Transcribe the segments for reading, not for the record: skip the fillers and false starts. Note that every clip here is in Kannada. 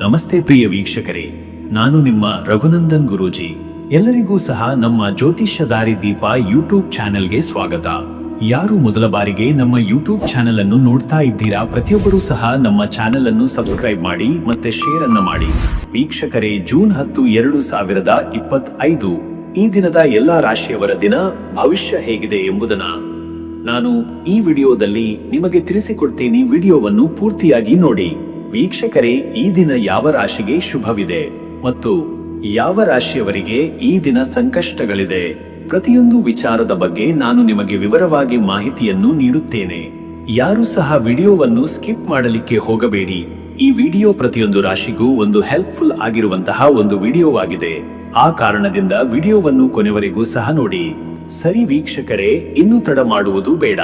ನಮಸ್ತೆ ಪ್ರಿಯ ವೀಕ್ಷಕರೇ, ನಾನು ನಿಮ್ಮ ರಘುನಂದನ್ ಗುರೂಜಿ. ಎಲ್ಲರಿಗೂ ಸಹ ನಮ್ಮ ಜ್ಯೋತಿಷ್ಯ ದಾರಿ ದೀಪ ಯೂಟ್ಯೂಬ್ ಚಾನೆಲ್ಗೆ ಸ್ವಾಗತ. ಯಾರು ಮೊದಲ ಬಾರಿಗೆ ನಮ್ಮ ಯೂಟ್ಯೂಬ್ ಚಾನೆಲ್ ಅನ್ನು ನೋಡ್ತಾ ಇದ್ದೀರಾ, ಪ್ರತಿಯೊಬ್ಬರೂ ಸಹ ನಮ್ಮ ಚಾನೆಲ್ ಅನ್ನು ಸಬ್ಸ್ಕ್ರೈಬ್ ಮಾಡಿ ಮತ್ತೆ ಶೇರ್ ಅನ್ನು ಮಾಡಿ. ವೀಕ್ಷಕರೇ, ಜೂನ್ 10, 2025 ಈ ದಿನದ ಎಲ್ಲಾ ರಾಶಿಯವರ ದಿನ ಭವಿಷ್ಯ ಹೇಗಿದೆ ಎಂಬುದನ್ನ ನಾನು ಈ ವಿಡಿಯೋದಲ್ಲಿ ನಿಮಗೆ ತಿಳಿಸಿಕೊಡ್ತೀನಿ. ವಿಡಿಯೋವನ್ನು ಪೂರ್ತಿಯಾಗಿ ನೋಡಿ. ವೀಕ್ಷಕರೇ, ಈ ದಿನ ಯಾವ ರಾಶಿಗೆ ಶುಭವಿದೆ ಮತ್ತು ಯಾವ ರಾಶಿಯವರಿಗೆ ಈ ದಿನ ಸಂಕಷ್ಟಗಳಿದೆ, ಪ್ರತಿಯೊಂದು ವಿಚಾರದ ಬಗ್ಗೆ ನಾನು ನಿಮಗೆ ವಿವರವಾಗಿ ಮಾಹಿತಿಯನ್ನು ನೀಡುತ್ತೇನೆ. ಯಾರು ಸಹ ವಿಡಿಯೋವನ್ನು ಸ್ಕಿಪ್ ಮಾಡಲಿಕ್ಕೆ ಹೋಗಬೇಡಿ. ಈ ವಿಡಿಯೋ ಪ್ರತಿಯೊಂದು ರಾಶಿಗೂ ಒಂದು ಹೆಲ್ಪ್ಫುಲ್ ಆಗಿರುವಂತಹ ಒಂದು ವಿಡಿಯೋವಾಗಿದೆ. ಆ ಕಾರಣದಿಂದ ವಿಡಿಯೋವನ್ನು ಕೊನೆವರೆಗೂ ಸಹ ನೋಡಿ. ಸರಿ ವೀಕ್ಷಕರೇ, ಇನ್ನು ತಡ ಮಾಡುವುದು ಬೇಡ.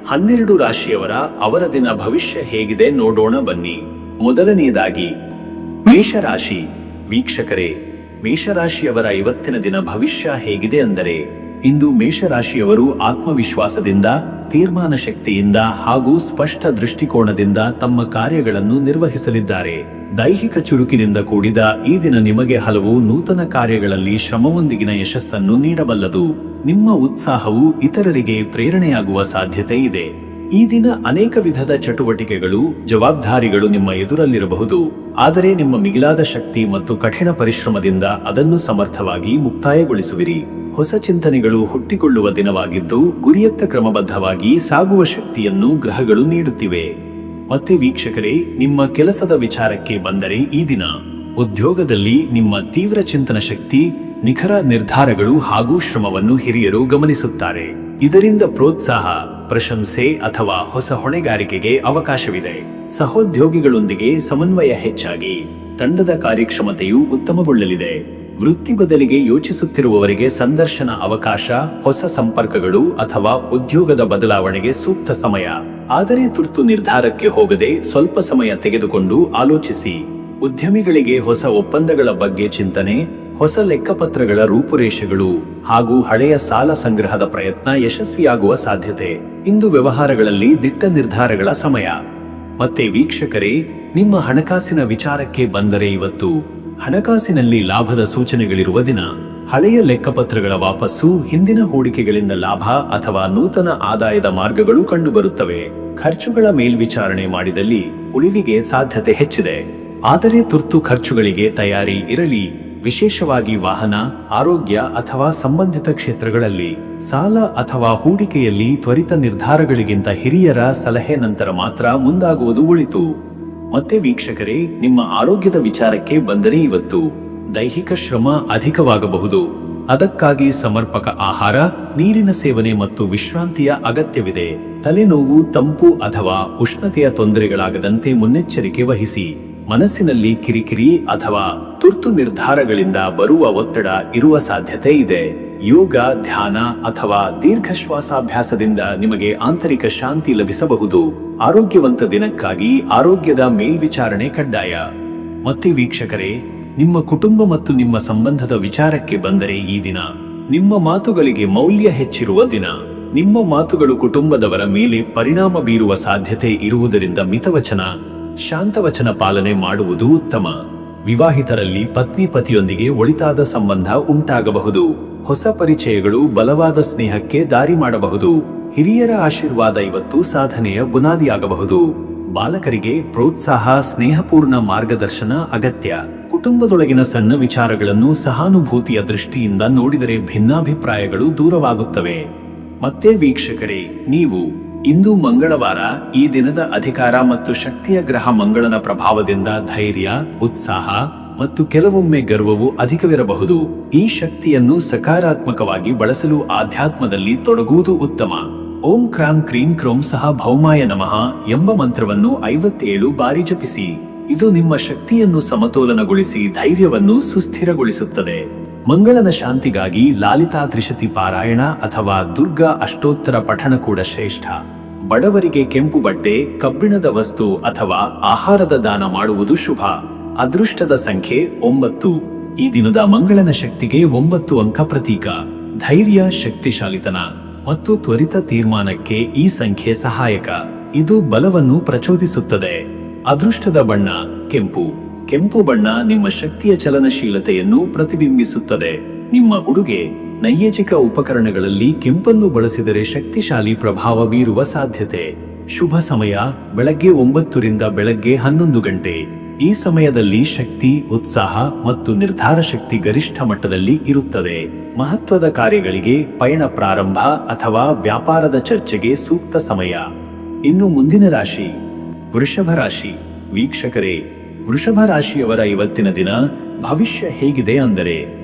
12 ರಾಶಿಯವರ ಅವರ ದಿನ ಭವಿಷ್ಯ ಹೇಗಿದೆ ನೋಡೋಣ ಬನ್ನಿ. ಮೊದಲನೆಯದಾಗಿ ಮೇಷರಾಶಿ. ವೀಕ್ಷಕರೇ, ಮೇಷರಾಶಿಯವರ ಇವತ್ತಿನ ದಿನ ಭವಿಷ್ಯ ಹೇಗಿದೆ ಅಂದರೆ, ಇಂದು ಮೇಷರಾಶಿಯವರು ಆತ್ಮವಿಶ್ವಾಸದಿಂದ, ತೀರ್ಮಾನ ಶಕ್ತಿಯಿಂದ ಹಾಗೂ ಸ್ಪಷ್ಟ ದೃಷ್ಟಿಕೋನದಿಂದ ತಮ್ಮ ಕಾರ್ಯಗಳನ್ನು ನಿರ್ವಹಿಸಲಿದ್ದಾರೆ. ದೈಹಿಕ ಚುರುಕಿನಿಂದ ಕೂಡಿದ ಈ ದಿನ ನಿಮಗೆ ಹಲವು ನೂತನ ಕಾರ್ಯಗಳಲ್ಲಿ ಶ್ರಮವೊಂದಿಗಿನ ಯಶಸ್ಸನ್ನು ನೀಡಬಲ್ಲದು. ನಿಮ್ಮ ಉತ್ಸಾಹವು ಇತರರಿಗೆ ಪ್ರೇರಣೆಯಾಗುವ ಸಾಧ್ಯತೆ ಇದೆ. ಈ ದಿನ ಅನೇಕ ವಿಧದ ಚಟುವಟಿಕೆಗಳು, ಜವಾಬ್ದಾರಿಗಳು ನಿಮ್ಮ ಎದುರಲ್ಲಿರಬಹುದು. ಆದರೆ ನಿಮ್ಮ ಮಿಗಿಲಾದ ಶಕ್ತಿ ಮತ್ತು ಕಠಿಣ ಪರಿಶ್ರಮದಿಂದ ಅದನ್ನು ಸಮರ್ಥವಾಗಿ ಮುಕ್ತಾಯಗೊಳಿಸುವಿರಿ. ಹೊಸ ಚಿಂತನೆಗಳು ಹುಟ್ಟಿಕೊಳ್ಳುವ ದಿನವಾಗಿದ್ದು, ಗುರಿಯತ್ತ ಕ್ರಮಬದ್ಧವಾಗಿ ಸಾಗುವ ಶಕ್ತಿಯನ್ನು ಗ್ರಹಗಳು ನೀಡುತ್ತಿವೆ. ಮತ್ತೆ ವೀಕ್ಷಕರೇ, ನಿಮ್ಮ ಕೆಲಸದ ವಿಚಾರಕ್ಕೆ ಬಂದರೆ, ಈ ದಿನ ಉದ್ಯೋಗದಲ್ಲಿ ನಿಮ್ಮ ತೀವ್ರ ಚಿಂತನ ಶಕ್ತಿ, ನಿಖರ ನಿರ್ಧಾರಗಳು ಹಾಗೂ ಶ್ರಮವನ್ನು ಹಿರಿಯರು ಗಮನಿಸುತ್ತಾರೆ. ಇದರಿಂದ ಪ್ರೋತ್ಸಾಹ, ಪ್ರಶಂಸೆ ಅಥವಾ ಹೊಸ ಹೊಣೆಗಾರಿಕೆಗೆ ಅವಕಾಶವಿದೆ. ಸಹೋದ್ಯೋಗಿಗಳೊಂದಿಗೆ ಸಮನ್ವಯ ಹೆಚ್ಚಾಗಿ ತಂಡದ ಕಾರ್ಯಕ್ಷಮತೆಯು ಉತ್ತಮಗೊಳ್ಳಲಿದೆ. ವೃತ್ತಿ ಬದಲಿಗೆ ಯೋಚಿಸುತ್ತಿರುವವರಿಗೆ ಸಂದರ್ಶನ ಅವಕಾಶ, ಹೊಸ ಸಂಪರ್ಕಗಳು ಅಥವಾ ಉದ್ಯೋಗದ ಬದಲಾವಣೆಗೆ ಸೂಕ್ತ ಸಮಯ. ಆದರೆ ತುರ್ತು ನಿರ್ಧಾರಕ್ಕೆ ಹೋಗದೆ ಸ್ವಲ್ಪ ಸಮಯ ತೆಗೆದುಕೊಂಡು ಆಲೋಚಿಸಿ. ಉದ್ಯಮಿಗಳಿಗೆ ಹೊಸ ಒಪ್ಪಂದಗಳ ಬಗ್ಗೆ ಚಿಂತನೆ, ಹೊಸ ಲೆಕ್ಕಪತ್ರಗಳ ರೂಪುರೇಷೆಗಳು ಹಾಗೂ ಹಳೆಯ ಸಾಲ ಸಂಗ್ರಹದ ಪ್ರಯತ್ನ ಯಶಸ್ವಿಯಾಗುವ ಸಾಧ್ಯತೆ. ಇಂದು ವ್ಯವಹಾರಗಳಲ್ಲಿ ದಿಟ್ಟ ನಿರ್ಧಾರಗಳ ಸಮಯ. ಮತ್ತೆ ವೀಕ್ಷಕರೇ, ನಿಮ್ಮ ಹಣಕಾಸಿನ ವಿಚಾರಕ್ಕೆ ಬಂದರೆ, ಇವತ್ತು ಹಣಕಾಸಿನಲ್ಲಿ ಲಾಭದ ಸೂಚನೆಗಳಿರುವ ದಿನ. ಹಳೆಯ ಲೆಕ್ಕಪತ್ರಗಳ ವಾಪಸ್ಸು, ಹಿಂದಿನ ಹೂಡಿಕೆಗಳಿಂದ ಲಾಭ ಅಥವಾ ನೂತನ ಆದಾಯದ ಮಾರ್ಗಗಳು ಕಂಡುಬರುತ್ತವೆ. ಖರ್ಚುಗಳ ಮೇಲ್ವಿಚಾರಣೆ ಮಾಡಿದಲ್ಲಿ ಉಳಿವಿಗೆ ಸಾಧ್ಯತೆ ಹೆಚ್ಚಿದೆ. ಆದರೆ ತುರ್ತು ಖರ್ಚುಗಳಿಗೆ ತಯಾರಿ ಇರಲಿ, ವಿಶೇಷವಾಗಿ ವಾಹನ, ಆರೋಗ್ಯ ಅಥವಾ ಸಂಬಂಧಿತ ಕ್ಷೇತ್ರಗಳಲ್ಲಿ. ಸಾಲ ಅಥವಾ ಹೂಡಿಕೆಯಲ್ಲಿ ತ್ವರಿತ ನಿರ್ಧಾರಗಳಿಗಿಂತ ಹಿರಿಯರ ಸಲಹೆ ನಂತರ ಮಾತ್ರ ಮುಂದಾಗುವುದು ಒಳಿತು. ಮತ್ತೆ ವೀಕ್ಷಕರೇ, ನಿಮ್ಮ ಆರೋಗ್ಯದ ವಿಚಾರಕ್ಕೆ ಬಂದರೆ, ಇವತ್ತು ದೈಹಿಕ ಶ್ರಮ ಅಧಿಕವಾಗಬಹುದು. ಅದಕ್ಕಾಗಿ ಸಮರ್ಪಕ ಆಹಾರ, ನೀರಿನ ಸೇವನೆ ಮತ್ತು ವಿಶ್ರಾಂತಿಯ ಅಗತ್ಯವಿದೆ. ತಲೆನೋವು, ತಂಪು ಅಥವಾ ಉಷ್ಣತೆಯ ತೊಂದರೆಗಳಾಗದಂತೆ ಮುನ್ನೆಚ್ಚರಿಕೆ ವಹಿಸಿ. ಮನಸ್ಸಿನಲ್ಲಿ ಕಿರಿಕಿರಿ ಅಥವಾ ತುರ್ತು ನಿರ್ಧಾರಗಳಿಂದ ಬರುವ ಒತ್ತಡ ಇರುವ ಸಾಧ್ಯತೆ ಇದೆ. ಯೋಗ, ಧ್ಯಾನ ಅಥವಾ ದೀರ್ಘ ಶ್ವಾಸಾಭ್ಯಾಸದಿಂದ ನಿಮಗೆ ಆಂತರಿಕ ಶಾಂತಿ ಲಭಿಸಬಹುದು. ಆರೋಗ್ಯವಂತ ದಿನಕ್ಕಾಗಿ ಆರೋಗ್ಯದ ಮೇಲ್ವಿಚಾರಣೆ ಕಡ್ಡಾಯ. ಮತ್ತೆ ವೀಕ್ಷಕರೇ, ನಿಮ್ಮ ಕುಟುಂಬ ಮತ್ತು ನಿಮ್ಮ ಸಂಬಂಧದ ವಿಚಾರಕ್ಕೆ ಬಂದರೆ, ಈ ದಿನ ನಿಮ್ಮ ಮಾತುಗಳಿಗೆ ಮೌಲ್ಯ ಹೆಚ್ಚಿರುವ ದಿನ. ನಿಮ್ಮ ಮಾತುಗಳು ಕುಟುಂಬದವರ ಮೇಲೆ ಪರಿಣಾಮ ಬೀರುವ ಸಾಧ್ಯತೆ ಇರುವುದರಿಂದ ಮಿತವಚನ, ಶಾಂತವಚನ ಪಾಲನೆ ಮಾಡುವುದು ಉತ್ತಮ. ವಿವಾಹಿತರಲ್ಲಿ ಪತ್ನಿಯೊಂದಿಗೆ ಒಳಿತಾದ ಸಂಬಂಧ ಉಂಟಾಗಬಹುದು. ಹೊಸ ಪರಿಚಯಗಳು ಬಲವಾದ ಸ್ನೇಹಕ್ಕೆ ದಾರಿ ಮಾಡಬಹುದು. ಹಿರಿಯರ ಆಶೀರ್ವಾದ ಇವತ್ತು ಸಾಧನೆಯ ಬುನಾದಿಯಾಗಬಹುದು. ಬಾಲಕರಿಗೆ ಪ್ರೋತ್ಸಾಹ, ಸ್ನೇಹಪೂರ್ಣ ಮಾರ್ಗದರ್ಶನ ಅಗತ್ಯ. ಕುಟುಂಬದೊಳಗಿನ ಸಣ್ಣ ವಿಚಾರಗಳನ್ನು ಸಹಾನುಭೂತಿಯ ದೃಷ್ಟಿಯಿಂದ ನೋಡಿದರೆ ಭಿನ್ನಾಭಿಪ್ರಾಯಗಳು ದೂರವಾಗುತ್ತವೆ. ಮತ್ತೆ ವೀಕ್ಷಕರೇ, ನೀವು ಇಂದು ಮಂಗಳವಾರ. ಈ ದಿನದ ಅಧಿಕಾರ ಮತ್ತು ಶಕ್ತಿಯ ಗ್ರಹ ಮಂಗಳನ ಪ್ರಭಾವದಿಂದ ಧೈರ್ಯ, ಉತ್ಸಾಹ ಮತ್ತು ಕೆಲವೊಮ್ಮೆ ಗರ್ವವು ಅಧಿಕವಿರಬಹುದು. ಈ ಶಕ್ತಿಯನ್ನು ಸಕಾರಾತ್ಮಕವಾಗಿ ಬಳಸಲು ಆಧ್ಯಾತ್ಮದಲ್ಲಿ ತೊಡಗುವುದು ಉತ್ತಮ. ಓಂ ಕ್ರಾಂ ಕ್ರೀಂ ಕ್ರೋಂ ಸಹ ಭೌಮಾಯ ನಮಃ ಎಂಬ ಮಂತ್ರವನ್ನು 57 ಬಾರಿ ಜಪಿಸಿ. ಇದು ನಿಮ್ಮ ಶಕ್ತಿಯನ್ನು ಸಮತೋಲನಗೊಳಿಸಿ ಧೈರ್ಯವನ್ನು ಸುಸ್ಥಿರಗೊಳಿಸುತ್ತದೆ. ಮಂಗಳನ ಶಾಂತಿಗಾಗಿ ಲಾಲಿತಾ ತ್ರಿಶತಿ ಪಾರಾಯಣ ಅಥವಾ ದುರ್ಗಾ ಅಷ್ಟೋತ್ತರ ಪಠಣ ಕೂಡ ಶ್ರೇಷ್ಠ. ಬಡವರಿಗೆ ಕೆಂಪು ಬಟ್ಟೆ, ಕಬ್ಬಿಣದ ವಸ್ತು ಅಥವಾ ಆಹಾರದ ದಾನ ಮಾಡುವುದು ಶುಭ. ಅದೃಷ್ಟದ ಸಂಖ್ಯೆ 9. ಈ ದಿನದ ಮಂಗಳನ ಶಕ್ತಿಗೆ 9 ಅಂಕ ಪ್ರತೀಕ. ಧೈರ್ಯ, ಶಕ್ತಿಶಾಲಿತನ ಮತ್ತು ತ್ವರಿತ ತೀರ್ಮಾನಕ್ಕೆ ಈ ಸಂಖ್ಯೆ ಸಹಾಯಕ. ಇದು ಬಲವನ್ನು ಪ್ರಚೋದಿಸುತ್ತದೆ. ಅದೃಷ್ಟದ ಬಣ್ಣ ಕೆಂಪು. ಕೆಂಪು ಬಣ್ಣ ನಿಮ್ಮ ಶಕ್ತಿಯ ಚಲನಶೀಲತೆಯನ್ನು ಪ್ರತಿಬಿಂಬಿಸುತ್ತದೆ. ನಿಮ್ಮ ಉಡುಗೆ ನೈಯಚಿಕ ಉಪಕರಣಗಳಲ್ಲಿ ಕೆಂಪನ್ನು ಬಳಸಿದರೆ ಶಕ್ತಿಶಾಲಿ ಪ್ರಭಾವ ಬೀರುವ ಸಾಧ್ಯತೆ. ಶುಭ ಸಮಯ ಬೆಳಗ್ಗೆ 9 ರಿಂದ ಬೆಳಗ್ಗೆ 11 ಗಂಟೆ. ಈ ಸಮಯದಲ್ಲಿ ಶಕ್ತಿ, ಉತ್ಸಾಹ ಮತ್ತು ನಿರ್ಧಾರ ಶಕ್ತಿ ಗರಿಷ್ಠ ಮಟ್ಟದಲ್ಲಿ ಇರುತ್ತದೆ. ಮಹತ್ವದ ಕಾರ್ಯಗಳಿಗೆ, ಪಯಣ ಪ್ರಾರಂಭ ಅಥವಾ ವ್ಯಾಪಾರದ ಚರ್ಚೆಗೆ ಸೂಕ್ತ ಸಮಯ. ಇನ್ನು ಮುಂದಿನ ರಾಶಿ ವೃಷಭ ರಾಶಿ. ವೀಕ್ಷಕರೇ, ವೃಷಭ ರಾಶಿಯವರ ಇವತ್ತಿನ ದಿನ ಭವಿಷ್ಯ ಹೇಗಿದೆ ಅಂದರೆ,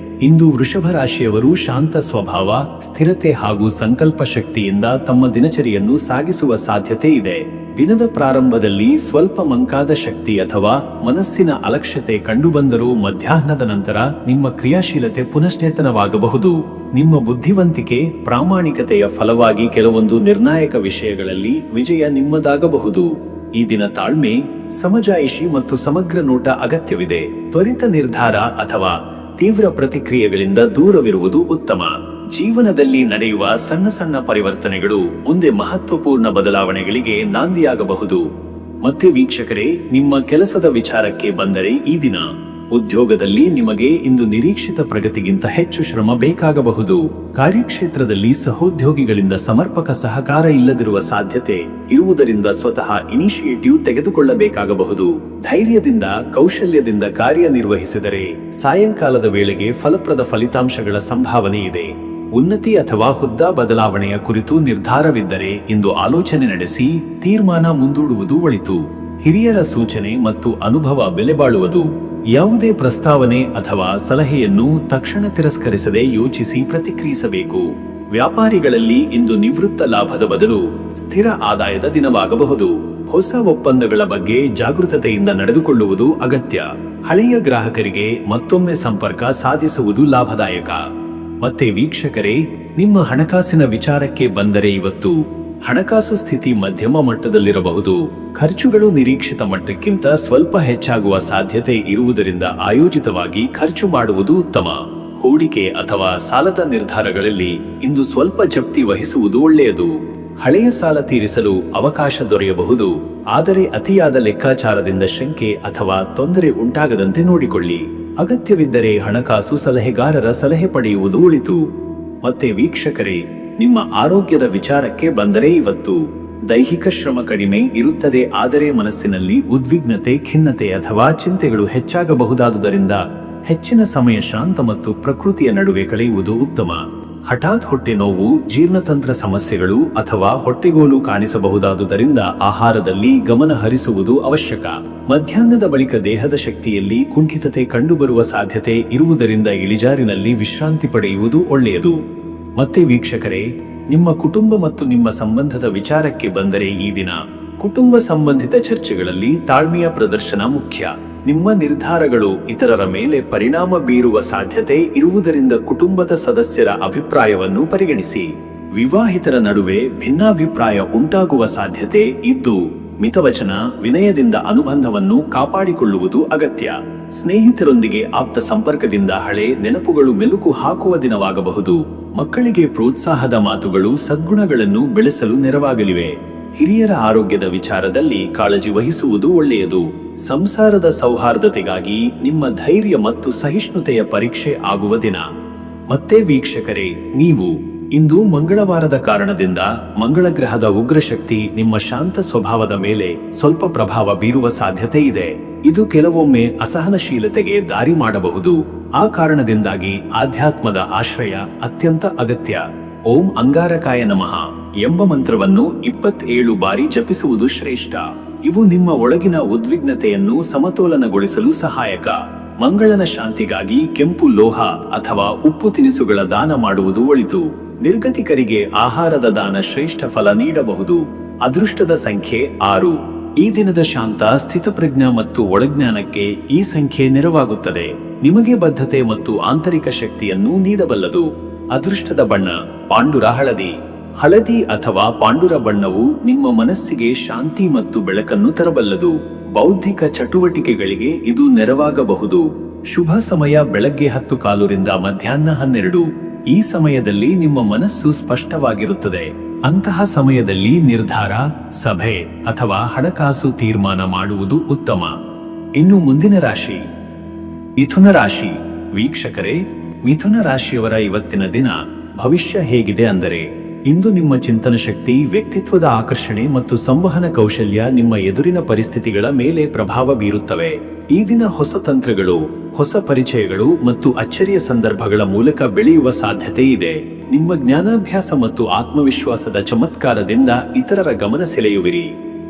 ಇಂದು ವೃಷಭ ರಾಶಿಯವರು ಶಾಂತ ಸ್ವಭಾವ, ಸ್ಥಿರತೆ ಹಾಗೂ ಸಂಕಲ್ಪ ಶಕ್ತಿಯಿಂದ ತಮ್ಮ ದಿನಚರಿಯನ್ನು ಸಾಗಿಸುವ ಸಾಧ್ಯತೆ ಇದೆ. ದಿನದ ಪ್ರಾರಂಭದಲ್ಲಿ ಸ್ವಲ್ಪ ಮಂಕಾದ ಶಕ್ತಿ ಅಥವಾ ಮನಸ್ಸಿನ ಅಲಕ್ಷ್ಯತೆ ಕಂಡುಬಂದರೂ ಮಧ್ಯಾಹ್ನದ ನಂತರ ನಿಮ್ಮ ಕ್ರಿಯಾಶೀಲತೆ ಪುನಶ್ಚೇತನವಾಗಬಹುದು. ನಿಮ್ಮ ಬುದ್ಧಿವಂತಿಕೆ, ಪ್ರಾಮಾಣಿಕತೆಯ ಫಲವಾಗಿ ಕೆಲವೊಂದು ನಿರ್ಣಾಯಕ ವಿಷಯಗಳಲ್ಲಿ ವಿಜಯ ನಿಮ್ಮದಾಗಬಹುದು. ಈ ದಿನ ತಾಳ್ಮೆ, ಸಮಜಾಯಿಷಿ ಮತ್ತು ಸಮಗ್ರ ನೋಟ ಅಗತ್ಯವಿದೆ. ತ್ವರಿತ ನಿರ್ಧಾರ ಅಥವಾ ತೀವ್ರ ಪ್ರತಿಕ್ರಿಯೆಗಳಿಂದ ದೂರವಿರುವುದು ಉತ್ತಮ. ಜೀವನದಲ್ಲಿ ನಡೆಯುವ ಸಣ್ಣ ಸಣ್ಣ ಪರಿವರ್ತನೆಗಳು ಮುಂದೆ ಮಹತ್ವಪೂರ್ಣ ಬದಲಾವಣೆಗಳಿಗೆ ನಾಂದಿಯಾಗಬಹುದು. ಮತ್ತೆ ವೀಕ್ಷಕರೇ, ನಿಮ್ಮ ಕೆಲಸದ ವಿಚಾರಕ್ಕೆ ಬಂದರೆ ಈ ದಿನ ಉದ್ಯೋಗದಲ್ಲಿ ನಿಮಗೆ ಇಂದು ನಿರೀಕ್ಷಿತ ಪ್ರಗತಿಗಿಂತ ಹೆಚ್ಚು ಶ್ರಮ ಬೇಕಾಗಬಹುದು. ಕಾರ್ಯಕ್ಷೇತ್ರದಲ್ಲಿ ಸಹೋದ್ಯೋಗಿಗಳಿಂದ ಸಮರ್ಪಕ ಸಹಕಾರ ಇಲ್ಲದಿರುವ ಸಾಧ್ಯತೆ ಇರುವುದರಿಂದ ಸ್ವತಃ ಇನಿಷಿಯೇಟಿವ್ ತೆಗೆದುಕೊಳ್ಳಬೇಕಾಗಬಹುದು. ಧೈರ್ಯದಿಂದ, ಕೌಶಲ್ಯದಿಂದ ಕಾರ್ಯನಿರ್ವಹಿಸಿದರೆ ಸಾಯಂಕಾಲದ ವೇಳೆಗೆ ಫಲಪ್ರದ ಫಲಿತಾಂಶಗಳ ಸಂಭಾವನೆ ಇದೆ. ಉನ್ನತಿ ಅಥವಾ ಹುದ್ದೆ ಬದಲಾವಣೆಯ ಕುರಿತು ನಿರ್ಧಾರವಿದ್ದರೆ ಇಂದು ಆಲೋಚನೆ ನಡೆಸಿ ತೀರ್ಮಾನ ಮುಂದೂಡುವುದು ಒಳಿತು. ಹಿರಿಯರ ಸೂಚನೆ ಮತ್ತು ಅನುಭವ ಬೆಲೆಬಾಳುವುದು. ಯಾವುದೇ ಪ್ರಸ್ತಾವನೆ ಅಥವಾ ಸಲಹೆಯನ್ನು ತಕ್ಷಣ ತಿರಸ್ಕರಿಸದೆ ಯೋಚಿಸಿ ಪ್ರತಿಕ್ರಿಯಿಸಬೇಕು. ವ್ಯಾಪಾರಿಗಳಲ್ಲಿ ಇಂದು ನಿವೃತ್ತ ಲಾಭದ ಬದಲು ಸ್ಥಿರ ಆದಾಯದ ದಿನವಾಗಬಹುದು. ಹೊಸ ಒಪ್ಪಂದಗಳ ಬಗ್ಗೆ ಜಾಗೃತತೆಯಿಂದ ನಡೆದುಕೊಳ್ಳುವುದು ಅಗತ್ಯ. ಹಳೆಯ ಗ್ರಾಹಕರಿಗೆ ಮತ್ತೊಮ್ಮೆ ಸಂಪರ್ಕ ಸಾಧಿಸುವುದು ಲಾಭದಾಯಕ. ಮತ್ತೆ ವೀಕ್ಷಕರೇ, ನಿಮ್ಮ ಹಣಕಾಸಿನ ವಿಚಾರಕ್ಕೆ ಬಂದರೆ ಇವತ್ತು ಹಣಕಾಸು ಸ್ಥಿತಿ ಮಧ್ಯಮ ಮಟ್ಟದಲ್ಲಿರಬಹುದು. ಖರ್ಚುಗಳು ನಿರೀಕ್ಷಿತ ಮಟ್ಟಕ್ಕಿಂತ ಸ್ವಲ್ಪ ಹೆಚ್ಚಾಗುವ ಸಾಧ್ಯತೆ ಇರುವುದರಿಂದ ಆಯೋಜಿತವಾಗಿ ಖರ್ಚು ಮಾಡುವುದು ಉತ್ತಮ. ಹೂಡಿಕೆ ಅಥವಾ ಸಾಲದ ನಿರ್ಧಾರಗಳಲ್ಲಿ ಇಂದು ಸ್ವಲ್ಪ ಜಪ್ತಿ ವಹಿಸುವುದು ಒಳ್ಳೆಯದು. ಹಳೆಯ ಸಾಲ ತೀರಿಸಲು ಅವಕಾಶ ದೊರೆಯಬಹುದು, ಆದರೆ ಅತಿಯಾದ ಲೆಕ್ಕಾಚಾರದಿಂದ ಶಂಕೆ ಅಥವಾ ತೊಂದರೆ ಉಂಟಾಗದಂತೆ ನೋಡಿಕೊಳ್ಳಿ. ಅಗತ್ಯವಿದ್ದರೆ ಹಣಕಾಸು ಸಲಹೆಗಾರರ ಸಲಹೆ ಪಡೆಯುವುದು ಒಳಿತು. ಮತ್ತೆ ವೀಕ್ಷಕರೇ, ನಿಮ್ಮ ಆರೋಗ್ಯದ ವಿಚಾರಕ್ಕೆ ಬಂದರೆ ಇವತ್ತು ದೈಹಿಕ ಶ್ರಮ ಕಡಿಮೆ ಇರುತ್ತದೆ, ಆದರೆ ಮನಸ್ಸಿನಲ್ಲಿ ಉದ್ವಿಗ್ನತೆ, ಖಿನ್ನತೆ ಅಥವಾ ಚಿಂತೆಗಳು ಹೆಚ್ಚಾಗಬಹುದಾದುದರಿಂದ ಹೆಚ್ಚಿನ ಸಮಯ ಶಾಂತ ಮತ್ತು ಪ್ರಕೃತಿಯ ನಡುವೆ ಕಳೆಯುವುದು ಉತ್ತಮ. ಹಠಾತ್ ಹೊಟ್ಟೆ ನೋವು, ಜೀರ್ಣತಂತ್ರ ಸಮಸ್ಯೆಗಳು ಅಥವಾ ಹೊಟ್ಟೆಗೋಲು ಕಾಣಿಸಬಹುದಾದುದರಿಂದ ಆಹಾರದಲ್ಲಿ ಗಮನ ಹರಿಸುವುದು ಅವಶ್ಯಕ. ಮಧ್ಯಾಹ್ನದ ಬಳಿಕ ದೇಹದ ಶಕ್ತಿಯಲ್ಲಿ ಕುಂಠಿತತೆ ಕಂಡುಬರುವ ಸಾಧ್ಯತೆ ಇರುವುದರಿಂದ ಇಳಿಜಾರಿನಲ್ಲಿ ವಿಶ್ರಾಂತಿ ಪಡೆಯುವುದು ಒಳ್ಳೆಯದು. ಮತ್ತೆ ವೀಕ್ಷಕರೇ, ನಿಮ್ಮ ಕುಟುಂಬ ಮತ್ತು ನಿಮ್ಮ ಸಂಬಂಧದ ವಿಚಾರಕ್ಕೆ ಬಂದರೆ ಈ ದಿನ ಕುಟುಂಬ ಸಂಬಂಧಿತ ಚರ್ಚೆಗಳಲ್ಲಿ ತಾಳ್ಮೆಯ ಪ್ರದರ್ಶನ ಮುಖ್ಯ. ನಿಮ್ಮ ನಿರ್ಧಾರಗಳು ಇತರರ ಮೇಲೆ ಪರಿಣಾಮ ಬೀರುವ ಸಾಧ್ಯತೆ ಇರುವುದರಿಂದ ಕುಟುಂಬದ ಸದಸ್ಯರ ಅಭಿಪ್ರಾಯವನ್ನು ಪರಿಗಣಿಸಿ. ವಿವಾಹಿತರ ನಡುವೆ ಭಿನ್ನಾಭಿಪ್ರಾಯ ಉಂಟಾಗುವ ಸಾಧ್ಯತೆ ಇದ್ದು ಮಿತವಚನ, ವಿನಯದಿಂದ ಅನುಬಂಧವನ್ನು ಕಾಪಾಡಿಕೊಳ್ಳುವುದು ಅಗತ್ಯ. ಸ್ನೇಹಿತರೊಂದಿಗೆ ಆಪ್ತ ಸಂಪರ್ಕದಿಂದ ಹಳೆ ನೆನಪುಗಳು ಮೆಲುಕು ಹಾಕುವ ದಿನವಾಗಬಹುದು. ಮಕ್ಕಳಿಗೆ ಪ್ರೋತ್ಸಾಹದ ಮಾತುಗಳು ಸದ್ಗುಣಗಳನ್ನು ಬೆಳೆಸಲು ನೆರವಾಗಲಿವೆ. ಹಿರಿಯರ ಆರೋಗ್ಯದ ವಿಚಾರದಲ್ಲಿ ಕಾಳಜಿ ವಹಿಸುವುದು ಒಳ್ಳೆಯದು. ಸಂಸಾರದ ಸೌಹಾರ್ದತೆಗಾಗಿ ನಿಮ್ಮ ಧೈರ್ಯ ಮತ್ತು ಸಹಿಷ್ಣುತೆಯ ಪರೀಕ್ಷೆ ಆಗುವ ದಿನ. ಮತ್ತೆ ವೀಕ್ಷಕರೇ, ನೀವು ಇಂದು ಮಂಗಳವಾರದ ಕಾರಣದಿಂದ ಮಂಗಳ ಗ್ರಹದ ಉಗ್ರಶಕ್ತಿ ನಿಮ್ಮ ಶಾಂತ ಸ್ವಭಾವದ ಮೇಲೆ ಸ್ವಲ್ಪ ಪ್ರಭಾವ ಬೀರುವ ಸಾಧ್ಯತೆ ಇದೆ. ಇದು ಕೆಲವೊಮ್ಮೆ ಅಸಹನಶೀಲತೆಗೆ ದಾರಿ ಮಾಡಬಹುದು. ಆ ಕಾರಣದಿಂದಾಗಿ ಆಧ್ಯಾತ್ಮದ ಆಶ್ರಯ ಅತ್ಯಂತ ಅಗತ್ಯ. ಓಂ ಅಂಗಾರಕಾಯ ನಮಃ ಎಂಬ ಮಂತ್ರವನ್ನು 27 ಬಾರಿ ಜಪಿಸುವುದು ಶ್ರೇಷ್ಠ. ಇವು ನಿಮ್ಮ ಒಳಗಿನ ಉದ್ವಿಗ್ನತೆಯನ್ನು ಸಮತೋಲನಗೊಳಿಸಲು ಸಹಾಯಕ. ಮಂಗಳನ ಶಾಂತಿಗಾಗಿ ಕೆಂಪು ಲೋಹ ಅಥವಾ ಉಪ್ಪು ತಿನಿಸುಗಳ ದಾನ ಮಾಡುವುದು ಒಳಿತು. ನಿರ್ಗತಿಕರಿಗೆ ಆಹಾರದ ದಾನ ಶ್ರೇಷ್ಠ ಫಲ ನೀಡಬಹುದು. ಅದೃಷ್ಟದ ಸಂಖ್ಯೆ 6. ಈ ದಿನದ ಶಾಂತ, ಸ್ಥಿತಪ್ರಜ್ಞ ಮತ್ತು ಒಳಜ್ಞಾನಕ್ಕೆ ಈ ಸಂಖ್ಯೆ ನೆರವಾಗುತ್ತದೆ. ನಿಮಗೆ ಬದ್ಧತೆ ಮತ್ತು ಆಂತರಿಕ ಶಕ್ತಿಯನ್ನು ನೀಡಬಲ್ಲದು. ಅದೃಷ್ಟದ ಬಣ್ಣ ಪಾಂಡುರ ಹಳದಿ. ಹಳದಿ ಅಥವಾ ಪಾಂಡುರ ಬಣ್ಣವು ನಿಮ್ಮ ಮನಸ್ಸಿಗೆ ಶಾಂತಿ ಮತ್ತು ಬೆಳಕನ್ನು ತರಬಲ್ಲದು. ಬೌದ್ಧಿಕ ಚಟುವಟಿಕೆಗಳಿಗೆ ಇದು ನೆರವಾಗಬಹುದು. ಶುಭ ಸಮಯ ಬೆಳಗ್ಗೆ 10:15 ರಿಂದ ಮಧ್ಯಾಹ್ನ 12. ಈ ಸಮಯದಲ್ಲಿ ನಿಮ್ಮ ಮನಸ್ಸು ಸ್ಪಷ್ಟವಾಗಿರುತ್ತದೆ. ಅಂತಹ ಸಮಯದಲ್ಲಿ ನಿರ್ಧಾರ, ಸಭೆ ಅಥವಾ ಹಣಕಾಸು ತೀರ್ಮಾನ ಮಾಡುವುದು ಉತ್ತಮ. ಇನ್ನು ಮುಂದಿನ ರಾಶಿ ಮಿಥುನ ರಾಶಿ. ವೀಕ್ಷಕರೇ, ಮಿಥುನ ರಾಶಿಯವರ ಇವತ್ತಿನ ದಿನ ಭವಿಷ್ಯ ಹೇಗಿದೆ ಅಂದರೆ, ಇಂದು ನಿಮ್ಮ ಚಿಂತನ ಶಕ್ತಿ, ವ್ಯಕ್ತಿತ್ವದ ಆಕರ್ಷಣೆ ಮತ್ತು ಸಂವಹನ ಕೌಶಲ್ಯ ನಿಮ್ಮ ಎದುರಿನ ಪರಿಸ್ಥಿತಿಗಳ ಮೇಲೆ ಪ್ರಭಾವ ಬೀರುತ್ತವೆ. ಈ ದಿನ ಹೊಸ ತಂತ್ರಗಳು, ಹೊಸ ಪರಿಚಯಗಳು ಮತ್ತು ಅಚ್ಚರಿಯ ಸಂದರ್ಭಗಳ ಮೂಲಕ ಬೆಳೆಯುವ ಸಾಧ್ಯತೆ ಇದೆ. ನಿಮ್ಮ ಜ್ಞಾನಾಭ್ಯಾಸ ಮತ್ತು ಆತ್ಮವಿಶ್ವಾಸದ ಚಮತ್ಕಾರದಿಂದ ಇತರರ ಗಮನ ಸೆಳೆಯುವಿರಿ.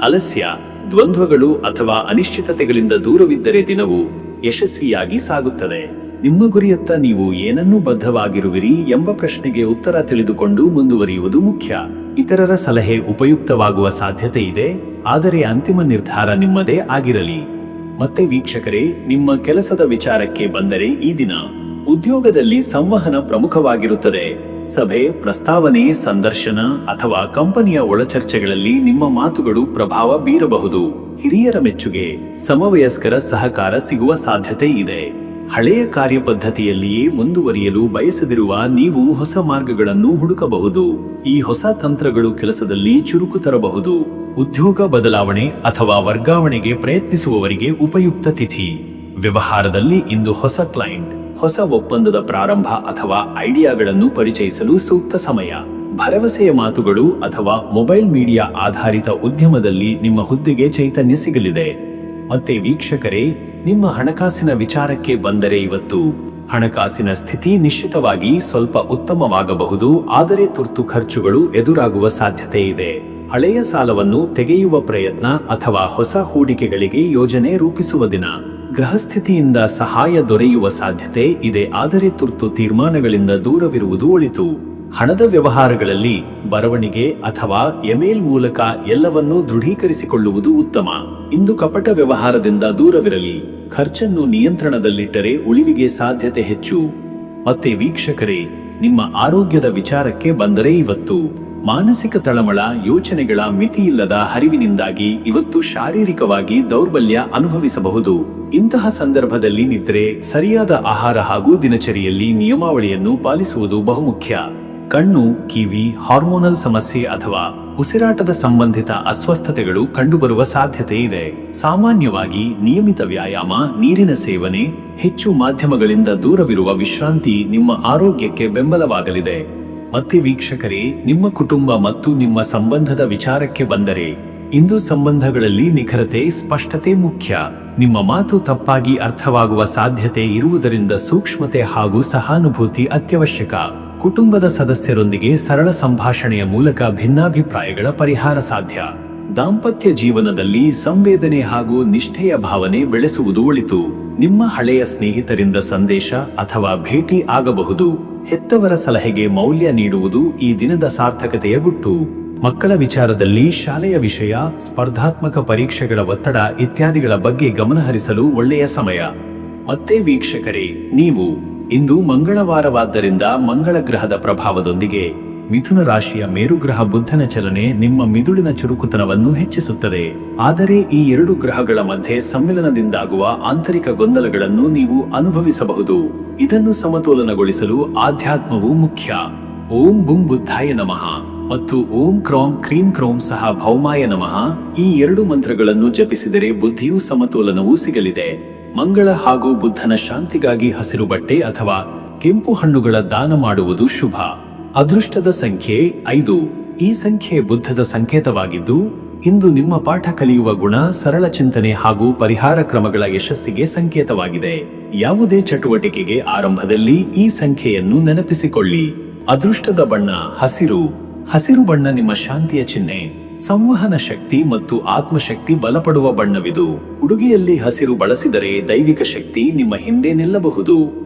ಆಲಸ್ಯ, ದ್ವಂದ್ವಗಳು ಅಥವಾ ಅನಿಶ್ಚಿತತೆಗಳಿಂದ ದೂರವಿದ್ದರೆ ದಿನವು ಯಶಸ್ವಿಯಾಗಿ ಸಾಗುತ್ತದೆ. ನಿಮ್ಮ ಗುರಿಯತ್ತ ನೀವು ಏನನ್ನೂ ಬದ್ಧವಾಗಿರುವಿರಿ ಎಂಬ ಪ್ರಶ್ನೆಗೆ ಉತ್ತರ ತಿಳಿದುಕೊಂಡು ಮುಂದುವರಿಯುವುದು ಮುಖ್ಯ. ಇತರರ ಸಲಹೆ ಉಪಯುಕ್ತವಾಗುವ ಸಾಧ್ಯತೆ ಇದೆ, ಆದರೆ ಅಂತಿಮ ನಿರ್ಧಾರ ನಿಮ್ಮದೇ ಆಗಿರಲಿ. ಮತ್ತೆ ವೀಕ್ಷಕರೇ, ನಿಮ್ಮ ಕೆಲಸದ ವಿಚಾರಕ್ಕೆ ಬಂದರೆ ಈ ದಿನ ಉದ್ಯೋಗದಲ್ಲಿ ಸಂವಹನ ಪ್ರಮುಖವಾಗಿರುತ್ತದೆ. ಸಭೆ, ಪ್ರಸ್ತಾವನೆ, ಸಂದರ್ಶನ ಅಥವಾ ಕಂಪನಿಯ ಒಳಚರ್ಚೆಗಳಲ್ಲಿ ನಿಮ್ಮ ಮಾತುಗಳು ಪ್ರಭಾವ ಬೀರಬಹುದು. ಹಿರಿಯರ ಮೆಚ್ಚುಗೆ, ಸಮವಯಸ್ಕರ ಸಹಕಾರ ಸಿಗುವ ಸಾಧ್ಯತೆ ಇದೆ. ಹಳೆಯ ಕಾರ್ಯಪದ್ಧತಿಯಲ್ಲಿಯೇ ಮುಂದುವರಿಯಲು ಬಯಸದಿರುವ ನೀವು ಹೊಸ ಮಾರ್ಗಗಳನ್ನು ಹುಡುಕಬಹುದು. ಈ ಹೊಸ ತಂತ್ರಗಳು ಕೆಲಸದಲ್ಲಿ ಚುರುಕು ತರಬಹುದು. ಉದ್ಯೋಗ ಬದಲಾವಣೆ ಅಥವಾ ವರ್ಗಾವಣೆಗೆ ಪ್ರಯತ್ನಿಸುವವರಿಗೆ ಉಪಯುಕ್ತ ತಿಥಿ. ವ್ಯವಹಾರದಲ್ಲಿ ಇಂದು ಹೊಸ ಕ್ಲೈಂಟ್, ಹೊಸ ಒಪ್ಪಂದದ ಪ್ರಾರಂಭ ಅಥವಾ ಐಡಿಯಾಗಳನ್ನು ಪರಿಚಯಿಸಲು ಸೂಕ್ತ ಸಮಯ. ಭರವಸೆಯ ಮಾತುಗಳು ಅಥವಾ ಮೊಬೈಲ್ ಮೀಡಿಯಾ ಆಧಾರಿತ ಉದ್ಯಮದಲ್ಲಿ ನಿಮ್ಮ ಹುದ್ದೆಗೆ ಚೈತನ್ಯ ಸಿಗಲಿದೆ. ಮತ್ತೆ ವೀಕ್ಷಕರೇ, ನಿಮ್ಮ ಹಣಕಾಸಿನ ವಿಚಾರಕ್ಕೆ ಬಂದರೆ ಇವತ್ತು ಹಣಕಾಸಿನ ಸ್ಥಿತಿ ನಿಶ್ಚಿತವಾಗಿ ಸ್ವಲ್ಪ ಉತ್ತಮವಾಗಬಹುದು, ಆದರೆ ತುರ್ತು ಖರ್ಚುಗಳು ಎದುರಾಗುವ ಸಾಧ್ಯತೆ ಇದೆ. ಹಳೆಯ ಸಾಲವನ್ನು ತೆಗೆಯುವ ಪ್ರಯತ್ನ ಅಥವಾ ಹೊಸ ಹೂಡಿಕೆಗಳಿಗೆ ಯೋಜನೆ ರೂಪಿಸುವ ದಿನ. ಗೃಹಸ್ಥಿತಿಯಿಂದ ಸಹಾಯ ದೊರೆಯುವ ಸಾಧ್ಯತೆ ಇದೆ, ಆದರೆ ತುರ್ತು ತೀರ್ಮಾನಗಳಿಂದ ದೂರವಿರುವುದು ಒಳಿತು. ಹಣದ ವ್ಯವಹಾರಗಳಲ್ಲಿ ಬರವಣಿಗೆ ಅಥವಾ ಇಮೇಲ್ ಮೂಲಕ ಎಲ್ಲವನ್ನೂ ದೃಢೀಕರಿಸಿಕೊಳ್ಳುವುದು ಉತ್ತಮ. ಇಂದು ಕಪಟ ವ್ಯವಹಾರದಿಂದ ದೂರವಿರಲಿ. ಖರ್ಚನ್ನು ನಿಯಂತ್ರಣದಲ್ಲಿಟ್ಟರೆ ಉಳಿವಿಗೆ ಸಾಧ್ಯತೆ ಹೆಚ್ಚು. ಮತ್ತೆ ವೀಕ್ಷಕರೇ, ನಿಮ್ಮ ಆರೋಗ್ಯದ ವಿಚಾರಕ್ಕೆ ಬಂದರೆ ಇವತ್ತು ಮಾನಸಿಕ ತಳಮಳ, ಯೋಚನೆಗಳ ಮಿತಿಯಿಲ್ಲದ ಹರಿವಿನಿಂದಾಗಿ ಇವತ್ತು ಶಾರೀರಿಕವಾಗಿ ದೌರ್ಬಲ್ಯ ಅನುಭವಿಸಬಹುದು. ಇಂತಹ ಸಂದರ್ಭದಲ್ಲಿ ನಿದ್ರೆ, ಸರಿಯಾದ ಆಹಾರ ಹಾಗೂ ದಿನಚರಿಯಲ್ಲಿ ನಿಯಮಾವಳಿಯನ್ನು ಪಾಲಿಸುವುದು ಬಹುಮುಖ್ಯ. ಕಣ್ಣು, ಕಿವಿ, ಹಾರ್ಮೋನಲ್ ಸಮಸ್ಯೆ ಅಥವಾ ಉಸಿರಾಟದ ಸಂಬಂಧಿತ ಅಸ್ವಸ್ಥತೆಗಳು ಕಂಡುಬರುವ ಸಾಧ್ಯತೆ ಇದೆ. ಸಾಮಾನ್ಯವಾಗಿ ನಿಯಮಿತ ವ್ಯಾಯಾಮ, ನೀರಿನ ಸೇವನೆ, ಹೆಚ್ಚು ಮಾಧ್ಯಮಗಳಿಂದ ದೂರವಿರುವ ವಿಶ್ರಾಂತಿ ನಿಮ್ಮ ಆರೋಗ್ಯಕ್ಕೆ ಬೆಂಬಲವಾಗಲಿದೆ. ಮತ್ತೆ ವೀಕ್ಷಕರೇ, ನಿಮ್ಮ ಕುಟುಂಬ ಮತ್ತು ನಿಮ್ಮ ಸಂಬಂಧದ ವಿಚಾರಕ್ಕೆ ಬಂದರೆ ಇಂದು ಸಂಬಂಧಗಳಲ್ಲಿ ನಿಖರತೆ, ಸ್ಪಷ್ಟತೆ ಮುಖ್ಯ. ನಿಮ್ಮ ಮಾತು ತಪ್ಪಾಗಿ ಅರ್ಥವಾಗುವ ಸಾಧ್ಯತೆ ಇರುವುದರಿಂದ ಸೂಕ್ಷ್ಮತೆ ಹಾಗೂ ಸಹಾನುಭೂತಿ ಅತ್ಯವಶ್ಯಕ. ಕುಟುಂಬದ ಸದಸ್ಯರೊಂದಿಗೆ ಸರಳ ಸಂಭಾಷಣೆಯ ಮೂಲಕ ಭಿನ್ನಾಭಿಪ್ರಾಯಗಳ ಪರಿಹಾರ ಸಾಧ್ಯ. ದಾಂಪತ್ಯ ಜೀವನದಲ್ಲಿ ಸಂವೇದನೆ ಹಾಗೂ ನಿಷ್ಠೆಯ ಭಾವನೆ ಬೆಳೆಸುವುದು ಒಳಿತು. ನಿಮ್ಮ ಹಳೆಯ ಸ್ನೇಹಿತರಿಂದ ಸಂದೇಶ ಅಥವಾ ಭೇಟಿ ಆಗಬಹುದು. ಹೆತ್ತವರ ಸಲಹೆಗೆ ಮೌಲ್ಯ ನೀಡುವುದು ಈ ದಿನದ ಸಾರ್ಥಕತೆಯ ಗುಟ್ಟು. ಮಕ್ಕಳ ವಿಚಾರದಲ್ಲಿ ಶಾಲೆಯ ವಿಷಯ, ಸ್ಪರ್ಧಾತ್ಮಕ ಪರೀಕ್ಷೆಗಳ ಒತ್ತಡ ಇತ್ಯಾದಿಗಳ ಬಗ್ಗೆ ಗಮನಹರಿಸಲು ಒಳ್ಳೆಯ ಸಮಯ. ಮತ್ತೆ ವೀಕ್ಷಕರೇ, ನೀವು ಇಂದು ಮಂಗಳವಾರವಾದ್ದರಿಂದ ಮಂಗಳ ಗ್ರಹದ ಪ್ರಭಾವದೊಂದಿಗೆ ಮಿಥುನ ರಾಶಿಯ ಮೇರುಗ್ರಹ ಬುಧನ ಚಲನೆ ನಿಮ್ಮ ಮಿದುಳಿನ ಚುರುಕುತನವನ್ನು ಹೆಚ್ಚಿಸುತ್ತದೆ. ಆದರೆ ಈ ಎರಡು ಗ್ರಹಗಳ ಮಧ್ಯೆ ಸಮ್ಮಿಲನದಿಂದಾಗುವ ಆಂತರಿಕ ಗೊಂದಲಗಳನ್ನು ನೀವು ಅನುಭವಿಸಬಹುದು. ಇದನ್ನು ಸಮತೋಲನಗೊಳಿಸಲು ಆಧ್ಯಾತ್ಮವು ಮುಖ್ಯ. ಓಂ ಬುಂ ಬುದ್ಧಾಯ ನಮಃ ಮತ್ತು ಓಂ ಕ್ರೌಂ ಕ್ರೀಂ ಕ್ರೌಂ ಸಹ ಭೌಮಾಯ ನಮಃ. ಈ ಎರಡು ಮಂತ್ರಗಳನ್ನು ಜಪಿಸಿದರೆ ಬುದ್ಧಿಯೂ ಸಮತೋಲನವೂ ಸಿಗಲಿದೆ. ಮಂಗಳ ಹಾಗೂ ಬುದ್ಧನ ಶಾಂತಿಗಾಗಿ ಹಸಿರು ಬಟ್ಟೆ ಅಥವಾ ಕೆಂಪು ಹಣ್ಣುಗಳ ದಾನ ಮಾಡುವುದು ಶುಭ. ಅದೃಷ್ಟದ ಸಂಖ್ಯೆ 5. ಈ ಸಂಖ್ಯೆ ಬುದ್ಧದ ಸಂಕೇತವಾಗಿದ್ದು, ಇಂದು ನಿಮ್ಮ ಪಾಠ ಕಲಿಯುವ ಗುಣ, ಸರಳ ಚಿಂತನೆ ಹಾಗೂ ಪರಿಹಾರ ಕ್ರಮಗಳ ಯಶಸ್ಸಿಗೆ ಸಂಕೇತವಾಗಿದೆ. ಯಾವುದೇ ಚಟುವಟಿಕೆಗೆ ಆರಂಭದಲ್ಲಿ ಈ ಸಂಖ್ಯೆಯನ್ನು ನೆನಪಿಸಿಕೊಳ್ಳಿ. ಅದೃಷ್ಟದ ಬಣ್ಣ ಹಸಿರು. ಹಸಿರು ಬಣ್ಣ ನಿಮ್ಮ ಶಾಂತಿಯ ಚಿಹ್ನೆ. ಸಂವಹನ ಶಕ್ತಿ ಮತ್ತು ಆತ್ಮಶಕ್ತಿ ಬಲಪಡುವ ಬಣ್ಣವಿದು. ಉಡುಗೆಯಲ್ಲಿ ಹಸಿರು ಬಳಸಿದರೆ ದೈವಿಕ ಶಕ್ತಿ ನಿಮ್ಮ ಹಿಂದೆ ನಿಲ್ಲಬಹುದು.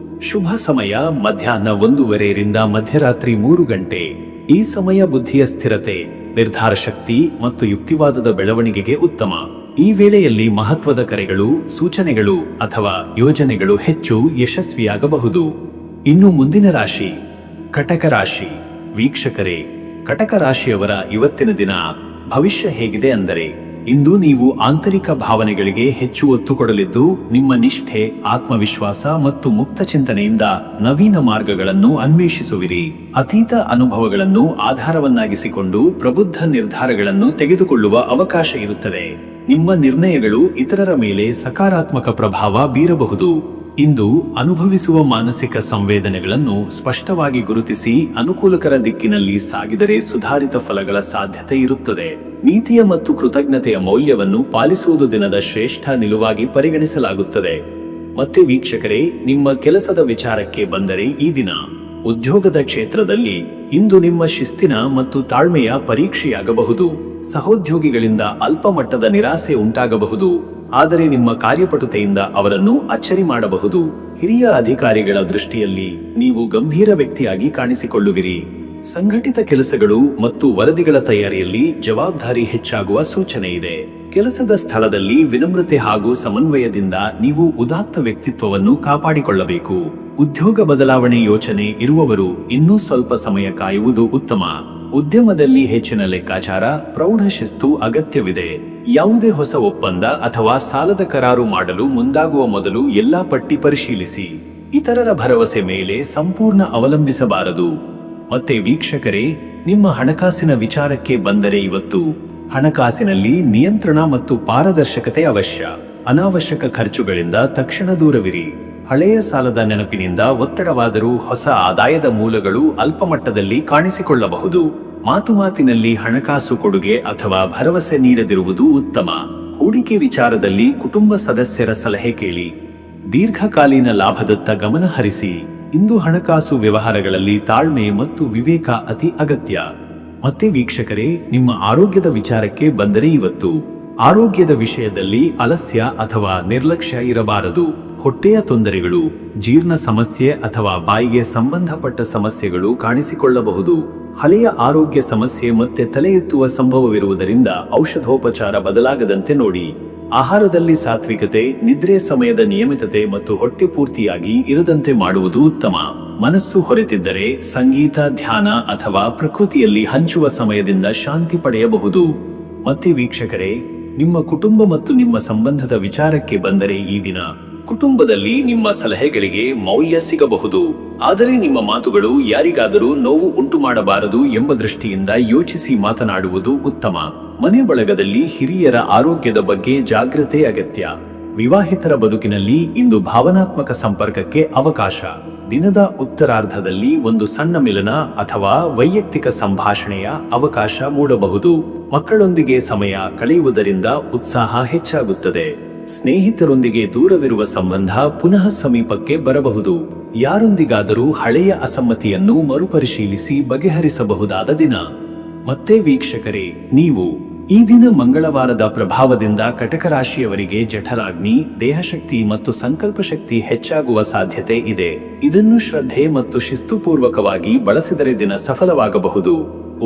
ಶುಭ ಸಮಯ ಮಧ್ಯಾಹ್ನ 1:30ರಿಂದ ಮಧ್ಯರಾತ್ರಿ 3 ಗಂಟೆ. ಈ ಸಮಯ ಬುದ್ಧಿಯ ಸ್ಥಿರತೆ, ನಿರ್ಧಾರ ಶಕ್ತಿ ಮತ್ತು ಯುಕ್ತಿವಾದದ ಬೆಳವಣಿಗೆಗೆ ಉತ್ತಮ. ಈ ವೇಳೆಯಲ್ಲಿ ಮಹತ್ವದ ಕರೆಗಳು, ಸೂಚನೆಗಳು ಅಥವಾ ಯೋಜನೆಗಳು ಹೆಚ್ಚು ಯಶಸ್ವಿಯಾಗಬಹುದು. ಇನ್ನು ಮುಂದಿನ ರಾಶಿ ಕಟಕ ರಾಶಿ. ವೀಕ್ಷಕರೇ, ಕಟಕ ರಾಶಿಯವರ ಇವತ್ತಿನ ದಿನ ಭವಿಷ್ಯ ಹೇಗಿದೆ ಅಂದರೆ, ಇಂದು ನೀವು ಆಂತರಿಕ ಭಾವನೆಗಳಿಗೆ ಹೆಚ್ಚು ಒತ್ತು ಕೊಡಲಿದ್ದು, ನಿಮ್ಮ ನಿಷ್ಠೆ, ಆತ್ಮವಿಶ್ವಾಸ ಮತ್ತು ಮುಕ್ತ ಚಿಂತನೆಯಿಂದ ನವೀನ ಮಾರ್ಗಗಳನ್ನು ಅನ್ವೇಷಿಸುವಿರಿ. ಅತೀತ ಅನುಭವಗಳನ್ನು ಆಧಾರವನ್ನಾಗಿಸಿಕೊಂಡು ಪ್ರಬುದ್ಧ ನಿರ್ಧಾರಗಳನ್ನು ತೆಗೆದುಕೊಳ್ಳುವ ಅವಕಾಶ ಇರುತ್ತದೆ. ನಿಮ್ಮ ನಿರ್ಣಯಗಳು ಇತರರ ಮೇಲೆ ಸಕಾರಾತ್ಮಕ ಪ್ರಭಾವ ಬೀರಬಹುದು. ಇಂದು ಅನುಭವಿಸುವ ಮಾನಸಿಕ ಸಂವೇದನೆಗಳನ್ನು ಸ್ಪಷ್ಟವಾಗಿ ಗುರುತಿಸಿ ಅನುಕೂಲಕರ ದಿಕ್ಕಿನಲ್ಲಿ ಸಾಗಿದರೆ ಸುಧಾರಿತ ಫಲಗಳ ಸಾಧ್ಯತೆ ಇರುತ್ತದೆ. ನೀತಿಯ ಮತ್ತು ಕೃತಜ್ಞತೆಯ ಮೌಲ್ಯವನ್ನು ಪಾಲಿಸುವುದು ದಿನದ ಶ್ರೇಷ್ಠ ನಿಲುವಾಗಿ ಪರಿಗಣಿಸಲಾಗುತ್ತದೆ. ಮತ್ತೆ ವೀಕ್ಷಕರೇ, ನಿಮ್ಮ ಕೆಲಸದ ವಿಚಾರಕ್ಕೆ ಬಂದರೆ ಈ ದಿನ ಉದ್ಯೋಗದ ಕ್ಷೇತ್ರದಲ್ಲಿ ಇಂದು ನಿಮ್ಮ ಶಿಸ್ತಿನ ಮತ್ತು ತಾಳ್ಮೆಯ ಪರೀಕ್ಷೆಯಾಗಬಹುದು. ಸಹೋದ್ಯೋಗಿಗಳಿಂದ ಅಲ್ಪ ಮಟ್ಟದ ನಿರಾಸೆ ಉಂಟಾಗಬಹುದು, ಆದರೆ ನಿಮ್ಮ ಕಾರ್ಯಪಟುತೆಯಿಂದ ಅವರನ್ನು ಅಚ್ಚರಿ ಮಾಡಬಹುದು. ಹಿರಿಯ ಅಧಿಕಾರಿಗಳ ದೃಷ್ಟಿಯಲ್ಲಿ ನೀವು ಗಂಭೀರ ವ್ಯಕ್ತಿಯಾಗಿ ಕಾಣಿಸಿಕೊಳ್ಳುವಿರಿ. ಸಂಘಟಿತ ಕೆಲಸಗಳು ಮತ್ತು ವರದಿಗಳ ತಯಾರಿಯಲ್ಲಿ ಜವಾಬ್ದಾರಿ ಹೆಚ್ಚಾಗುವ ಸೂಚನೆ ಇದೆ. ಕೆಲಸದ ಸ್ಥಳದಲ್ಲಿ ವಿನಮ್ರತೆ ಹಾಗೂ ಸಮನ್ವಯದಿಂದ ನೀವು ಉದಾತ್ತ ವ್ಯಕ್ತಿತ್ವವನ್ನು ಕಾಪಾಡಿಕೊಳ್ಳಬೇಕು. ಉದ್ಯೋಗ ಬದಲಾವಣೆ ಯೋಚನೆ ಇರುವವರು ಇನ್ನೂ ಸ್ವಲ್ಪ ಸಮಯ ಕಾಯುವುದು ಉತ್ತಮ. ಉದ್ಯಮದಲ್ಲಿ ಹೆಚ್ಚಿನ ಲೆಕ್ಕಾಚಾರ, ಪ್ರೌಢ ಶಿಸ್ತು ಅಗತ್ಯವಿದೆ. ಯಾವುದೇ ಹೊಸ ಒಪ್ಪಂದ ಅಥವಾ ಸಾಲದ ಕರಾರು ಮಾಡಲು ಮುಂದಾಗುವ ಮೊದಲು ಎಲ್ಲಾ ಪಟ್ಟಿ ಪರಿಶೀಲಿಸಿ. ಇತರರ ಭರವಸೆ ಮೇಲೆ ಸಂಪೂರ್ಣ ಅವಲಂಬಿಸಬಾರದು. ಮತ್ತೆ ವೀಕ್ಷಕರೇ, ನಿಮ್ಮ ಹಣಕಾಸಿನ ವಿಚಾರಕ್ಕೆ ಬಂದರೆ ಇವತ್ತು ಹಣಕಾಸಿನಲ್ಲಿ ನಿಯಂತ್ರಣ ಮತ್ತು ಪಾರದರ್ಶಕತೆ ಅವಶ್ಯ. ಅನಾವಶ್ಯಕ ಖರ್ಚುಗಳಿಂದ ತಕ್ಷಣ ದೂರವಿರಿ. ಹಳೆಯ ಸಾಲದ ನೆನಪಿನಿಂದ ಒತ್ತಡವಾದರೂ ಹೊಸ ಆದಾಯದ ಮೂಲಗಳು ಅಲ್ಪಮಟ್ಟದಲ್ಲಿ ಕಾಣಿಸಿಕೊಳ್ಳಬಹುದು. ಮಾತಿನಲ್ಲಿ ಹಣಕಾಸು ಕೊಡುಗೆ ಅಥವಾ ಭರವಸೆ ನೀಡದಿರುವುದು ಉತ್ತಮ. ಹೂಡಿಕೆ ವಿಚಾರದಲ್ಲಿ ಕುಟುಂಬ ಸದಸ್ಯರ ಸಲಹೆ ಕೇಳಿ. ದೀರ್ಘಕಾಲೀನ ಲಾಭದತ್ತ ಗಮನ ಹರಿಸಿ. ಇಂದು ಹಣಕಾಸು ವ್ಯವಹಾರಗಳಲ್ಲಿ ತಾಳ್ಮೆ ಮತ್ತು ವಿವೇಕ ಅತಿ ಅಗತ್ಯ. ಮತ್ತೆ ವೀಕ್ಷಕರೇ, ನಿಮ್ಮ ಆರೋಗ್ಯದ ವಿಚಾರಕ್ಕೆ ಬಂದರೆ ಇವತ್ತು ಆರೋಗ್ಯದ ವಿಷಯದಲ್ಲಿ ಆಲಸ್ಯ ಅಥವಾ ನಿರ್ಲಕ್ಷ್ಯ ಇರಬಾರದು. ಹೊಟ್ಟೆಯ ತೊಂದರೆಗಳು, ಜೀರ್ಣ ಸಮಸ್ಯೆ ಅಥವಾ ಬಾಯಿಗೆ ಸಂಬಂಧಪಟ್ಟ ಸಮಸ್ಯೆಗಳು ಕಾಣಿಸಿಕೊಳ್ಳಬಹುದು. ಹಳೆಯ ಆರೋಗ್ಯ ಸಮಸ್ಯೆ ಮತ್ತೆ ತಲೆ ಎತ್ತುವ ಸಂಭವವಿರುವುದರಿಂದ ಔಷಧೋಪಚಾರ ಬದಲಾಗದಂತೆ ನೋಡಿ. ಆಹಾರದಲ್ಲಿ ಸಾತ್ವಿಕತೆ, ನಿದ್ರೆ ಸಮಯದ ನಿಯಮಿತತೆ ಮತ್ತು ಹೊಟ್ಟೆ ಪೂರ್ತಿಯಾಗಿ ಇರದಂತೆ ಮಾಡುವುದು ಉತ್ತಮ. ಮನಸ್ಸು ಹೊರೆತಿದ್ದರೆ ಸಂಗೀತ, ಧ್ಯಾನ ಅಥವಾ ಪ್ರಕೃತಿಯಲ್ಲಿ ಹಂಚುವ ಸಮಯದಿಂದ ಶಾಂತಿ ಪಡೆಯಬಹುದು. ಮತ್ತೆ ವೀಕ್ಷಕರೇ, ನಿಮ್ಮ ಕುಟುಂಬ ಮತ್ತು ನಿಮ್ಮ ಸಂಬಂಧದ ವಿಚಾರಕ್ಕೆ ಬಂದರೆ ಈ ದಿನ ಕುಟುಂಬದಲ್ಲಿ ನಿಮ್ಮ ಸಲಹೆಗಳಿಗೆ ಮೌಲ್ಯ ಸಿಗಬಹುದು, ಆದರೆ ನಿಮ್ಮ ಮಾತುಗಳು ಯಾರಿಗಾದರೂ ನೋವು ಉಂಟು ಮಾಡಬಾರದು ಎಂಬ ದೃಷ್ಟಿಯಿಂದ ಯೋಚಿಸಿ ಮಾತನಾಡುವುದು ಉತ್ತಮ. ಮನೆ ಬಳಗದಲ್ಲಿ ಹಿರಿಯರ ಆರೋಗ್ಯದ ಬಗ್ಗೆ ಜಾಗೃತೆ ಅಗತ್ಯ. ವಿವಾಹಿತರ ಬದುಕಿನಲ್ಲಿ ಇಂದು ಭಾವನಾತ್ಮಕ ಸಂಪರ್ಕಕ್ಕೆ ಅವಕಾಶ. ದಿನದ ಉತ್ತರಾರ್ಧದಲ್ಲಿ ಒಂದು ಸಣ್ಣ ಮಿಲನ ಅಥವಾ ವೈಯಕ್ತಿಕ ಸಂಭಾಷಣೆಯ ಅವಕಾಶ ಮೂಡಬಹುದು. ಮಕ್ಕಳೊಂದಿಗೆ ಸಮಯ ಕಳೆಯುವುದರಿಂದ ಉತ್ಸಾಹ ಹೆಚ್ಚಾಗುತ್ತದೆ. ಸ್ನೇಹಿತರೊಂದಿಗೆ ದೂರವಿರುವ ಸಂಬಂಧ ಪುನಃ ಸಮೀಪಕ್ಕೆ ಬರಬಹುದು. ಯಾರೊಂದಿಗಾದರೂ ಹಳೆಯ ಅಸಮ್ಮತಿಯನ್ನು ಮರುಪರಿಶೀಲಿಸಿ ಬಗೆಹರಿಸಬಹುದಾದ ದಿನ. ಮತ್ತೆ ವೀಕ್ಷಕರೇ, ನೀವು ಈ ದಿನ ಮಂಗಳವಾರದ ಪ್ರಭಾವದಿಂದ ಕಟಕ ರಾಶಿಯವರಿಗೆ ಜಠರಾಗ್ನಿ, ದೇಹಶಕ್ತಿ ಮತ್ತು ಸಂಕಲ್ಪ ಶಕ್ತಿ ಹೆಚ್ಚಾಗುವ ಸಾಧ್ಯತೆ ಇದೆ. ಇದನ್ನು ಶ್ರದ್ಧೆ ಮತ್ತು ಶಿಸ್ತುಪೂರ್ವಕವಾಗಿ ಬಳಸಿದರೆ ದಿನ ಸಫಲವಾಗಬಹುದು.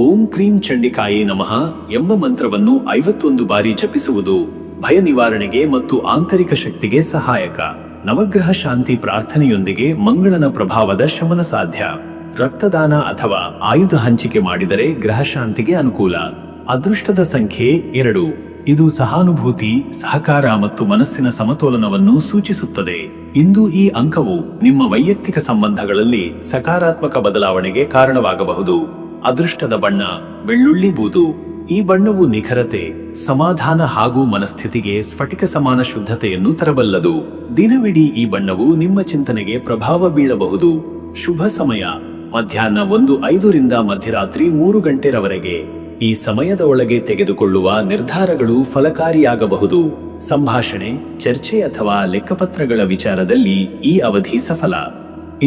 ಓಂ ಕ್ರೀಂ ಚಂಡಿಕಾಯೇ ನಮಃ ಎಂಬ ಮಂತ್ರವನ್ನು 51 ಬಾರಿ ಜಪಿಸುವುದು ಭಯ ನಿವಾರಣೆಗೆ ಮತ್ತು ಆಂತರಿಕ ಶಕ್ತಿಗೆ ಸಹಾಯಕ. ನವಗ್ರಹ ಶಾಂತಿ ಪ್ರಾರ್ಥನೆಯೊಂದಿಗೆ ಮಂಗಳನ ಪ್ರಭಾವದ ಶಮನ ಸಾಧ್ಯ. ರಕ್ತದಾನ ಅಥವಾ ಆಯುಧ ಹಂಚಿಕೆ ಮಾಡಿದರೆ ಗ್ರಹ ಶಾಂತಿಗೆ ಅನುಕೂಲ. ಅದೃಷ್ಟದ ಸಂಖ್ಯೆ 2. ಇದು ಸಹಾನುಭೂತಿ, ಸಹಕಾರ ಮತ್ತು ಮನಸ್ಸಿನ ಸಮತೋಲನವನ್ನು ಸೂಚಿಸುತ್ತದೆ. ಇಂದು ಈ ಅಂಕವು ನಿಮ್ಮ ವೈಯಕ್ತಿಕ ಸಂಬಂಧಗಳಲ್ಲಿ ಸಕಾರಾತ್ಮಕ ಬದಲಾವಣೆಗೆ ಕಾರಣವಾಗಬಹುದು. ಅದೃಷ್ಟದ ಬಣ್ಣ ಬೆಳ್ಳುಳ್ಳಿ ಬೂದು. ಈ ಬಣ್ಣವು ನಿಖರತೆ, ಸಮಾಧಾನ ಹಾಗೂ ಮನಸ್ಥಿತಿಗೆ ಸ್ಫಟಿಕ ಸಮಾನ ಶುದ್ಧತೆಯನ್ನು ತರಬಲ್ಲದು. ದಿನವಿಡೀ ಈ ಬಣ್ಣವು ನಿಮ್ಮ ಚಿಂತನೆಗೆ ಪ್ರಭಾವ ಬೀಳಬಹುದು. ಶುಭ ಸಮಯ ಮಧ್ಯಾಹ್ನ 1:05 ರಿಂದ ಮಧ್ಯರಾತ್ರಿ 3 ಗಂಟೆರವರೆಗೆ. ಈ ಸಮಯದ ಒಳಗೆ ತೆಗೆದುಕೊಳ್ಳುವ ನಿರ್ಧಾರಗಳು ಫಲಕಾರಿಯಾಗಬಹುದು. ಸಂಭಾಷಣೆ, ಚರ್ಚೆ ಅಥವಾ ಲೆಕ್ಕಪತ್ರಗಳ ವಿಚಾರದಲ್ಲಿ ಈ ಅವಧಿ ಸಫಲ.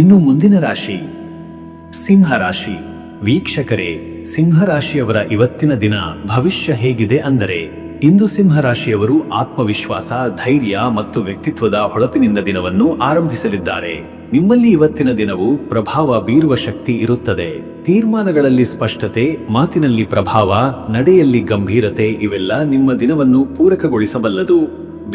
ಇನ್ನು ಮುಂದಿನ ರಾಶಿ ಸಿಂಹ ರಾಶಿ. ವೀಕ್ಷಕರೇ, ಸಿಂಹರಾಶಿಯವರ ಇವತ್ತಿನ ದಿನ ಭವಿಷ್ಯ ಹೇಗಿದೆ ಅಂದರೆ, ಇಂದು ಸಿಂಹರಾಶಿಯವರು ಆತ್ಮವಿಶ್ವಾಸ, ಧೈರ್ಯ ಮತ್ತು ವ್ಯಕ್ತಿತ್ವದ ಹೊಳಪಿನಿಂದ ದಿನವನ್ನು ಆರಂಭಿಸಲಿದ್ದಾರೆ. ನಿಮ್ಮಲ್ಲಿ ಇವತ್ತಿನ ದಿನವು ಪ್ರಭಾವ ಬೀರುವ ಶಕ್ತಿ ಇರುತ್ತದೆ. ತೀರ್ಮಾನಗಳಲ್ಲಿ ಸ್ಪಷ್ಟತೆ, ಮಾತಿನಲ್ಲಿ ಪ್ರಭಾವ, ನಡೆಯಲ್ಲಿ ಗಂಭೀರತೆ ಇವೆಲ್ಲ ನಿಮ್ಮ ದಿನವನ್ನು ಪೂರಕಗೊಳಿಸಬಲ್ಲದು.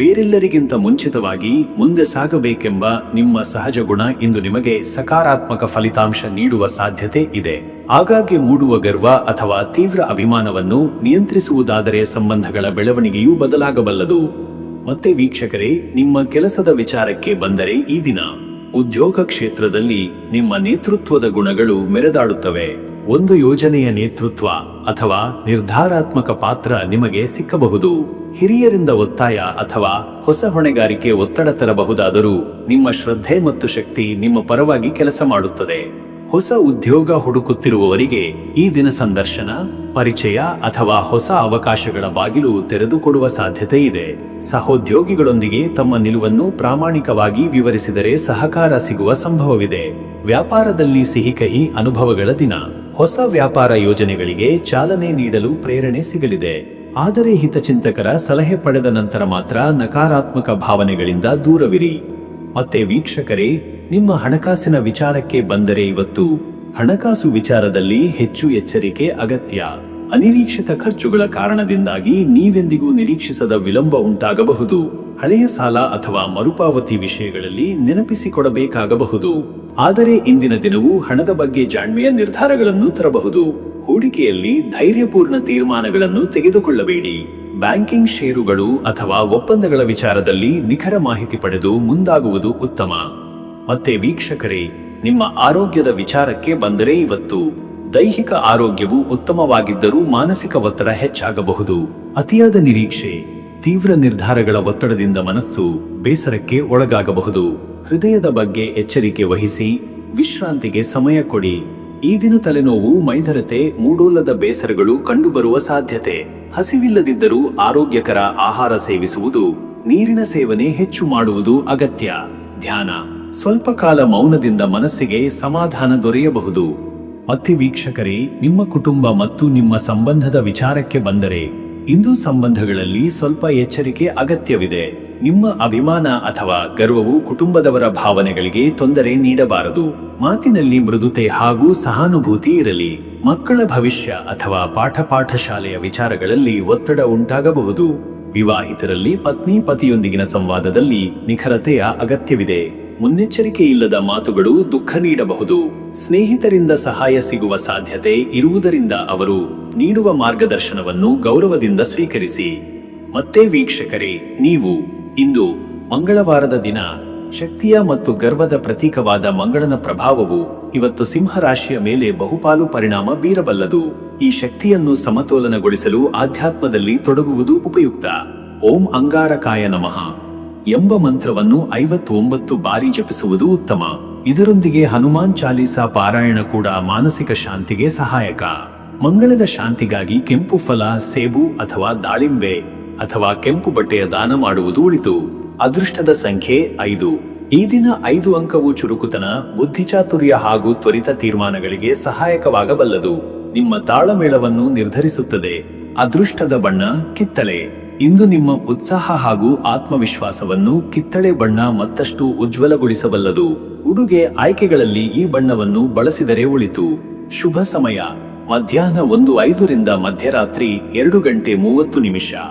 ಬೇರೆಲ್ಲರಿಗಿಂತ ಮುಂಚಿತವಾಗಿ ಮುಂದೆ ಸಾಗಬೇಕೆಂಬ ನಿಮ್ಮ ಸಹಜ ಗುಣ ಇಂದು ನಿಮಗೆ ಸಕಾರಾತ್ಮಕ ಫಲಿತಾಂಶ ನೀಡುವ ಸಾಧ್ಯತೆ ಇದೆ. ಆಗಾಗ್ಗೆ ಮೂಡುವ ಗರ್ವ ಅಥವಾ ತೀವ್ರ ಅಭಿಮಾನವನ್ನು ನಿಯಂತ್ರಿಸುವುದಾದರೆ ಸಂಬಂಧಗಳ ಬೆಳವಣಿಗೆಯೂ ಬದಲಾಗಬಲ್ಲದು. ಮತ್ತೆ ವೀಕ್ಷಕರೇ, ನಿಮ್ಮ ಕೆಲಸದ ವಿಚಾರಕ್ಕೆ ಬಂದರೆ ಈ ದಿನ ಉದ್ಯೋಗ ಕ್ಷೇತ್ರದಲ್ಲಿ ನಿಮ್ಮ ನೇತೃತ್ವದ ಗುಣಗಳು ಮೆರೆದಾಡುತ್ತವೆ. ಒಂದು ಯೋಜನೆಯ ನೇತೃತ್ವ ಅಥವಾ ನಿರ್ಧಾರಾತ್ಮಕ ಪಾತ್ರ ನಿಮಗೆ ಸಿಕ್ಕಬಹುದು. ಹಿರಿಯರಿಂದ ಒತ್ತಾಯ ಅಥವಾ ಹೊಸ ಹೊಣೆಗಾರಿಕೆ ಒತ್ತಡ ತರಬಹುದಾದರೂ ನಿಮ್ಮ ಶ್ರದ್ಧೆ ಮತ್ತು ಶಕ್ತಿ ನಿಮ್ಮ ಪರವಾಗಿ ಕೆಲಸ ಮಾಡುತ್ತದೆ. ಹೊಸ ಉದ್ಯೋಗ ಹುಡುಕುತ್ತಿರುವವರಿಗೆ ಈ ದಿನ ಸಂದರ್ಶನ, ಪರಿಚಯ ಅಥವಾ ಹೊಸ ಅವಕಾಶಗಳ ಬಾಗಿಲು ತೆರೆದುಕೊಡುವ ಸಾಧ್ಯತೆ ಇದೆ. ಸಹೋದ್ಯೋಗಿಗಳೊಂದಿಗೆ ತಮ್ಮ ನಿಲುವನ್ನು ಪ್ರಾಮಾಣಿಕವಾಗಿ ವಿವರಿಸಿದರೆ ಸಹಕಾರ ಸಿಗುವ ಸಂಭವವಿದೆ. ವ್ಯಾಪಾರದಲ್ಲಿ ಸಿಹಿಕಹಿ ಅನುಭವಗಳ ದಿನ. ಹೊಸ ವ್ಯಾಪಾರ ಯೋಜನೆಗಳಿಗೆ ಚಾಲನೆ ನೀಡಲು ಪ್ರೇರಣೆ ಸಿಗಲಿದೆ. ಆದರೆ ಹಿತಚಿಂತಕರ ಸಲಹೆ ಪಡೆದ ನಂತರ ಮಾತ್ರ ನಕಾರಾತ್ಮಕ ಭಾವನೆಗಳಿಂದ ದೂರವಿರಿ. ಮತ್ತೆ ವೀಕ್ಷಕರೇ, ನಿಮ್ಮ ಹಣಕಾಸಿನ ವಿಚಾರಕ್ಕೆ ಬಂದರೆ ಇವತ್ತು ಹಣಕಾಸು ವಿಚಾರದಲ್ಲಿ ಹೆಚ್ಚು ಎಚ್ಚರಿಕೆ ಅಗತ್ಯ. ಅನಿರೀಕ್ಷಿತ ಖರ್ಚುಗಳ ಕಾರಣದಿಂದಾಗಿ ನೀವೆಂದಿಗೂ ನಿರೀಕ್ಷಿಸದ ವಿಳಂಬ ಉಂಟಾಗಬಹುದು. ಹಳೆಯ ಸಾಲ ಅಥವಾ ಮರುಪಾವತಿ ವಿಷಯಗಳಲ್ಲಿ ನೆನಪಿಸಿಕೊಡಬೇಕಾಗಬಹುದು. ಆದರೆ ಇಂದಿನ ದಿನವೂ ಹಣದ ಬಗ್ಗೆ ಜಾಣ್ಮೆಯ ನಿರ್ಧಾರಗಳನ್ನು ತರಬಹುದು. ಹೂಡಿಕೆಯಲ್ಲಿ ಧೈರ್ಯಪೂರ್ಣ ತೀರ್ಮಾನಗಳನ್ನು ತೆಗೆದುಕೊಳ್ಳಬೇಡಿ. ಬ್ಯಾಂಕಿಂಗ್, ಷೇರುಗಳು ಅಥವಾ ಒಪ್ಪಂದಗಳ ವಿಚಾರದಲ್ಲಿ ನಿಖರ ಮಾಹಿತಿ ಪಡೆದು ಮುಂದಾಗುವುದು ಉತ್ತಮ. ಮತ್ತೆ ವೀಕ್ಷಕರೇ, ನಿಮ್ಮ ಆರೋಗ್ಯದ ವಿಚಾರಕ್ಕೆ ಬಂದರೆ ಇವತ್ತು ದೈಹಿಕ ಆರೋಗ್ಯವು ಉತ್ತಮವಾಗಿದ್ದರೂ ಮಾನಸಿಕ ಒತ್ತಡ ಹೆಚ್ಚಾಗಬಹುದು. ಅತಿಯಾದ ನಿರೀಕ್ಷೆ, ತೀವ್ರ ನಿರ್ಧಾರಗಳ ಒತ್ತಡದಿಂದ ಮನಸ್ಸು ಬೇಸರಕ್ಕೆ ಒಳಗಾಗಬಹುದು. ಹೃದಯದ ಬಗ್ಗೆ ಎಚ್ಚರಿಕೆ ವಹಿಸಿ, ವಿಶ್ರಾಂತಿಗೆ ಸಮಯ ಕೊಡಿ. ಈ ದಿನ ತಲೆನೋವು, ಮೈಧರತೆ, ಮೂಡೋಲ್ಲದ ಬೇಸರಗಳು ಕಂಡುಬರುವ ಸಾಧ್ಯತೆ. ಹಸಿವಿಲ್ಲದಿದ್ದರೂ ಆರೋಗ್ಯಕರ ಆಹಾರ ಸೇವಿಸುವುದು, ನೀರಿನ ಸೇವನೆ ಹೆಚ್ಚು ಮಾಡುವುದು ಅಗತ್ಯ. ಧ್ಯಾನ, ಸ್ವಲ್ಪ ಕಾಲ ಮೌನದಿಂದ ಮನಸ್ಸಿಗೆ ಸಮಾಧಾನ ದೊರೆಯಬಹುದು. ಮತ್ತೆ ವೀಕ್ಷಕರೇ, ನಿಮ್ಮ ಕುಟುಂಬ ಮತ್ತು ನಿಮ್ಮ ಸಂಬಂಧದ ವಿಚಾರಕ್ಕೆ ಬಂದರೆ ಇಂದು ಸಂಬಂಧಗಳಲ್ಲಿ ಸ್ವಲ್ಪ ಎಚ್ಚರಿಕೆ ಅಗತ್ಯವಿದೆ. ನಿಮ್ಮ ಅಭಿಮಾನ ಅಥವಾ ಗರ್ವವು ಕುಟುಂಬದವರ ಭಾವನೆಗಳಿಗೆ ತೊಂದರೆ ನೀಡಬಾರದು. ಮಾತಿನಲ್ಲಿ ಮೃದುತೆ ಹಾಗೂ ಸಹಾನುಭೂತಿ ಇರಲಿ. ಮಕ್ಕಳ ಭವಿಷ್ಯ ಅಥವಾ ಪಾಠಶಾಲೆಯ ವಿಚಾರಗಳಲ್ಲಿ ಒತ್ತಡ ಉಂಟಾಗಬಹುದು. ವಿವಾಹಿತರಲ್ಲಿ ಪತಿಯೊಂದಿಗಿನ ಸಂವಾದದಲ್ಲಿ ನಿಖರತೆಯ ಅಗತ್ಯವಿದೆ. ಮುನ್ನೆಚ್ಚರಿಕೆ ಇಲ್ಲದ ಮಾತುಗಳು ದುಃಖ ನೀಡಬಹುದು. ಸ್ನೇಹಿತರಿಂದ ಸಹಾಯ ಸಿಗುವ ಸಾಧ್ಯತೆ ಇರುವುದರಿಂದ ಅವರು ನೀಡುವ ಮಾರ್ಗದರ್ಶನವನ್ನು ಗೌರವದಿಂದ ಸ್ವೀಕರಿಸಿ. ಮತ್ತೆ ವೀಕ್ಷಕರೇ, ನೀವು ಇಂದು ಮಂಗಳವಾರದ ದಿನ. ಶಕ್ತಿಯ ಮತ್ತು ಗರ್ವದ ಪ್ರತೀಕವಾದ ಮಂಗಳನ ಪ್ರಭಾವವು ಇವತ್ತು ಸಿಂಹರಾಶಿಯ ಮೇಲೆ ಬಹುಪಾಲು ಪರಿಣಾಮ ಬೀರಬಲ್ಲದು. ಈ ಶಕ್ತಿಯನ್ನು ಸಮತೋಲನಗೊಳಿಸಲು ಆಧ್ಯಾತ್ಮದಲ್ಲಿ ತೊಡಗುವುದು ಉಪಯುಕ್ತ. ಓಂ ಅಂಗಾರಕಾಯ ನಮಃ ಎಂಬ ಮಂತ್ರವನ್ನು 59 ಬಾರಿ ಜಪಿಸುವುದು ಉತ್ತಮ. ಇದರೊಂದಿಗೆ ಹನುಮಾನ್ ಚಾಲೀಸಾ ಪಾರಾಯಣ ಕೂಡ ಮಾನಸಿಕ ಶಾಂತಿಗೆ ಸಹಾಯಕ. ಮಂಗಳದ ಶಾಂತಿಗಾಗಿ ಕೆಂಪು ಫಲ, ಸೇಬು ಅಥವಾ ದಾಳಿಂಬೆ ಅಥವಾ ಕೆಂಪು ಬಟ್ಟೆಯ ದಾನ ಮಾಡುವುದು ಉಳಿತು. ಅದೃಷ್ಟದ ಸಂಖ್ಯೆ 5. ಈ ದಿನ 5 ಅಂಕವು ಚುರುಕುತನ, ಬುದ್ಧಿಚಾತುರ್ಯ ಹಾಗೂ ತ್ವರಿತ ತೀರ್ಮಾನಗಳಿಗೆ ಸಹಾಯಕವಾಗಬಲ್ಲದು. ನಿಮ್ಮ ತಾಳಮೇಳವನ್ನು ನಿರ್ಧರಿಸುತ್ತದೆ. ಅದೃಷ್ಟದ ಬಣ್ಣ ಕಿತ್ತಳೆ. ಇಂದು ನಿಮ್ಮ ಉತ್ಸಾಹ ಹಾಗೂ ಆತ್ಮವಿಶ್ವಾಸವನ್ನು ಕಿತ್ತಳೆ ಬಣ್ಣ ಮತ್ತಷ್ಟು ಉಜ್ವಲಗೊಳಿಸಬಲ್ಲದು. ಉಡುಗೆ ಆಯ್ಕೆಗಳಲ್ಲಿ ಈ ಬಣ್ಣವನ್ನು ಬಳಸಿದರೆ ಉಳಿತು. ಶುಭ ಸಮಯ ಮಧ್ಯಾಹ್ನ 1:05 ರಿಂದ ಮಧ್ಯರಾತ್ರಿ 2:30.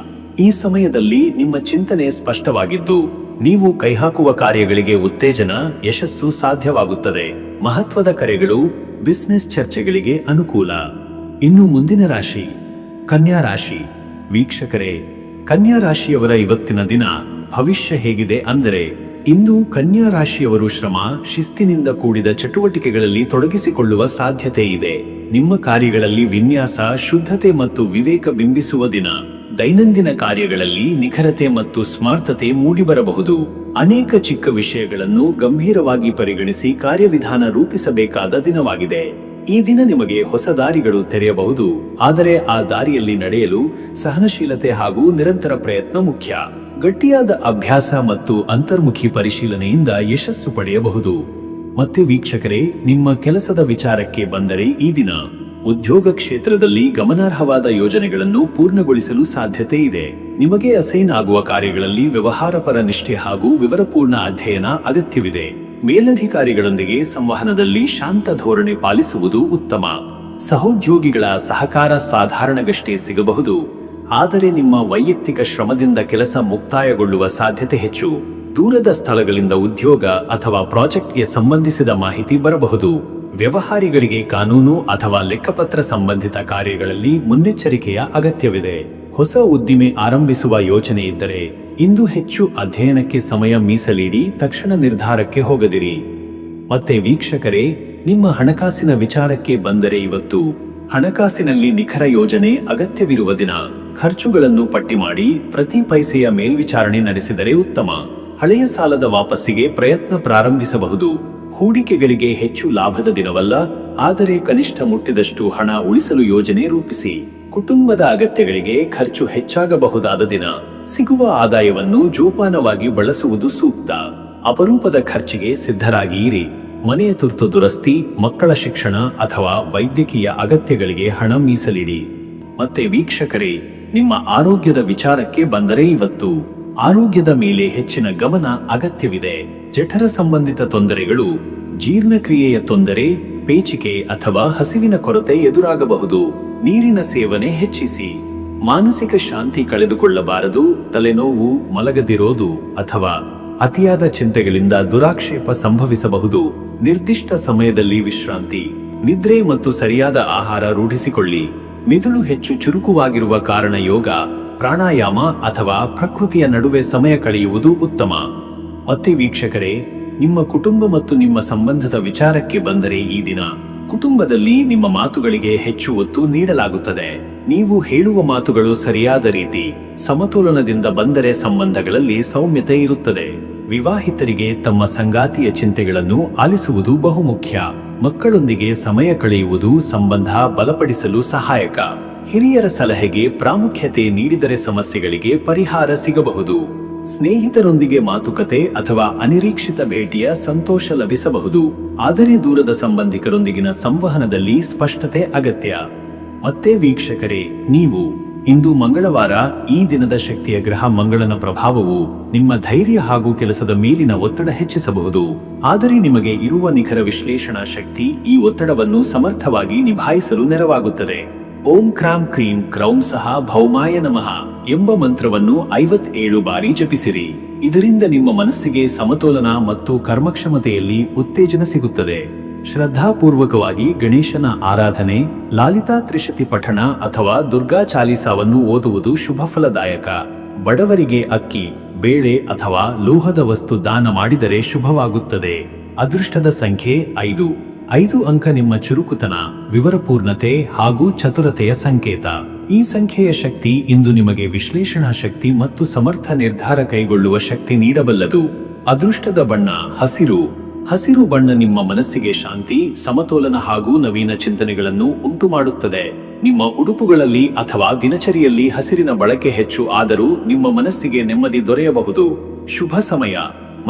ಈ ಸಮಯದಲ್ಲಿ ನಿಮ್ಮ ಚಿಂತನೆ ಸ್ಪಷ್ಟವಾಗಿದ್ದು ನೀವು ಕೈಹಾಕುವ ಕಾರ್ಯಗಳಿಗೆ ಉತ್ತೇಜನ, ಯಶಸ್ಸು ಸಾಧ್ಯವಾಗುತ್ತದೆ. ಮಹತ್ವದ ಕರೆಗಳು, ಬಿಸಿನೆಸ್ ಚರ್ಚೆಗಳಿಗೆ ಅನುಕೂಲ. ಇನ್ನು ಮುಂದಿನ ರಾಶಿ ಕನ್ಯಾ ರಾಶಿ. ವೀಕ್ಷಕರೇ, ಕನ್ಯಾ ರಾಶಿಯವರ ಇವತ್ತಿನ ದಿನ ಭವಿಷ್ಯ ಹೇಗಿದೆ ಅಂದರೆ, ಇಂದು ಕನ್ಯಾ ರಾಶಿಯವರು ಶ್ರಮ, ಶಿಸ್ತಿನಿಂದ ಕೂಡಿದ ಚಟುವಟಿಕೆಗಳಲ್ಲಿ ತೊಡಗಿಸಿಕೊಳ್ಳುವ ಸಾಧ್ಯತೆ ಇದೆ. ನಿಮ್ಮ ಕಾರ್ಯಗಳಲ್ಲಿ ವಿನ್ಯಾಸ, ಶುದ್ಧತೆ ಮತ್ತು ವಿವೇಕ ಬಿಂಬಿಸುವ ದಿನ. ದೈನಂದಿನ ಕಾರ್ಯಗಳಲ್ಲಿ ನಿಖರತೆ ಮತ್ತು ಸ್ಮಾರ್ತತೆ ಮೂಡಿಬರಬಹುದು. ಅನೇಕ ಚಿಕ್ಕ ವಿಷಯಗಳನ್ನು ಗಂಭೀರವಾಗಿ ಪರಿಗಣಿಸಿ ಕಾರ್ಯವಿಧಾನ ರೂಪಿಸಬೇಕಾದ ದಿನವಾಗಿದೆ. ಈ ದಿನ ನಿಮಗೆ ಹೊಸ ದಾರಿಗಳು ತೆರೆಯಬಹುದು, ಆದರೆ ಆ ದಾರಿಯಲ್ಲಿ ನಡೆಯಲು ಸಹನಶೀಲತೆ ಹಾಗೂ ನಿರಂತರ ಪ್ರಯತ್ನ ಮುಖ್ಯ. ಗಟ್ಟಿಯಾದ ಅಭ್ಯಾಸ ಮತ್ತು ಅಂತರ್ಮುಖಿ ಪರಿಶೀಲನೆಯಿಂದ ಯಶಸ್ಸು ಪಡೆಯಬಹುದು. ಮತ್ತೆ ವೀಕ್ಷಕರೇ, ನಿಮ್ಮ ಕೆಲಸದ ವಿಚಾರಕ್ಕೆ ಬಂದರೆ ಈ ದಿನ ಉದ್ಯೋಗ ಕ್ಷೇತ್ರದಲ್ಲಿ ಗಮನಾರ್ಹವಾದ ಯೋಜನೆಗಳನ್ನು ಪೂರ್ಣಗೊಳಿಸಲು ಸಾಧ್ಯತೆ ಇದೆ. ನಿಮಗೆ ಅಸೈನ್ ಆಗುವ ಕಾರ್ಯಗಳಲ್ಲಿ ವ್ಯವಹಾರಪರ ನಿಷ್ಠೆ ಹಾಗೂ ವಿವರಪೂರ್ಣ ಅಧ್ಯಯನ ಅಗತ್ಯವಿದೆ. ಮೇಲಧಿಕಾರಿಗಳೊಂದಿಗೆ ಸಂವಹನದಲ್ಲಿ ಶಾಂತ ಧೋರಣೆ ಪಾಲಿಸುವುದು ಉತ್ತಮ. ಸಹೋದ್ಯೋಗಿಗಳ ಸಹಕಾರ ಸಾಧಾರಣಗಷ್ಟೇ ಸಿಗಬಹುದು, ಆದರೆ ನಿಮ್ಮ ವೈಯಕ್ತಿಕ ಶ್ರಮದಿಂದ ಕೆಲಸ ಮುಕ್ತಾಯಗೊಳ್ಳುವ ಸಾಧ್ಯತೆ ಹೆಚ್ಚು. ದೂರದ ಸ್ಥಳಗಳಿಂದ ಉದ್ಯೋಗ ಅಥವಾ ಪ್ರಾಜೆಕ್ಟ್ಗೆ ಸಂಬಂಧಿಸಿದ ಮಾಹಿತಿ ಬರಬಹುದು. ವ್ಯವಹಾರಿಗಳಿಗೆ ಕಾನೂನು ಅಥವಾ ಲೆಕ್ಕಪತ್ರ ಸಂಬಂಧಿತ ಕಾರ್ಯಗಳಲ್ಲಿ ಮುನ್ನೆಚ್ಚರಿಕೆಯ ಅಗತ್ಯವಿದೆ. ಹೊಸ ಉದ್ದಿಮೆ ಆರಂಭಿಸುವ ಯೋಚನೆ ಇದ್ದರೆ ಇಂದು ಹೆಚ್ಚು ಅಧ್ಯಯನಕ್ಕೆ ಸಮಯ ಮೀಸಲಿಡಿ, ತಕ್ಷಣ ನಿರ್ಧಾರಕ್ಕೆ ಹೋಗದಿರಿ. ಮತ್ತೆ ವೀಕ್ಷಕರೇ, ನಿಮ್ಮ ಹಣಕಾಸಿನ ವಿಚಾರಕ್ಕೆ ಬಂದರೆ ಇವತ್ತು ಹಣಕಾಸಿನಲ್ಲಿ ನಿಖರ ಯೋಜನೆ ಅಗತ್ಯವಿರುವ ದಿನ. ಖರ್ಚುಗಳನ್ನು ಪಟ್ಟಿ ಮಾಡಿ ಪ್ರತಿ ಪೈಸೆಯ ಮೇಲ್ವಿಚಾರಣೆ ನಡೆಸಿದರೆ ಉತ್ತಮ. ಹಳೆಯ ಸಾಲದ ವಾಪಸ್ಸಿಗೆ ಪ್ರಯತ್ನ ಪ್ರಾರಂಭಿಸಬಹುದು. ಹೂಡಿಕೆಗಳಿಗೆ ಹೆಚ್ಚು ಲಾಭದ ದಿನವಲ್ಲ, ಆದರೆ ಕನಿಷ್ಠ ಮುಟ್ಟಿದಷ್ಟು ಹಣ ಉಳಿಸಲು ಯೋಜನೆ ರೂಪಿಸಿ. ಕುಟುಂಬದ ಅಗತ್ಯಗಳಿಗೆ ಖರ್ಚು ಹೆಚ್ಚಾಗಬಹುದಾದ ದಿನ. ಸಿಗುವ ಆದಾಯವನ್ನು ಜೋಪಾನವಾಗಿ ಬಳಸುವುದು ಸೂಕ್ತ. ಅಪರೂಪದ ಖರ್ಚಿಗೆ ಸಿದ್ಧರಾಗಿ ಇರಿ. ಮನೆಯ ತುರ್ತು ದುರಸ್ತಿ, ಮಕ್ಕಳ ಶಿಕ್ಷಣ ಅಥವಾ ವೈದ್ಯಕೀಯ ಅಗತ್ಯಗಳಿಗೆ ಹಣ ಮೀಸಲಿಡಿ. ಮತ್ತೆ ವೀಕ್ಷಕರೇ, ನಿಮ್ಮ ಆರೋಗ್ಯದ ವಿಚಾರಕ್ಕೆ ಬಂದರೆ ಇವತ್ತು ಆರೋಗ್ಯದ ಮೇಲೆ ಹೆಚ್ಚಿನ ಗಮನ ಅಗತ್ಯವಿದೆ. ಜಠರ ಸಂಬಂಧಿತ ತೊಂದರೆಗಳು, ಜೀರ್ಣಕ್ರಿಯೆಯ ತೊಂದರೆ, ಪೇಚಿಕೆ ಅಥವಾ ಹಸಿವಿನ ಕೊರತೆ ಎದುರಾಗಬಹುದು. ನೀರಿನ ಸೇವನೆ ಹೆಚ್ಚಿಸಿ. ಮಾನಸಿಕ ಶಾಂತಿ ಕಳೆದುಕೊಳ್ಳಬಾರದು. ತಲೆನೋವು, ಮಲಗದಿರೋದು ಅಥವಾ ಅತಿಯಾದ ಚಿಂತೆಗಳಿಂದ ದುರಾಕ್ಷೇಪ ಸಂಭವಿಸಬಹುದು. ನಿರ್ದಿಷ್ಟ ಸಮಯದಲ್ಲಿ ವಿಶ್ರಾಂತಿ, ನಿದ್ರೆ ಮತ್ತು ಸರಿಯಾದ ಆಹಾರ ರೂಢಿಸಿಕೊಳ್ಳಿ. ಮಿದುಳು ಹೆಚ್ಚು ಚುರುಕುವಾಗಿರುವ ಕಾರಣ ಯೋಗ, ಪ್ರಾಣಾಯಾಮ ಅಥವಾ ಪ್ರಕೃತಿಯ ನಡುವೆ ಸಮಯ ಕಳೆಯುವುದು ಉತ್ತಮ. ಮತ್ತೆ ವೀಕ್ಷಕರೇ, ನಿಮ್ಮ ಕುಟುಂಬ ಮತ್ತು ನಿಮ್ಮ ಸಂಬಂಧದ ವಿಚಾರಕ್ಕೆ ಬಂದರೆ ಈ ದಿನ ಕುಟುಂಬದಲ್ಲಿ ನಿಮ್ಮ ಮಾತುಗಳಿಗೆ ಹೆಚ್ಚು ಒತ್ತು ನೀಡಲಾಗುತ್ತದೆ. ನೀವು ಹೇಳುವ ಮಾತುಗಳು ಸರಿಯಾದ ರೀತಿ ಸಮತೋಲನದಿಂದ ಬಂದರೆ ಸಂಬಂಧಗಳಲ್ಲಿ ಸೌಮ್ಯತೆ ಇರುತ್ತದೆ. ವಿವಾಹಿತರಿಗೆ ತಮ್ಮ ಸಂಗಾತಿಯ ಚಿಂತೆಗಳನ್ನು ಆಲಿಸುವುದು ಬಹುಮುಖ್ಯ. ಮಕ್ಕಳೊಂದಿಗೆ ಸಮಯ ಕಳೆಯುವುದು ಸಂಬಂಧ ಬಲಪಡಿಸಲು ಸಹಾಯಕ. ಹಿರಿಯರ ಸಲಹೆಗೆ ಪ್ರಾಮುಖ್ಯತೆ ನೀಡಿದರೆ ಸಮಸ್ಯೆಗಳಿಗೆ ಪರಿಹಾರ ಸಿಗಬಹುದು. ಸ್ನೇಹಿತರೊಂದಿಗೆ ಮಾತುಕತೆ ಅಥವಾ ಅನಿರೀಕ್ಷಿತ ಭೇಟಿಯ ಸಂತೋಷ ಲಭಿಸಬಹುದು. ಆದರೆ ದೂರದ ಸಂಬಂಧಿಕರೊಂದಿಗಿನ ಸಂವಹನದಲ್ಲಿ ಸ್ಪಷ್ಟತೆ ಅಗತ್ಯ. ಮತ್ತೆ ವೀಕ್ಷಕರೇ, ನೀವು ಇಂದು ಮಂಗಳವಾರ, ಈ ದಿನದ ಶಕ್ತಿಯ ಗ್ರಹ ಮಂಗಳನ ಪ್ರಭಾವವು ನಿಮ್ಮ ಧೈರ್ಯ ಹಾಗೂ ಕೆಲಸದ ಮೇಲಿನ ಒತ್ತಡ ಹೆಚ್ಚಿಸಬಹುದು. ಆದರೆ ನಿಮಗೆ ಇರುವ ನಿಖರ ವಿಶ್ಲೇಷಣಾ ಶಕ್ತಿ ಈ ಒತ್ತಡವನ್ನು ಸಮರ್ಥವಾಗಿ ನಿಭಾಯಿಸಲು ನೆರವಾಗುತ್ತದೆ. ಓಂ ಕ್ರಾಂ ಕ್ರೀಂ ಕ್ರೌಂ ಸಹ ಭೌಮಾಯ ನಮಃ ಎಂಬ ಮಂತ್ರವನ್ನು 57 ಬಾರಿ ಜಪಿಸಿರಿ. ಇದರಿಂದ ನಿಮ್ಮ ಮನಸ್ಸಿಗೆ ಸಮತೋಲನ ಮತ್ತು ಕರ್ಮಕ್ಷಮತೆಯಲ್ಲಿ ಉತ್ತೇಜನ ಸಿಗುತ್ತದೆ. ಶ್ರದ್ಧಾಪೂರ್ವಕವಾಗಿ ಗಣೇಶನ ಆರಾಧನೆ, ಲಾಲಿತಾ ತ್ರಿಶತಿ ಪಠಣ ಅಥವಾ ದುರ್ಗಾ ಚಾಲೀಸಾವನ್ನು ಓದುವುದು ಶುಭ ಫಲದಾಯಕ. ಬಡವರಿಗೆ ಅಕ್ಕಿ, ಬೇಳೆ ಅಥವಾ ಲೋಹದ ವಸ್ತು ದಾನ ಮಾಡಿದರೆ ಶುಭವಾಗುತ್ತದೆ. ಅದೃಷ್ಟದ ಸಂಖ್ಯೆ 5. 5 ಅಂಕ ನಿಮ್ಮ ಚುರುಕುತನ, ವಿವರಪೂರ್ಣತೆ ಹಾಗೂ ಚತುರತೆಯ ಸಂಕೇತ. ಈ ಸಂಖ್ಯೆಯ ಶಕ್ತಿ ಇಂದು ನಿಮಗೆ ವಿಶ್ಲೇಷಣಾ ಶಕ್ತಿ ಮತ್ತು ಸಮರ್ಥ ನಿರ್ಧಾರ ಕೈಗೊಳ್ಳುವ ಶಕ್ತಿ ನೀಡಬಲ್ಲದು. ಅದೃಷ್ಟದ ಬಣ್ಣ ಹಸಿರು. ಹಸಿರು ಬಣ್ಣ ನಿಮ್ಮ ಮನಸ್ಸಿಗೆ ಶಾಂತಿ, ಸಮತೋಲನ ಹಾಗೂ ನವೀನ ಚಿಂತನೆಗಳನ್ನು ಉಂಟುಮಾಡುತ್ತದೆ. ನಿಮ್ಮ ಉಡುಪುಗಳಲ್ಲಿ ಅಥವಾ ದಿನಚರಿಯಲ್ಲಿ ಹಸಿರಿನ ಬಳಕೆ ಹೆಚ್ಚು, ಆದರೂ ನಿಮ್ಮ ಮನಸ್ಸಿಗೆ ನೆಮ್ಮದಿ ದೊರೆಯಬಹುದು. ಶುಭ ಸಮಯ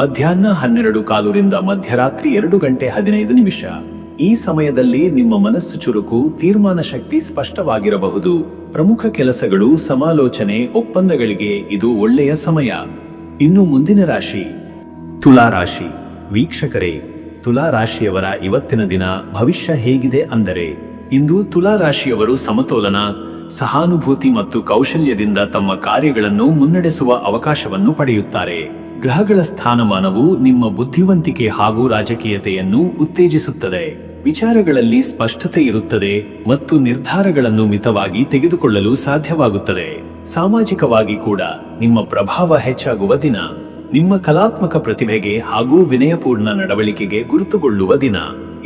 ಮಧ್ಯಾಹ್ನ 12:15 ಮಧ್ಯರಾತ್ರಿ 2:15. ಈ ಸಮಯದಲ್ಲಿ ನಿಮ್ಮ ಮನಸ್ಸು ಚುರುಕು, ತೀರ್ಮಾನ ಶಕ್ತಿ ಸ್ಪಷ್ಟವಾಗಿರಬಹುದು. ಪ್ರಮುಖ ಕೆಲಸಗಳು, ಸಮಾಲೋಚನೆ, ಒಪ್ಪಂದಗಳಿಗೆ ಇದು ಒಳ್ಳೆಯ ಸಮಯ. ಇನ್ನು ಮುಂದಿನ ರಾಶಿ ತುಲಾ ರಾಶಿ. ವೀಕ್ಷಕರೇ, ತುಲಾ ರಾಶಿಯವರ ಇವತ್ತಿನ ದಿನ ಭವಿಷ್ಯ ಹೇಗಿದೆ ಅಂದರೆ, ಇಂದು ತುಲಾ ರಾಶಿಯವರು ಸಮತೋಲನ, ಸಹಾನುಭೂತಿ ಮತ್ತು ಕೌಶಲ್ಯದಿಂದ ತಮ್ಮ ಕಾರ್ಯಗಳನ್ನು ಮುನ್ನಡೆಸುವ ಅವಕಾಶವನ್ನು ಪಡೆಯುತ್ತಾರೆ. ಗ್ರಹಗಳ ಸ್ಥಾನಮಾನವು ನಿಮ್ಮ ಬುದ್ಧಿವಂತಿಕೆ ಹಾಗೂ ರಾಜಕೀಯತೆಯನ್ನು ಉತ್ತೇಜಿಸುತ್ತದೆ. ವಿಚಾರಗಳಲ್ಲಿ ಸ್ಪಷ್ಟತೆ ಇರುತ್ತದೆ ಮತ್ತು ನಿರ್ಧಾರಗಳನ್ನು ಮಿತವಾಗಿ ತೆಗೆದುಕೊಳ್ಳಲು ಸಾಧ್ಯವಾಗುತ್ತದೆ. ಸಾಮಾಜಿಕವಾಗಿ ಕೂಡ ನಿಮ್ಮ ಪ್ರಭಾವ ಹೆಚ್ಚಾಗುವ ದಿನ. ನಿಮ್ಮ ಕಲಾತ್ಮಕ ಪ್ರತಿಭೆಗೆ ಹಾಗೂ ವಿನಯಪೂರ್ಣ ನಡವಳಿಕೆಗೆ ಗುರುತುಗೊಳ್ಳುವ ದಿನ.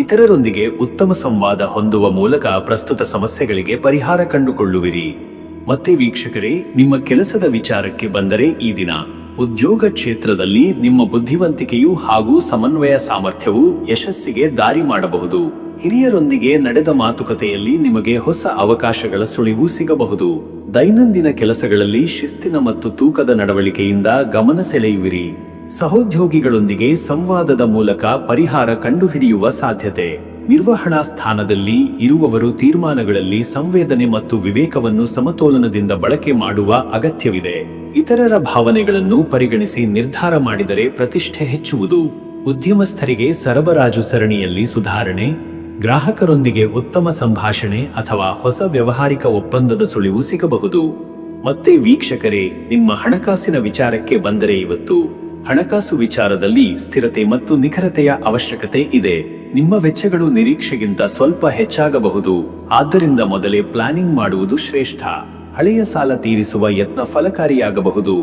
ಇತರರೊಂದಿಗೆ ಉತ್ತಮ ಸಂವಾದ ಹೊಂದುವ ಮೂಲಕ ಪ್ರಸ್ತುತ ಸಮಸ್ಯೆಗಳಿಗೆ ಪರಿಹಾರ ಕಂಡುಕೊಳ್ಳುವಿರಿ. ಮತ್ತೆ ವೀಕ್ಷಕರೇ, ನಿಮ್ಮ ಕೆಲಸದ ವಿಚಾರಕ್ಕೆ ಬಂದರೆ ಈ ದಿನ ಉದ್ಯೋಗ ಕ್ಷೇತ್ರದಲ್ಲಿ ನಿಮ್ಮ ಬುದ್ಧಿವಂತಿಕೆಯು ಹಾಗೂ ಸಮನ್ವಯ ಸಾಮರ್ಥ್ಯವು ಯಶಸ್ಸಿಗೆ ದಾರಿ ಮಾಡಬಹುದು. ಹಿರಿಯರೊಂದಿಗೆ ನಡೆದ ಮಾತುಕತೆಯಲ್ಲಿ ನಿಮಗೆ ಹೊಸ ಅವಕಾಶಗಳ ಸುಳಿವು ಸಿಗಬಹುದು. ದೈನಂದಿನ ಕೆಲಸಗಳಲ್ಲಿ ಶಿಸ್ತಿನ ಮತ್ತು ತೂಕದ ನಡವಳಿಕೆಯಿಂದ ಗಮನ ಸೆಳೆಯುವಿರಿ. ಸಹೋದ್ಯೋಗಿಗಳೊಂದಿಗೆ ಸಂವಾದದ ಮೂಲಕ ಪರಿಹಾರ ಕಂಡುಹಿಡಿಯುವ ಸಾಧ್ಯತೆ. ನಿರ್ವಹಣಾ ಸ್ಥಾನದಲ್ಲಿ ಇರುವವರು ತೀರ್ಮಾನಗಳಲ್ಲಿ ಸಂವೇದನೆ ಮತ್ತು ವಿವೇಕವನ್ನು ಸಮತೋಲನದಿಂದ ಬಳಕೆ ಮಾಡುವ ಅಗತ್ಯವಿದೆ. ಇತರರ ಭಾವನೆಗಳನ್ನು ಪರಿಗಣಿಸಿ ನಿರ್ಧಾರ ಮಾಡಿದರೆ ಪ್ರತಿಷ್ಠೆ ಹೆಚ್ಚುವುದು. ಉದ್ಯಮಸ್ಥರಿಗೆ ಸರಬರಾಜು ಸರಣಿಯಲ್ಲಿ ಸುಧಾರಣೆ, ಗ್ರಾಹಕರೊಂದಿಗೆ ಉತ್ತಮ ಸಂಭಾಷಣೆ ಅಥವಾ ಹೊಸ ವ್ಯಾವಹಾರಿಕ ಒಪ್ಪಂದದ ಸುಳಿವು ಸಿಗಬಹುದು. ಮತ್ತೆ ವೀಕ್ಷಕರೇ, ನಿಮ್ಮ ಹಣಕಾಸಿನ ವಿಚಾರಕ್ಕೆ ಬಂದರೆ ಇವತ್ತು ಹಣಕಾಸು ವಿಚಾರದಲ್ಲಿ ಸ್ಥಿರತೆ ಮತ್ತು ನಿಖರತೆಯ ಅವಶ್ಯಕತೆ ಇದೆ. ನಿಮ್ಮ ವೆಚ್ಚಗಳು ನಿರೀಕ್ಷೆಗಿಂತ ಸ್ವಲ್ಪ ಹೆಚ್ಚಾಗಬಹುದು. ಆದ್ದರಿಂದ ಮೊದಲೇ ಪ್ಲಾನಿಂಗ್ ಮಾಡುವುದು ಶ್ರೇಷ್ಠ. ಹಳೆಯ ಸಾಲ ತೀರಿಸುವ ಯತ್ನ ಫಲಕಾರಿಯಾಗಬಹುದು.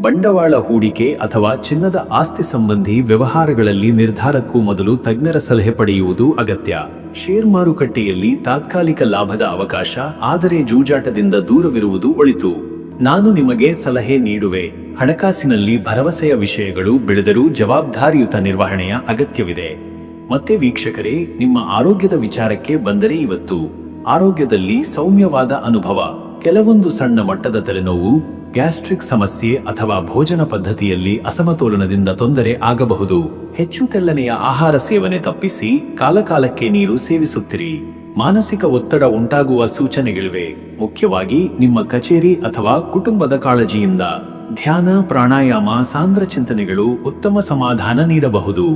ಬಂಡವಾಳ ಹೂಡಿಕೆ ಅಥವಾ ಚಿನ್ನದ ಆಸ್ತಿ ಸಂಬಂಧಿ ವ್ಯವಹಾರಗಳಲ್ಲಿ ನಿರ್ಧಾರಕ್ಕೂ ಮೊದಲು ತಜ್ಞರ ಸಲಹೆ ಪಡೆಯುವುದು ಅಗತ್ಯ. ಶೇರ್ ಮಾರುಕಟ್ಟೆಯಲ್ಲಿ ತಾತ್ಕಾಲಿಕ ಲಾಭದ ಅವಕಾಶ, ಆದರೆ ಜೂಜಾಟದಿಂದ ದೂರವಿರುವುದು ಒಳಿತು. ನಾನು ನಿಮಗೆ ಸಲಹೆ ನೀಡುವೆ. ಹಣಕಾಸಿನಲ್ಲಿ ಭರವಸೆಯ ವಿಷಯಗಳು ಬೆಳೆದರೂ ಜವಾಬ್ದಾರಿಯುತ ನಿರ್ವಹಣೆಯ ಅಗತ್ಯವಿದೆ. ಮತ್ತೆ ವೀಕ್ಷಕರೇ, ನಿಮ್ಮ ಆರೋಗ್ಯದ ವಿಚಾರಕ್ಕೆ ಬಂದರೆ ಇವತ್ತು ಆರೋಗ್ಯದಲ್ಲಿ ಸೌಮ್ಯವಾದ ಅನುಭವ. ಕೆಲವೊಂದು ಸಣ್ಣ ಮಟ್ಟದ ತಲೆನೋವು, ಗ್ಯಾಸ್ಟ್ರಿಕ್ ಸಮಸ್ಯೆ ಅಥವಾ ಭೋಜನ ಪದ್ಧತಿಯಲ್ಲಿ ಅಸಮತೋಲನದಿಂದ ತೊಂದರೆ ಆಗಬಹುದು. ಹೆಚ್ಚು ತೆಳ್ಳನೆಯ ಆಹಾರ ಸೇವನೆ ತಪ್ಪಿಸಿ ಕಾಲಕಾಲಕ್ಕೆ ನೀರು ಸೇವಿಸುತ್ತಿರಿ. ಮಾನಸಿಕ ಒತ್ತಡ ಉಂಟಾಗುವ ಸೂಚನೆಗಳಿವೆ, ಮುಖ್ಯವಾಗಿ ನಿಮ್ಮ ಕಚೇರಿ ಅಥವಾ ಕುಟುಂಬದ ಕಾಳಜಿಯಿಂದ. ಧ್ಯಾನ, ಪ್ರಾಣಾಯಾಮ, ಸಾಂದ್ರ ಚಿಂತನೆಗಳು ಉತ್ತಮ ಸಮಾಧಾನ ನೀಡಬಹುದು.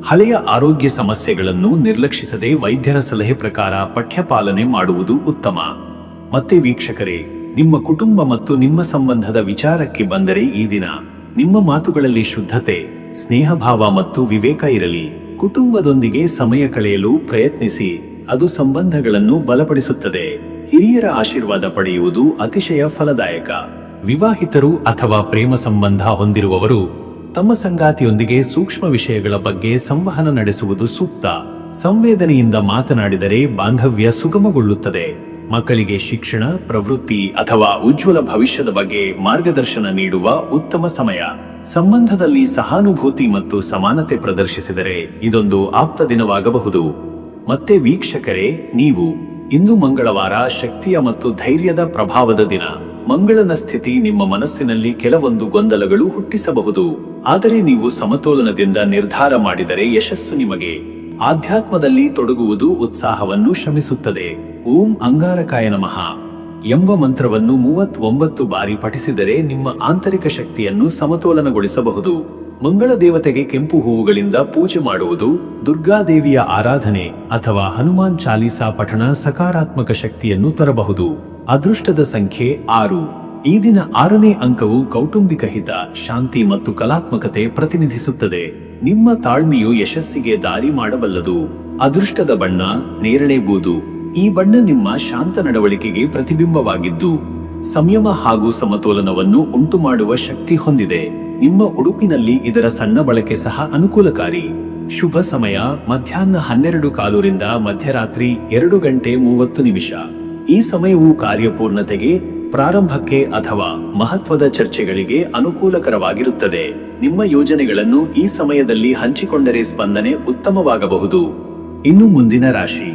ಹಳೆಯ ಆರೋಗ್ಯ ಸಮಸ್ಯೆಗಳನ್ನು ನಿರ್ಲಕ್ಷಿಸದೆ ವೈದ್ಯರ ಸಲಹೆ ಪ್ರಕಾರ ಪಠ್ಯಪಾಲನೆ ಮಾಡುವುದು ಉತ್ತಮ. ಮತ್ತೆ ವೀಕ್ಷಕರೇ, ನಿಮ್ಮ ಕುಟುಂಬ ಮತ್ತು ನಿಮ್ಮ ಸಂಬಂಧದ ವಿಚಾರಕ್ಕೆ ಬಂದರೆ ಈ ದಿನ ನಿಮ್ಮ ಮಾತುಗಳಲ್ಲಿ ಶುದ್ಧತೆ, ಸ್ನೇಹಭಾವ ಮತ್ತು ವಿವೇಕ ಇರಲಿ. ಕುಟುಂಬದೊಂದಿಗೆ ಸಮಯ ಕಳೆಯಲು ಪ್ರಯತ್ನಿಸಿ, ಅದು ಸಂಬಂಧಗಳನ್ನು ಬಲಪಡಿಸುತ್ತದೆ. ಹಿರಿಯರ ಆಶೀರ್ವಾದ ಪಡೆಯುವುದು ಅತಿಶಯ ಫಲದಾಯಕ. ವಿವಾಹಿತರು ಅಥವಾ ಪ್ರೇಮ ಸಂಬಂಧ ಹೊಂದಿರುವವರು ತಮ್ಮ ಸಂಗಾತಿಯೊಂದಿಗೆ ಸೂಕ್ಷ್ಮ ವಿಷಯಗಳ ಬಗ್ಗೆ ಸಂವಹನ ನಡೆಸುವುದು ಸೂಕ್ತ. ಸಂವೇದನೆಯಿಂದ ಮಾತನಾಡಿದರೆ ಬಾಂಧವ್ಯ ಸುಗಮಗೊಳ್ಳುತ್ತದೆ. ಮಕ್ಕಳಿಗೆ ಶಿಕ್ಷಣ, ಪ್ರವೃತ್ತಿ ಅಥವಾ ಉಜ್ವಲ ಭವಿಷ್ಯದ ಬಗ್ಗೆ ಮಾರ್ಗದರ್ಶನ ನೀಡುವ ಉತ್ತಮ ಸಮಯ. ಸಂಬಂಧದಲ್ಲಿ ಸಹಾನುಭೂತಿ ಮತ್ತು ಸಮಾನತೆ ಪ್ರದರ್ಶಿಸಿದರೆ ಇದೊಂದು ಆಪ್ತ ದಿನವಾಗಬಹುದು. ಮತ್ತೆ ವೀಕ್ಷಕರೇ, ನೀವು ಇಂದು ಮಂಗಳವಾರ ಶಕ್ತಿಯ ಮತ್ತು ಧೈರ್ಯದ ಪ್ರಭಾವದ ದಿನ. ಮಂಗಳನ ಸ್ಥಿತಿ ನಿಮ್ಮ ಮನಸ್ಸಿನಲ್ಲಿ ಕೆಲವೊಂದು ಗೊಂದಲಗಳು ಹುಟ್ಟಿಸಬಹುದು, ಆದರೆ ನೀವು ಸಮತೋಲನದಿಂದ ನಿರ್ಧಾರ ಮಾಡಿದರೆ ಯಶಸ್ಸು ನಿಮಗೆ. ಆಧ್ಯಾತ್ಮದಲ್ಲಿ ತೊಡಗುವುದು ಉತ್ಸಾಹವನ್ನು ಶ್ರಮಿಸುತ್ತದೆ. ಓಂ ಅಂಗಾರಕಾಯ ನಮಃ ಎಂಬ ಮಂತ್ರವನ್ನು 39 ಬಾರಿ ಪಠಿಸಿದರೆ ನಿಮ್ಮ ಆಂತರಿಕ ಶಕ್ತಿಯನ್ನು ಸಮತೋಲನಗೊಳಿಸಬಹುದು. ಮಂಗಳ ದೇವತೆಗೆ ಕೆಂಪು ಹೂವುಗಳಿಂದ ಪೂಜೆ ಮಾಡುವುದು, ದುರ್ಗಾದೇವಿಯ ಆರಾಧನೆ ಅಥವಾ ಹನುಮಾನ್ ಚಾಲೀಸಾ ಪಠಣ ಸಕಾರಾತ್ಮಕ ಶಕ್ತಿಯನ್ನು ತರಬಹುದು. ಅದೃಷ್ಟದ ಸಂಖ್ಯೆ 6. ಈ ದಿನ 6ನೇ ಅಂಕವು ಕೌಟುಂಬಿಕ ಹಿತ, ಶಾಂತಿ ಮತ್ತು ಕಲಾತ್ಮಕತೆ ಪ್ರತಿನಿಧಿಸುತ್ತದೆ. ನಿಮ್ಮ ತಾಳ್ಮೆಯು ಯಶಸ್ಸಿಗೆ ದಾರಿ ಮಾಡಬಲ್ಲದು. ಅದೃಷ್ಟದ ಬಣ್ಣ ನೇರಳೆ ಬೂದು. ಈ ಬಣ್ಣ ನಿಮ್ಮ ಶಾಂತ ನಡವಳಿಕೆಗೆ ಪ್ರತಿಬಿಂಬವಾಗಿದ್ದು ಸಂಯಮ ಹಾಗೂ ಸಮತೋಲನವನ್ನು ಉಂಟುಮಾಡುವ ಶಕ್ತಿ ಹೊಂದಿದೆ. ನಿಮ್ಮ ಉಡುಪಿನಲ್ಲಿ ಇದರ ಸಣ್ಣ ಬಳಕೆ ಸಹ ಅನುಕೂಲಕಾರಿ. ಶುಭ ಸಮಯ ಮಧ್ಯಾಹ್ನ 12:15 ರಿಂದ ಮಧ್ಯರಾತ್ರಿ 2:30. ಈ ಸಮಯವು ಕಾರ್ಯಪೂರ್ಣತೆಗೆ, ಪ್ರಾರಂಭಕ್ಕೆ ಅಥವಾ ಮಹತ್ವದ ಚರ್ಚೆಗಳಿಗೆ ಅನುಕೂಲಕರವಾಗಿರುತ್ತದೆ. ನಿಮ್ಮ ಯೋಜನೆಗಳನ್ನು ಈ ಸಮಯದಲ್ಲಿ ಹಂಚಿಕೊಂಡರೆ ಸ್ಪಂದನೆ ಉತ್ತಮವಾಗಬಹುದು. ಇನ್ನು ಮುಂದಿನ ರಾಶಿ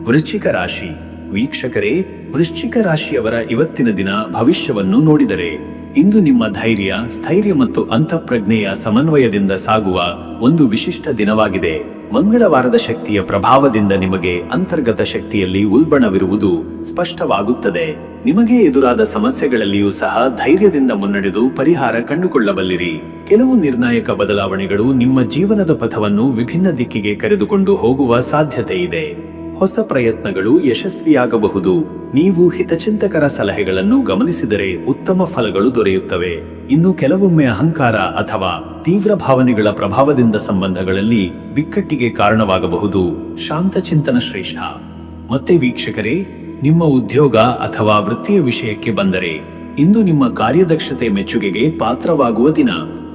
ವೃಶ್ಚಿಕ ರಾಶಿ. ವೀಕ್ಷಕರೇ, ವೃಶ್ಚಿಕ ರಾಶಿಯವರ ಇವತ್ತಿನ ದಿನ ಭವಿಷ್ಯವನ್ನು ನೋಡಿದರೆ ಇಂದು ನಿಮ್ಮ ಧೈರ್ಯ, ಸ್ಥೈರ್ಯ ಮತ್ತು ಅಂತಃಪ್ರಜ್ಞೆಯ ಸಮನ್ವಯದಿಂದ ಸಾಗುವ ಒಂದು ವಿಶಿಷ್ಟ ದಿನವಾಗಿದೆ. ಮಂಗಳವಾರದ ಶಕ್ತಿಯ ಪ್ರಭಾವದಿಂದ ನಿಮಗೆ ಅಂತರ್ಗತ ಶಕ್ತಿಯಲ್ಲಿ ಉಲ್ಬಣವಿರುವುದು ಸ್ಪಷ್ಟವಾಗುತ್ತದೆ. ನಿಮಗೆ ಎದುರಾದ ಸಮಸ್ಯೆಗಳಲ್ಲಿಯೂ ಸಹ ಧೈರ್ಯದಿಂದ ಮುನ್ನಡೆದು ಪರಿಹಾರ ಕಂಡುಕೊಳ್ಳಬಲ್ಲಿರಿ. ಕೆಲವು ನಿರ್ಣಾಯಕ ಬದಲಾವಣೆಗಳು ನಿಮ್ಮ ಜೀವನದ ಪಥವನ್ನು ವಿಭಿನ್ನ ದಿಕ್ಕಿಗೆ ಕರೆದುಕೊಂಡು ಹೋಗುವ ಸಾಧ್ಯತೆ ಇದೆ. ಹೊಸ ಪ್ರಯತ್ನಗಳು ಯಶಸ್ವಿಯಾಗಬಹುದು. ನೀವು ಹಿತಚಿಂತಕರ ಸಲಹೆಗಳನ್ನು ಗಮನಿಸಿದರೆ ಉತ್ತಮ ಫಲಗಳು ದೊರೆಯುತ್ತವೆ. ಇನ್ನು ಕೆಲವೊಮ್ಮೆ ಅಹಂಕಾರ ಅಥವಾ ತೀವ್ರ ಭಾವನೆಗಳ ಪ್ರಭಾವದಿಂದ ಸಂಬಂಧಗಳಲ್ಲಿ ಬಿಕ್ಕಟ್ಟಿಗೆ ಕಾರಣವಾಗಬಹುದು. ಶಾಂತ ಚಿಂತನ ಶ್ರೇಷ್ಠ. ಮತ್ತೆ ವೀಕ್ಷಕರೇ, ನಿಮ್ಮ ಉದ್ಯೋಗ ಅಥವಾ ವೃತ್ತಿಯ ವಿಷಯಕ್ಕೆ ಬಂದರೆ ಇಂದು ನಿಮ್ಮ ಕಾರ್ಯದಕ್ಷತೆ ಮೆಚ್ಚುಗೆಗೆ ಪಾತ್ರವಾಗುವ ದಿನ.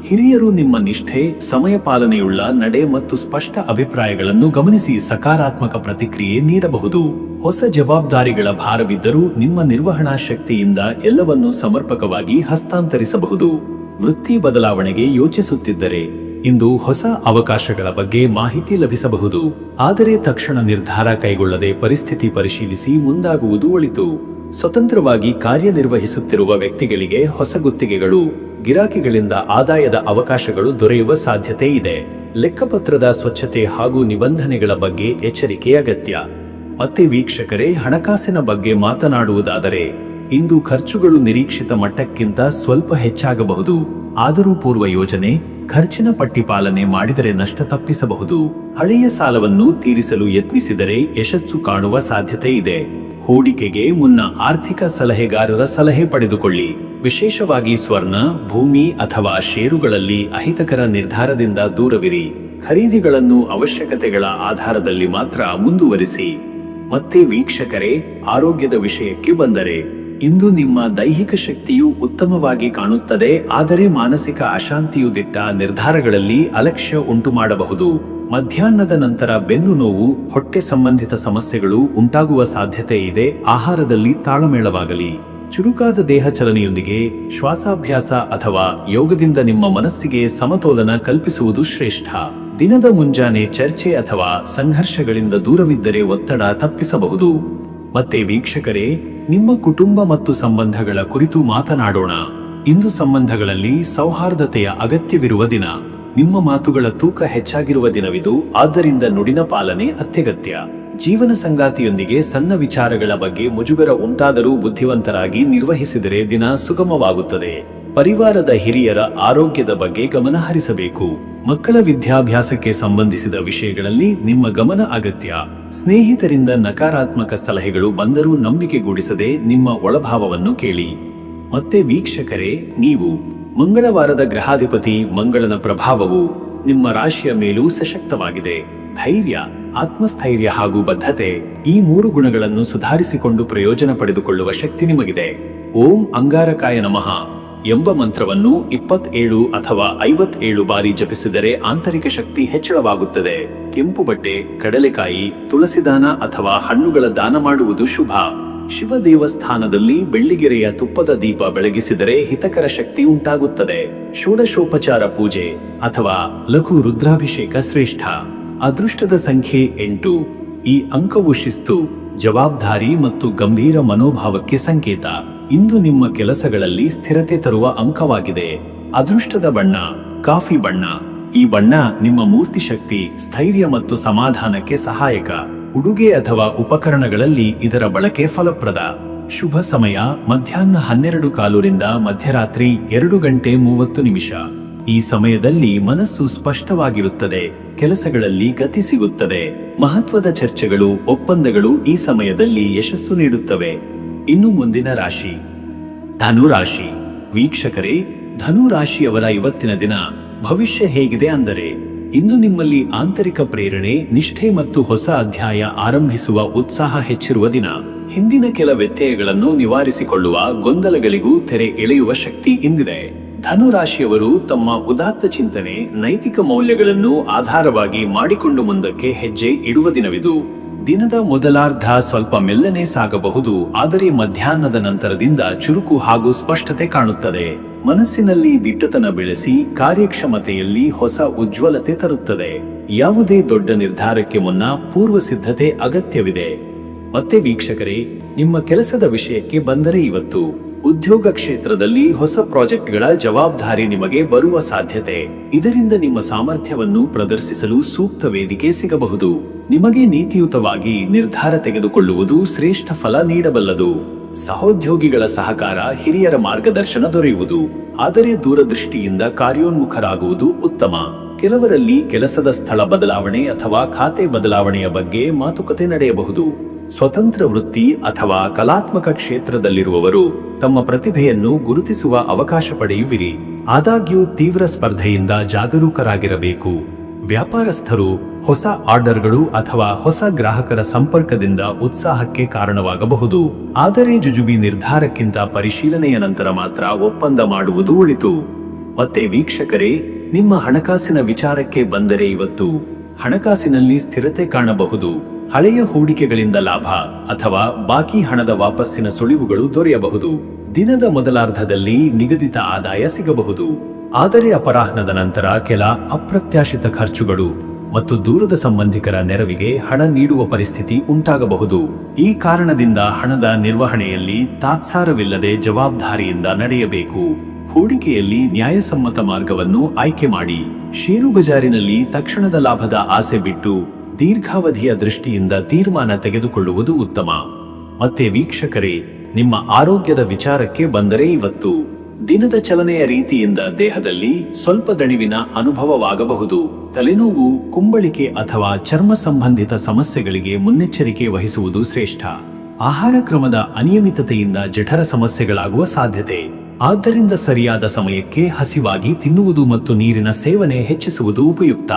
ಹಿರಿಯರು ನಿಮ್ಮ ನಿಷ್ಠೆ, ಸಮಯ ಪಾಲನೆಯುಳ್ಳ ನಡೆ ಮತ್ತು ಸ್ಪಷ್ಟ ಅಭಿಪ್ರಾಯಗಳನ್ನು ಗಮನಿಸಿ ಸಕಾರಾತ್ಮಕ ಪ್ರತಿಕ್ರಿಯೆ ನೀಡಬಹುದು. ಹೊಸ ಜವಾಬ್ದಾರಿಗಳ ಭಾರವಿದ್ದರೂ ನಿಮ್ಮ ನಿರ್ವಹಣಾ ಶಕ್ತಿಯಿಂದ ಎಲ್ಲವನ್ನೂ ಸಮರ್ಪಕವಾಗಿ ಹಸ್ತಾಂತರಿಸಬಹುದು. ವೃತ್ತಿ ಬದಲಾವಣೆಗೆ ಯೋಚಿಸುತ್ತಿದ್ದರೆ ಇಂದು ಹೊಸ ಅವಕಾಶಗಳ ಬಗ್ಗೆ ಮಾಹಿತಿ ಲಭಿಸಬಹುದು. ಆದರೆ ತಕ್ಷಣ ನಿರ್ಧಾರ ಕೈಗೊಳ್ಳದೆ ಪರಿಸ್ಥಿತಿ ಪರಿಶೀಲಿಸಿ ಮುಂದಾಗುವುದು ಒಳಿತು. ಸ್ವತಂತ್ರವಾಗಿ ಕಾರ್ಯನಿರ್ವಹಿಸುತ್ತಿರುವ ವ್ಯಕ್ತಿಗಳಿಗೆ ಹೊಸ ಗುತ್ತಿಗೆಗಳು, ಗಿರಾಕಿಗಳಿಂದ ಆದಾಯದ ಅವಕಾಶಗಳು ದೊರೆಯುವ ಸಾಧ್ಯತೆ ಇದೆ. ಲೆಕ್ಕಪತ್ರದ ಸ್ವಚ್ಛತೆ ಹಾಗೂ ನಿಬಂಧನೆಗಳ ಬಗ್ಗೆ ಎಚ್ಚರಿಕೆ ಅಗತ್ಯ. ಮತ್ತೆ ವೀಕ್ಷಕರೇ, ಹಣಕಾಸಿನ ಬಗ್ಗೆ ಮಾತನಾಡುವುದಾದರೆ ಇಂದು ಖರ್ಚುಗಳು ನಿರೀಕ್ಷಿತ ಮಟ್ಟಕ್ಕಿಂತ ಸ್ವಲ್ಪ ಹೆಚ್ಚಾಗಬಹುದು. ಆದರೂ ಪೂರ್ವ ಯೋಜನೆ, ಖರ್ಚಿನ ಪಟ್ಟಿ ಪಾಲನೆ ಮಾಡಿದರೆ ನಷ್ಟ ತಪ್ಪಿಸಬಹುದು. ಹಳೆಯ ಸಾಲವನ್ನು ತೀರಿಸಲು ಯತ್ನಿಸಿದರೆ ಯಶಸ್ಸು ಕಾಣುವ ಸಾಧ್ಯತೆ ಇದೆ. ಹೂಡಿಕೆಗೆ ಮುನ್ನ ಆರ್ಥಿಕ ಸಲಹೆಗಾರರ ಸಲಹೆ ಪಡೆದುಕೊಳ್ಳಿ. ವಿಶೇಷವಾಗಿ ಸ್ವರ್ಣ, ಭೂಮಿ ಅಥವಾ ಷೇರುಗಳಲ್ಲಿ ಅಹಿತಕರ ನಿರ್ಧಾರದಿಂದ ದೂರವಿರಿ. ಖರೀದಿಗಳನ್ನು ಅವಶ್ಯಕತೆಗಳ ಆಧಾರದಲ್ಲಿ ಮಾತ್ರ ಮುಂದುವರಿಸಿ. ಮತ್ತೆ ವೀಕ್ಷಕರೇ, ಆರೋಗ್ಯದ ವಿಷಯಕ್ಕೆ ಬಂದರೆ ಇಂದು ನಿಮ್ಮ ದೈಹಿಕ ಶಕ್ತಿಯು ಉತ್ತಮವಾಗಿ ಕಾಣುತ್ತದೆ, ಆದರೆ ಮಾನಸಿಕ ಅಶಾಂತಿಯು ದಿಟ್ಟ ನಿರ್ಧಾರಗಳಲ್ಲಿ ಅಲಕ್ಷ್ಯ ಉಂಟು ಮಾಡಬಹುದು. ಮಧ್ಯಾಹ್ನದ ನಂತರ ಬೆನ್ನು ನೋವು, ಹೊಟ್ಟೆ ಸಂಬಂಧಿತ ಸಮಸ್ಯೆಗಳು ಉಂಟಾಗುವ ಸಾಧ್ಯತೆ ಇದೆ. ಆಹಾರದಲ್ಲಿ ತಾಳಮೇಳವಾಗಲಿ. ಚುರುಕಾದ ದೇಹ ಚಲನೆಯೊಂದಿಗೆ ಶ್ವಾಸಾಭ್ಯಾಸ ಅಥವಾ ಯೋಗದಿಂದ ನಿಮ್ಮ ಮನಸ್ಸಿಗೆ ಸಮತೋಲನ ಕಲ್ಪಿಸುವುದು ಶ್ರೇಷ್ಠ. ದಿನದ ಮುಂಜಾನೆ ಚರ್ಚೆ ಅಥವಾ ಸಂಘರ್ಷಗಳಿಂದ ದೂರವಿದ್ದರೆ ಒತ್ತಡ ತಪ್ಪಿಸಬಹುದು. ಮತ್ತೆ ವೀಕ್ಷಕರೇ, ನಿಮ್ಮ ಕುಟುಂಬ ಮತ್ತು ಸಂಬಂಧಗಳ ಕುರಿತು ಮಾತನಾಡೋಣ. ಇಂದು ಸಂಬಂಧಗಳಲ್ಲಿ ಸೌಹಾರ್ದತೆಯ ಅಗತ್ಯವಿರುವ ದಿನ. ನಿಮ್ಮ ಮಾತುಗಳ ತೂಕ ಹೆಚ್ಚಾಗಿರುವ ದಿನವಿದು, ಆದ್ದರಿಂದ ನುಡಿನ ಪಾಲನೆ ಅತ್ಯಗತ್ಯ. ಜೀವನ ಸಂಗಾತಿಯೊಂದಿಗೆ ಸಣ್ಣ ವಿಚಾರಗಳ ಬಗ್ಗೆ ಮುಜುಗರ ಉಂಟಾದರೂ ಬುದ್ಧಿವಂತರಾಗಿ ನಿರ್ವಹಿಸಿದರೆ ದಿನ ಸುಗಮವಾಗುತ್ತದೆ. ಪರಿವಾರದ ಹಿರಿಯರ ಆರೋಗ್ಯದ ಬಗ್ಗೆ ಗಮನ ಹರಿಸಬೇಕು. ಮಕ್ಕಳ ವಿದ್ಯಾಭ್ಯಾಸಕ್ಕೆ ಸಂಬಂಧಿಸಿದ ವಿಷಯಗಳಲ್ಲಿ ನಿಮ್ಮ ಗಮನ ಅಗತ್ಯ. ಸ್ನೇಹಿತರಿಂದ ನಕಾರಾತ್ಮಕ ಸಲಹೆಗಳು ಬಂದರೂ ನಂಬಿಕೆಗೂಡಿಸದೆ ನಿಮ್ಮ ಒಳಭಾವವನ್ನು ಕೇಳಿ. ಮತ್ತೆ ವೀಕ್ಷಕರೇ, ನೀವು ಮಂಗಳವಾರದ ಗ್ರಹಾಧಿಪತಿ ಮಂಗಳನ ಪ್ರಭಾವವು ನಿಮ್ಮ ರಾಶಿಯ ಮೇಲೂ ಸಶಕ್ತವಾಗಿದೆ. ಧೈರ್ಯ, ಆತ್ಮಸ್ಥೈರ್ಯ ಹಾಗೂ ಬದ್ಧತೆ, ಈ 3 ಗುಣಗಳನ್ನು ಸುಧಾರಿಸಿಕೊಂಡು ಪ್ರಯೋಜನ ಪಡೆದುಕೊಳ್ಳುವ ಶಕ್ತಿ ನಿಮಗಿದೆ. ಓಂ ಅಂಗಾರಕಾಯ ನಮಃ ಎಂಬ ಮಂತ್ರವನ್ನು 27 ಅಥವಾ 57 ಬಾರಿ ಜಪಿಸಿದರೆ ಆಂತರಿಕ ಶಕ್ತಿ ಹೆಚ್ಚಳವಾಗುತ್ತದೆ. ಕೆಂಪು ಬಟ್ಟೆ, ಕಡಲೆಕಾಯಿ, ತುಳಸಿ ದಾನ ಅಥವಾ ಹಣ್ಣುಗಳ ದಾನ ಮಾಡುವುದು ಶುಭ. ಶಿವ ದೇವಸ್ಥಾನದಲ್ಲಿ ಬೆಳ್ಳಿಗೆರೆಯ ತುಪ್ಪದ ದೀಪ ಬೆಳಗಿಸಿದರೆ ಹಿತಕರ ಶಕ್ತಿ ಉಂಟಾಗುತ್ತದೆ. ಷೋಡಶೋಪಚಾರ ಪೂಜೆ ಅಥವಾ ಲಘು ರುದ್ರಾಭಿಷೇಕ ಶ್ರೇಷ್ಠ. ಅದೃಷ್ಟದ ಸಂಖ್ಯೆ 8. ಈ ಅಂಕವು ಶಿಸ್ತು, ಜವಾಬ್ದಾರಿ ಮತ್ತು ಗಂಭೀರ ಮನೋಭಾವಕ್ಕೆ ಸಂಕೇತ. ಇಂದು ನಿಮ್ಮ ಕೆಲಸಗಳಲ್ಲಿ ಸ್ಥಿರತೆ ತರುವ ಅಂಕವಾಗಿದೆ. ಅದೃಷ್ಟದ ಬಣ್ಣ ಕಾಫಿ ಬಣ್ಣ. ಈ ಬಣ್ಣ ನಿಮ್ಮ ಮೂರ್ತಿ ಶಕ್ತಿ, ಸ್ಥೈರ್ಯ ಮತ್ತು ಸಮಾಧಾನಕ್ಕೆ ಸಹಾಯಕ. ಉಡುಗೆ ಅಥವಾ ಉಪಕರಣಗಳಲ್ಲಿ ಇದರ ಬಳಕೆ ಫಲಪ್ರದ. ಶುಭ ಸಮಯ ಮಧ್ಯಾಹ್ನ 12:15 ಮಧ್ಯರಾತ್ರಿ 2:30. ಈ ಸಮಯದಲ್ಲಿ ಮನಸ್ಸು ಸ್ಪಷ್ಟವಾಗಿರುತ್ತದೆ, ಕೆಲಸಗಳಲ್ಲಿ ಗತಿ ಸಿಗುತ್ತದೆ. ಮಹತ್ವದ ಚರ್ಚೆಗಳು, ಒಪ್ಪಂದಗಳು ಈ ಸಮಯದಲ್ಲಿ ಯಶಸ್ಸು ನೀಡುತ್ತವೆ. ಇನ್ನು ಮುಂದಿನ ರಾಶಿ ಧನುರಾಶಿ. ವೀಕ್ಷಕರೇ, ಧನುರಾಶಿಯವರ ಇವತ್ತಿನ ದಿನ ಭವಿಷ್ಯ ಹೇಗಿದೆ ಅಂದರೆ, ಇಂದು ನಿಮ್ಮಲ್ಲಿ ಆಂತರಿಕ ಪ್ರೇರಣೆ, ನಿಷ್ಠೆ ಮತ್ತು ಹೊಸ ಅಧ್ಯಾಯ ಆರಂಭಿಸುವ ಉತ್ಸಾಹ ಹೆಚ್ಚಿರುವ ದಿನ. ಹಿಂದಿನ ಕೆಲ ವ್ಯತ್ಯಯಗಳನ್ನು ನಿವಾರಿಸಿಕೊಳ್ಳುವ, ಗೊಂದಲಗಳಿಗೂ ತೆರೆ ಎಳೆಯುವ ಶಕ್ತಿ ಇಂದಿದೆ. ಧನುರಾಶಿಯವರು ತಮ್ಮ ಉದಾತ್ತ ಚಿಂತನೆ, ನೈತಿಕ ಮೌಲ್ಯಗಳನ್ನು ಆಧಾರವಾಗಿ ಮಾಡಿಕೊಂಡು ಮುಂದಕ್ಕೆ ಹೆಜ್ಜೆ ಇಡುವ ದಿನವಿದು. ದಿನದ ಮೊದಲಾರ್ಧ ಸ್ವಲ್ಪ ಮೆಲ್ಲನೆ ಸಾಗಬಹುದು, ಆದರೆ ಮಧ್ಯಾಹ್ನದ ನಂತರದಿಂದ ಚುರುಕು ಹಾಗೂ ಸ್ಪಷ್ಟತೆ ಕಾಣುತ್ತದೆ. ಮನಸ್ಸಿನಲ್ಲಿ ದಿಟ್ಟತನ ಬೆಳೆಸಿ ಕಾರ್ಯಕ್ಷಮತೆಯಲ್ಲಿ ಹೊಸ ಉಜ್ವಲತೆ ತರುತ್ತದೆ. ಯಾವುದೇ ದೊಡ್ಡ ನಿರ್ಧಾರಕ್ಕೆ ಮುನ್ನ ಪೂರ್ವ ಸಿದ್ಧತೆ ಅಗತ್ಯವಿದೆ. ಮತ್ತೆ ವೀಕ್ಷಕರೇ, ನಿಮ್ಮ ಕೆಲಸದ ವಿಷಯಕ್ಕೆ ಬಂದರೆ, ಇವತ್ತು ಉದ್ಯೋಗ ಕ್ಷೇತ್ರದಲ್ಲಿ ಹೊಸ ಪ್ರಾಜೆಕ್ಟ್ಗಳ ಜವಾಬ್ದಾರಿ ನಿಮಗೆ ಬರುವ ಸಾಧ್ಯತೆ. ಇದರಿಂದ ನಿಮ್ಮ ಸಾಮರ್ಥ್ಯವನ್ನು ಪ್ರದರ್ಶಿಸಲು ಸೂಕ್ತ ವೇದಿಕೆ ಸಿಗಬಹುದು. ನಿಮಗೆ ನೀತಿಯುತವಾಗಿ ನಿರ್ಧಾರ ತೆಗೆದುಕೊಳ್ಳುವುದು ಶ್ರೇಷ್ಠ ಫಲ ನೀಡಬಲ್ಲದು. ಸಹೋದ್ಯೋಗಿಗಳ ಸಹಕಾರ, ಹಿರಿಯರ ಮಾರ್ಗದರ್ಶನ ದೊರೆಯುವುದು. ಆದರೆ ದೂರದೃಷ್ಟಿಯಿಂದ ಕಾರ್ಯೋನ್ಮುಖರಾಗುವುದು ಉತ್ತಮ. ಕೆಲವರಲ್ಲಿ ಕೆಲಸದ ಸ್ಥಳ ಬದಲಾವಣೆ ಅಥವಾ ಖಾತೆ ಬದಲಾವಣೆಯ ಬಗ್ಗೆ ಮಾತುಕತೆ ನಡೆಯಬಹುದು. ಸ್ವತಂತ್ರ ವೃತ್ತಿ ಅಥವಾ ಕಲಾತ್ಮಕ ಕ್ಷೇತ್ರದಲ್ಲಿರುವವರು ತಮ್ಮ ಪ್ರತಿಭೆಯನ್ನು ಗುರುತಿಸುವ ಅವಕಾಶ ಪಡೆಯುವಿರಿ. ಆದಾಗ್ಯೂ ತೀವ್ರ ಸ್ಪರ್ಧೆಯಿಂದ ಜಾಗರೂಕರಾಗಿರಬೇಕು. ವ್ಯಾಪಾರಸ್ಥರು ಹೊಸ ಆರ್ಡರ್ಗಳು ಅಥವಾ ಹೊಸ ಗ್ರಾಹಕರ ಸಂಪರ್ಕದಿಂದ ಉತ್ಸಾಹಕ್ಕೆ ಕಾರಣವಾಗಬಹುದು. ಆದರೆ ಜುಜುಬಿ ನಿರ್ಧಾರಕ್ಕಿಂತ ಪರಿಶೀಲನೆಯ ನಂತರ ಮಾತ್ರ ಒಪ್ಪಂದ ಮಾಡುವುದು ಒಳಿತು. ಮತ್ತೆ ವೀಕ್ಷಕರೇ, ನಿಮ್ಮ ಹಣಕಾಸಿನ ವಿಚಾರಕ್ಕೆ ಬಂದರೆ, ಇವತ್ತು ಹಣಕಾಸಿನಲ್ಲಿ ಸ್ಥಿರತೆ ಕಾಣಬಹುದು. ಹಳೆಯ ಹೂಡಿಕೆಗಳಿಂದ ಲಾಭ ಅಥವಾ ಬಾಕಿ ಹಣದ ವಾಪಸ್ಸಿನ ಸುಳಿವುಗಳು ದೊರೆಯಬಹುದು. ದಿನದ ಮೊದಲಾರ್ಧದಲ್ಲಿ ನಿಗದಿತ ಆದಾಯ ಸಿಗಬಹುದು. ಆದರೆ ಅಪರಾಹ್ನದ ನಂತರ ಕೆಲ ಅಪ್ರತ್ಯಾಶಿತ ಖರ್ಚುಗಳು ಮತ್ತು ದೂರದ ಸಂಬಂಧಿಕರ ನೆರವಿಗೆ ಹಣ ನೀಡುವ ಪರಿಸ್ಥಿತಿ ಉಂಟಾಗಬಹುದು. ಈ ಕಾರಣದಿಂದ ಹಣದ ನಿರ್ವಹಣೆಯಲ್ಲಿ ತಾತ್ಸಾರವಿಲ್ಲದೆ ಜವಾಬ್ದಾರಿಯಿಂದ ನಡೆಯಬೇಕು. ಹೂಡಿಕೆಯಲ್ಲಿ ನ್ಯಾಯಸಮ್ಮತ ಮಾರ್ಗವನ್ನು ಆಯ್ಕೆ ಮಾಡಿ. ಷೇರು ಬಜಾರಿನಲ್ಲಿ ತಕ್ಷಣದ ಲಾಭದ ಆಸೆ ಬಿಟ್ಟು ದೀರ್ಘಾವಧಿಯ ದೃಷ್ಟಿಯಿಂದ ತೀರ್ಮಾನ ತೆಗೆದುಕೊಳ್ಳುವುದು ಉತ್ತಮ. ಮತ್ತೆ ವೀಕ್ಷಕರೇ, ನಿಮ್ಮ ಆರೋಗ್ಯದ ವಿಚಾರಕ್ಕೆ ಬಂದರೆ, ಇವತ್ತು ದಿನದ ಚಲನೆಯ ರೀತಿಯಿಂದ ದೇಹದಲ್ಲಿ ಸ್ವಲ್ಪ ದಣಿವಿನ ಅನುಭವವಾಗಬಹುದು. ತಲೆನೋವು, ಕುಂಬಳಿಕೆ ಅಥವಾ ಚರ್ಮ ಸಂಬಂಧಿತ ಸಮಸ್ಯೆಗಳಿಗೆ ಮುನ್ನೆಚ್ಚರಿಕೆ ವಹಿಸುವುದು ಶ್ರೇಷ್ಠ. ಆಹಾರ ಕ್ರಮದ ಅನಿಯಮಿತತೆಯಿಂದ ಜಠರ ಸಮಸ್ಯೆಗಳಾಗುವ ಸಾಧ್ಯತೆ. ಆದ್ದರಿಂದ ಸರಿಯಾದ ಸಮಯಕ್ಕೆ ಹಸಿವಾಗಿ ತಿನ್ನುವುದು ಮತ್ತು ನೀರಿನ ಸೇವನೆ ಹೆಚ್ಚಿಸುವುದು ಉಪಯುಕ್ತ.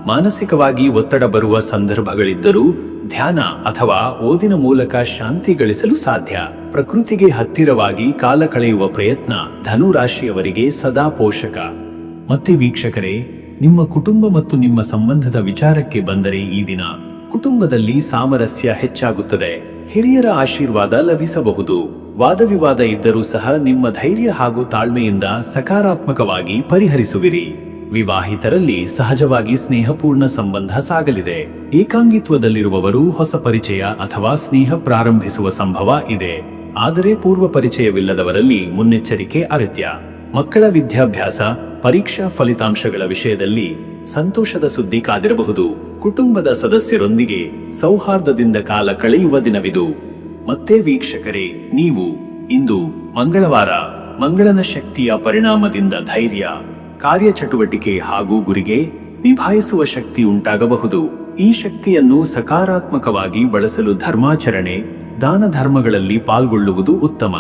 ಮಾನಸಿಕವಾಗಿ ಒತ್ತಡ ಬರುವ ಸಂದರ್ಭಗಳಿದ್ದರೂ ಧ್ಯಾನ ಅಥವಾ ಓದಿನ ಮೂಲಕ ಶಾಂತಿ ಗಳಿಸಲು ಸಾಧ್ಯ. ಪ್ರಕೃತಿಗೆ ಹತ್ತಿರವಾಗಿ ಕಾಲ ಕಳೆಯುವ ಪ್ರಯತ್ನ ಧನು ರಾಶಿಯವರಿಗೆ ಸದಾ ಪೋಷಕ. ಮತ್ತೆ ವೀಕ್ಷಕರೇ, ನಿಮ್ಮ ಕುಟುಂಬ ಮತ್ತು ನಿಮ್ಮ ಸಂಬಂಧದ ವಿಚಾರಕ್ಕೆ ಬಂದರೆ ಈ ದಿನ ಕುಟುಂಬದಲ್ಲಿ ಸಾಮರಸ್ಯ ಹೆಚ್ಚಾಗುತ್ತದೆ. ಹಿರಿಯರ ಆಶೀರ್ವಾದ ಲಭಿಸಬಹುದು. ವಾದವಿವಾದ ಇದ್ದರೂ ಸಹ ನಿಮ್ಮ ಧೈರ್ಯ ಹಾಗೂ ತಾಳ್ಮೆಯಿಂದ ಸಕಾರಾತ್ಮಕವಾಗಿ ಪರಿಹರಿಸುವಿರಿ. ವಿವಾಹಿತರಲ್ಲಿ ಸಹಜವಾಗಿ ಸ್ನೇಹಪೂರ್ಣ ಸಂಬಂಧ ಸಾಗಲಿದೆ. ಏಕಾಂಗಿತ್ವದಲ್ಲಿರುವವರು ಹೊಸ ಪರಿಚಯ ಅಥವಾ ಸ್ನೇಹ ಪ್ರಾರಂಭಿಸುವ ಸಂಭವ ಇದೆ. ಆದರೆ ಪೂರ್ವ ಪರಿಚಯವಿಲ್ಲದವರಲ್ಲಿ ಮುನ್ನೆಚ್ಚರಿಕೆ ಅಗತ್ಯ. ಮಕ್ಕಳ ವಿದ್ಯಾಭ್ಯಾಸ, ಪರೀಕ್ಷಾ ಫಲಿತಾಂಶಗಳ ವಿಷಯದಲ್ಲಿ ಸಂತೋಷದ ಸುದ್ದಿ ಕಾದಿರಬಹುದು. ಕುಟುಂಬದ ಸದಸ್ಯರೊಂದಿಗೆ ಸೌಹಾರ್ದದಿಂದ ಕಾಲ ಕಳೆಯುವ ದಿನವಿದು. ಮತ್ತೆ ವೀಕ್ಷಕರೇ, ನೀವು ಇಂದು ಮಂಗಳವಾರ, ಮಂಗಳನ ಶಕ್ತಿಯ ಪರಿಣಾಮದಿಂದ ಧೈರ್ಯ, ಕಾರ್ಯಚಟುವಟಿಕೆ ಹಾಗೂ ಗುರಿಗೆ ನಿಭಾಯಿಸುವ ಶಕ್ತಿ ಉಂಟಾಗಬಹುದು. ಈ ಶಕ್ತಿಯನ್ನು ಸಕಾರಾತ್ಮಕವಾಗಿ ಬಳಸಲು ಧರ್ಮಾಚರಣೆ, ದಾನ ಧರ್ಮಗಳಲ್ಲಿ ಪಾಲ್ಗೊಳ್ಳುವುದು ಉತ್ತಮ.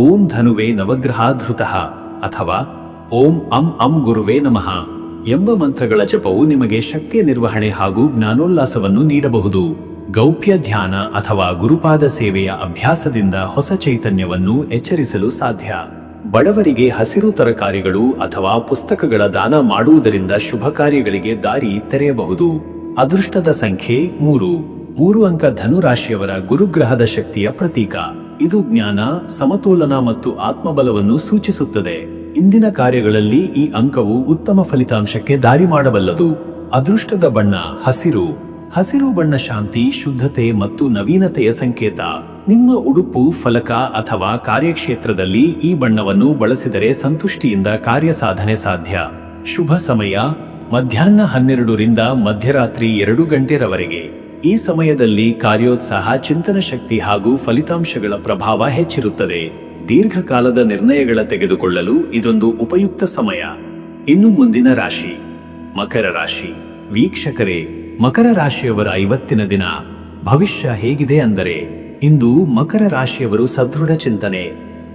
ಓಂ ಧನುವೇ ನವಗ್ರಹಾಧೃತಃ ಅಥವಾ ಓಂ ಅಂ ಗುರುವೇ ನಮಃ ಎಂಬ ಮಂತ್ರಗಳ ಜಪವು ನಿಮಗೆ ಶಕ್ತಿಯ ನಿರ್ವಹಣೆ ಹಾಗೂ ಜ್ಞಾನೋಲ್ಲಾಸವನ್ನು ನೀಡಬಹುದು. ಗೌಪ್ಯ ಧ್ಯಾನ ಅಥವಾ ಗುರುಪಾದ ಸೇವೆಯ ಅಭ್ಯಾಸದಿಂದ ಹೊಸ ಚೈತನ್ಯವನ್ನು ಎಚ್ಚರಿಸಲು ಸಾಧ್ಯ. ಬಡವರಿಗೆ ಹಸಿರು ತರಕಾರಿಗಳು ಅಥವಾ ಪುಸ್ತಕಗಳ ದಾನ ಮಾಡುವುದರಿಂದ ಶುಭ ಕಾರ್ಯಗಳಿಗೆ ದಾರಿ ತೆರೆಯಬಹುದು. ಅದೃಷ್ಟದ ಸಂಖ್ಯೆ 3 ಅಂಕ ಧನು ರಾಶಿಯವರ ಗುರುಗ್ರಹದ ಶಕ್ತಿಯ ಪ್ರತೀಕ. ಇದು ಜ್ಞಾನ, ಸಮತೋಲನ ಮತ್ತು ಆತ್ಮಬಲವನ್ನು ಸೂಚಿಸುತ್ತದೆ. ಇಂದಿನ ಕಾರ್ಯಗಳಲ್ಲಿ ಈ ಅಂಕವು ಉತ್ತಮ ಫಲಿತಾಂಶಕ್ಕೆ ದಾರಿ ಮಾಡಬಲ್ಲದು. ಅದೃಷ್ಟದ ಬಣ್ಣ ಹಸಿರು. ಹಸಿರು ಬಣ್ಣ ಶಾಂತಿ, ಶುದ್ಧತೆ ಮತ್ತು ನವೀನತೆಯ ಸಂಕೇತ. ನಿಮ್ಮ ಉಡುಪು, ಫಲಕ ಅಥವಾ ಕಾರ್ಯಕ್ಷೇತ್ರದಲ್ಲಿ ಈ ಬಣ್ಣವನ್ನು ಬಳಸಿದರೆ ಸಂತುಷ್ಟಿಯಿಂದ ಕಾರ್ಯ ಸಾಧನೆ ಸಾಧ್ಯ. ಶುಭ ಸಮಯ ಮಧ್ಯಾಹ್ನ 12 ರಿಂದ ಮಧ್ಯರಾತ್ರಿ 2 ಗಂಟೆರವರೆಗೆ. ಈ ಸಮಯದಲ್ಲಿ ಕಾರ್ಯೋತ್ಸಾಹ, ಚಿಂತನ ಶಕ್ತಿ ಹಾಗೂ ಫಲಿತಾಂಶಗಳ ಪ್ರಭಾವ ಹೆಚ್ಚಿರುತ್ತದೆ. ದೀರ್ಘಕಾಲದ ನಿರ್ಣಯಗಳ ತೆಗೆದುಕೊಳ್ಳಲು ಇದೊಂದು ಉಪಯುಕ್ತ ಸಮಯ. ಇನ್ನು ಮುಂದಿನ ರಾಶಿ ಮಕರ ರಾಶಿ. ವೀಕ್ಷಕರೇ, ಮಕರ ರಾಶಿಯವರ ಇವತ್ತಿನ ದಿನ ಭವಿಷ್ಯ ಹೇಗಿದೆ ಅಂದರೆ, ಇಂದು ಮಕರ ರಾಶಿಯವರು ಸದೃಢ ಚಿಂತನೆ,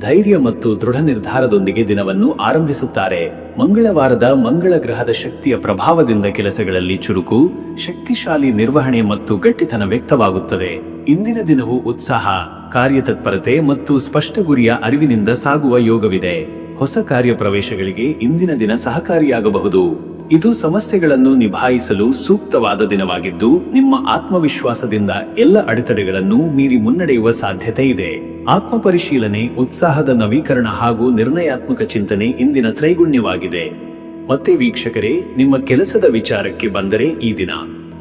ಧೈರ್ಯ ಮತ್ತು ದೃಢ ನಿರ್ಧಾರದೊಂದಿಗೆ ದಿನವನ್ನು ಆರಂಭಿಸುತ್ತಾರೆ. ಮಂಗಳವಾರದ ಮಂಗಳ ಗ್ರಹದ ಶಕ್ತಿಯ ಪ್ರಭಾವದಿಂದ ಕೆಲಸಗಳಲ್ಲಿ ಚುರುಕು, ಶಕ್ತಿಶಾಲಿ ನಿರ್ವಹಣೆ ಮತ್ತು ಗಟ್ಟಿತನ ವ್ಯಕ್ತವಾಗುತ್ತದೆ. ಇಂದಿನ ದಿನವು ಉತ್ಸಾಹ, ಕಾರ್ಯತತ್ಪರತೆ ಮತ್ತು ಸ್ಪಷ್ಟ ಗುರಿಯ ಅರಿವಿನಿಂದ ಸಾಗುವ ಯೋಗವಿದೆ. ಹೊಸ ಕಾರ್ಯ ಪ್ರವೇಶಗಳಿಗೆ ಇಂದಿನ ದಿನ ಸಹಕಾರಿಯಾಗಬಹುದು. ಇದು ಸಮಸ್ಯೆಗಳನ್ನು ನಿಭಾಯಿಸಲು ಸೂಕ್ತವಾದ ದಿನವಾಗಿದ್ದು, ನಿಮ್ಮ ಆತ್ಮವಿಶ್ವಾಸದಿಂದ ಎಲ್ಲ ಅಡೆತಡೆಗಳನ್ನು ಮೀರಿ ಮುನ್ನಡೆಯುವ ಸಾಧ್ಯತೆ ಇದೆ. ಆತ್ಮಪರಿಶೀಲನೆ, ಉತ್ಸಾಹದ ನವೀಕರಣ ಹಾಗೂ ನಿರ್ಣಯಾತ್ಮಕ ಚಿಂತನೆ ಇಂದಿನ ತ್ರೈಗುಣ್ಯವಾಗಿದೆ. ಮತ್ತೆ ವೀಕ್ಷಕರೇ, ನಿಮ್ಮ ಕೆಲಸದ ವಿಚಾರಕ್ಕೆ ಬಂದರೆ ಈ ದಿನ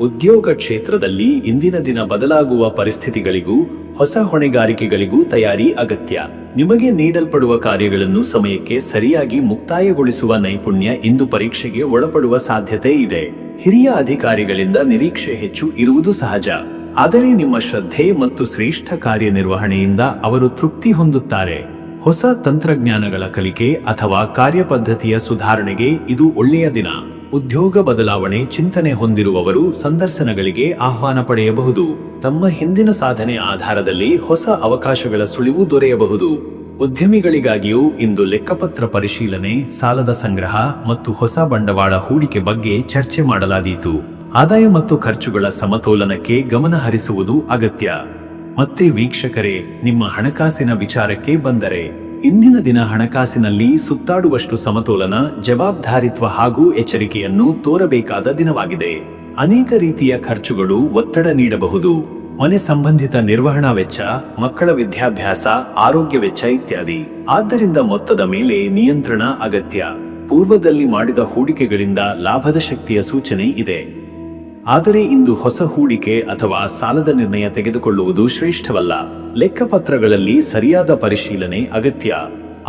ಉದ್ಯೋಗ ಕ್ಷೇತ್ರದಲ್ಲಿ ಇಂದಿನ ದಿನ ಬದಲಾಗುವ ಪರಿಸ್ಥಿತಿಗಳಿಗೂ ಹೊಸ ಹೊಣೆಗಾರಿಕೆಗಳಿಗೂ ತಯಾರಿ ಅಗತ್ಯ. ನಿಮಗೆ ನೀಡಲ್ಪಡುವ ಕಾರ್ಯಗಳನ್ನು ಸಮಯಕ್ಕೆ ಸರಿಯಾಗಿ ಮುಕ್ತಾಯಗೊಳಿಸುವ ನೈಪುಣ್ಯ ಇಂದು ಪರೀಕ್ಷೆಗೆ ಒಳಪಡುವ ಸಾಧ್ಯತೆ ಇದೆ. ಹಿರಿಯ ಅಧಿಕಾರಿಗಳಿಂದ ನಿರೀಕ್ಷೆ ಹೆಚ್ಚು ಇರುವುದು ಸಹಜ, ಆದರೆ ನಿಮ್ಮ ಶ್ರದ್ಧೆ ಮತ್ತು ಶ್ರೇಷ್ಠ ಕಾರ್ಯನಿರ್ವಹಣೆಯಿಂದ ಅವರು ತೃಪ್ತಿ ಹೊಂದುತ್ತಾರೆ. ಹೊಸ ತಂತ್ರಜ್ಞಾನಗಳ ಕಲಿಕೆ ಅಥವಾ ಕಾರ್ಯಪದ್ಧತಿಯ ಸುಧಾರಣೆಗೆ ಇದು ಒಳ್ಳೆಯ ದಿನ. ಉದ್ಯೋಗ ಬದಲಾವಣೆ ಚಿಂತನೆ ಹೊಂದಿರುವವರು ಸಂದರ್ಶನಗಳಿಗೆ ಆಹ್ವಾನ ಪಡೆಯಬಹುದು. ತಮ್ಮ ಹಿಂದಿನ ಸಾಧನೆ ಆಧಾರದಲ್ಲಿ ಹೊಸ ಅವಕಾಶಗಳ ಸುಳಿವು ದೊರೆಯಬಹುದು. ಉದ್ಯಮಿಗಳಿಗಾಗಿಯೂ ಇಂದು ಲೆಕ್ಕಪತ್ರ ಪರಿಶೀಲನೆ, ಸಾಲದ ಸಂಗ್ರಹ ಮತ್ತು ಹೊಸ ಬಂಡವಾಳ ಹೂಡಿಕೆ ಬಗ್ಗೆ ಚರ್ಚೆ ಮಾಡಲಾದೀತು. ಆದಾಯ ಮತ್ತು ಖರ್ಚುಗಳ ಸಮತೋಲನಕ್ಕೆ ಗಮನ ಹರಿಸುವುದು ಅಗತ್ಯ. ಮತ್ತೆ ವೀಕ್ಷಕರೇ, ನಿಮ್ಮ ಹಣಕಾಸಿನ ವಿಚಾರಕ್ಕೆ ಬಂದರೆ, ಇಂದಿನ ದಿನ ಹಣಕಾಸಿನಲ್ಲಿ ಸುತ್ತಾಡುವಷ್ಟು ಸಮತೋಲನ, ಜವಾಬ್ದಾರಿತ್ವ ಹಾಗೂ ಎಚ್ಚರಿಕೆಯನ್ನು ತೋರಬೇಕಾದ ದಿನವಾಗಿದೆ. ಅನೇಕ ರೀತಿಯ ಖರ್ಚುಗಳು ಒತ್ತಡ ನೀಡಬಹುದು. ಮನೆ ಸಂಬಂಧಿತ ನಿರ್ವಹಣಾ ವೆಚ್ಚ, ಮಕ್ಕಳ ವಿದ್ಯಾಭ್ಯಾಸ, ಆರೋಗ್ಯ ವೆಚ್ಚ ಇತ್ಯಾದಿ. ಆದ್ದರಿಂದ ಮೊತ್ತದ ಮೇಲೆ ನಿಯಂತ್ರಣ ಅಗತ್ಯ. ಪೂರ್ವದಲ್ಲಿ ಮಾಡಿದ ಹೂಡಿಕೆಗಳಿಂದ ಲಾಭದ ಶಕ್ತಿಯ ಸೂಚನೆ ಇದೆ. ಆದರೆ ಇಂದು ಹೊಸ ಹೂಡಿಕೆ ಅಥವಾ ಸಾಲದ ನಿರ್ಣಯ ತೆಗೆದುಕೊಳ್ಳುವುದು ಶ್ರೇಷ್ಠವಲ್ಲ. ಲೆಕ್ಕಪತ್ರಗಳಲ್ಲಿ ಸರಿಯಾದ ಪರಿಶೀಲನೆ ಅಗತ್ಯ.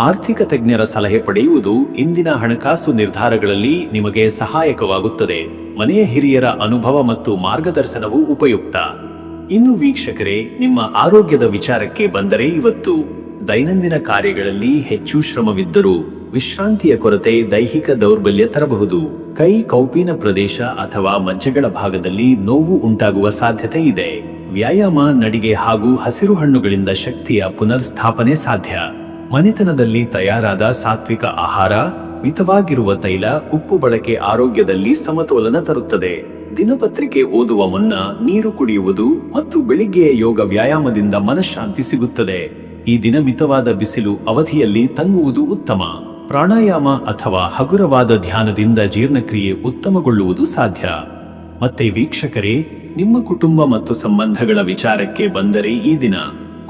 ಆರ್ಥಿಕ ತಜ್ಞರ ಸಲಹೆ ಪಡೆಯುವುದು ಇಂದಿನ ಹಣಕಾಸು ನಿರ್ಧಾರಗಳಲ್ಲಿ ನಿಮಗೆ ಸಹಾಯಕವಾಗುತ್ತದೆ. ಮನೆಯ ಹಿರಿಯರ ಅನುಭವ ಮತ್ತು ಮಾರ್ಗದರ್ಶನವು ಉಪಯುಕ್ತ. ಇನ್ನು ವೀಕ್ಷಕರೇ, ನಿಮ್ಮ ಆರೋಗ್ಯದ ವಿಚಾರಕ್ಕೆ ಬಂದರೆ ಇವತ್ತು ದೈನಂದಿನ ಕಾರ್ಯಗಳಲ್ಲಿ ಹೆಚ್ಚು ಶ್ರಮವಿದ್ದರೂ ವಿಶ್ರಾಂತಿಯ ಕೊರತೆ ದೈಹಿಕ ದೌರ್ಬಲ್ಯ ತರಬಹುದು. ಕೈ, ಕೌಪಿನ ಪ್ರದೇಶ ಅಥವಾ ಮಜ್ಜೆಗಳ ಭಾಗದಲ್ಲಿ ನೋವು ಉಂಟಾಗುವ ಸಾಧ್ಯತೆ ಇದೆ. ವ್ಯಾಯಾಮ, ನಡಿಗೆ ಹಾಗೂ ಹಸಿರು ಹಣ್ಣುಗಳಿಂದ ಶಕ್ತಿಯ ಪುನರ್ಸ್ಥಾಪನೆ ಸಾಧ್ಯ. ಮನೆತನದಲ್ಲಿ ತಯಾರಾದ ಸಾತ್ವಿಕ ಆಹಾರ, ಮಿತವಾಗಿರುವ ತೈಲ, ಉಪ್ಪು ಬಳಕೆ ಆರೋಗ್ಯದಲ್ಲಿ ಸಮತೋಲನ ತರುತ್ತದೆ. ದಿನಪತ್ರಿಕೆ ಓದುವ ಮುನ್ನ ನೀರು ಕುಡಿಯುವುದು ಮತ್ತು ಬೆಳಿಗ್ಗೆಯ ಯೋಗ ವ್ಯಾಯಾಮದಿಂದ ಮನಃಶಾಂತಿ ಸಿಗುತ್ತದೆ. ಈ ದಿನ ಮಿತವಾದ ಬಿಸಿಲು ಅವಧಿಯಲ್ಲಿ ತಂಗುವುದು ಉತ್ತಮ. ಪ್ರಾಣಾಯಾಮ ಅಥವಾ ಹಗುರವಾದ ಧ್ಯಾನದಿಂದ ಜೀರ್ಣಕ್ರಿಯೆ ಉತ್ತಮಗೊಳ್ಳುವುದು ಸಾಧ್ಯ. ಮತ್ತೆ ವೀಕ್ಷಕರೇ, ನಿಮ್ಮ ಕುಟುಂಬ ಮತ್ತು ಸಂಬಂಧಗಳ ವಿಚಾರಕ್ಕೆ ಬಂದರೆ ಈ ದಿನ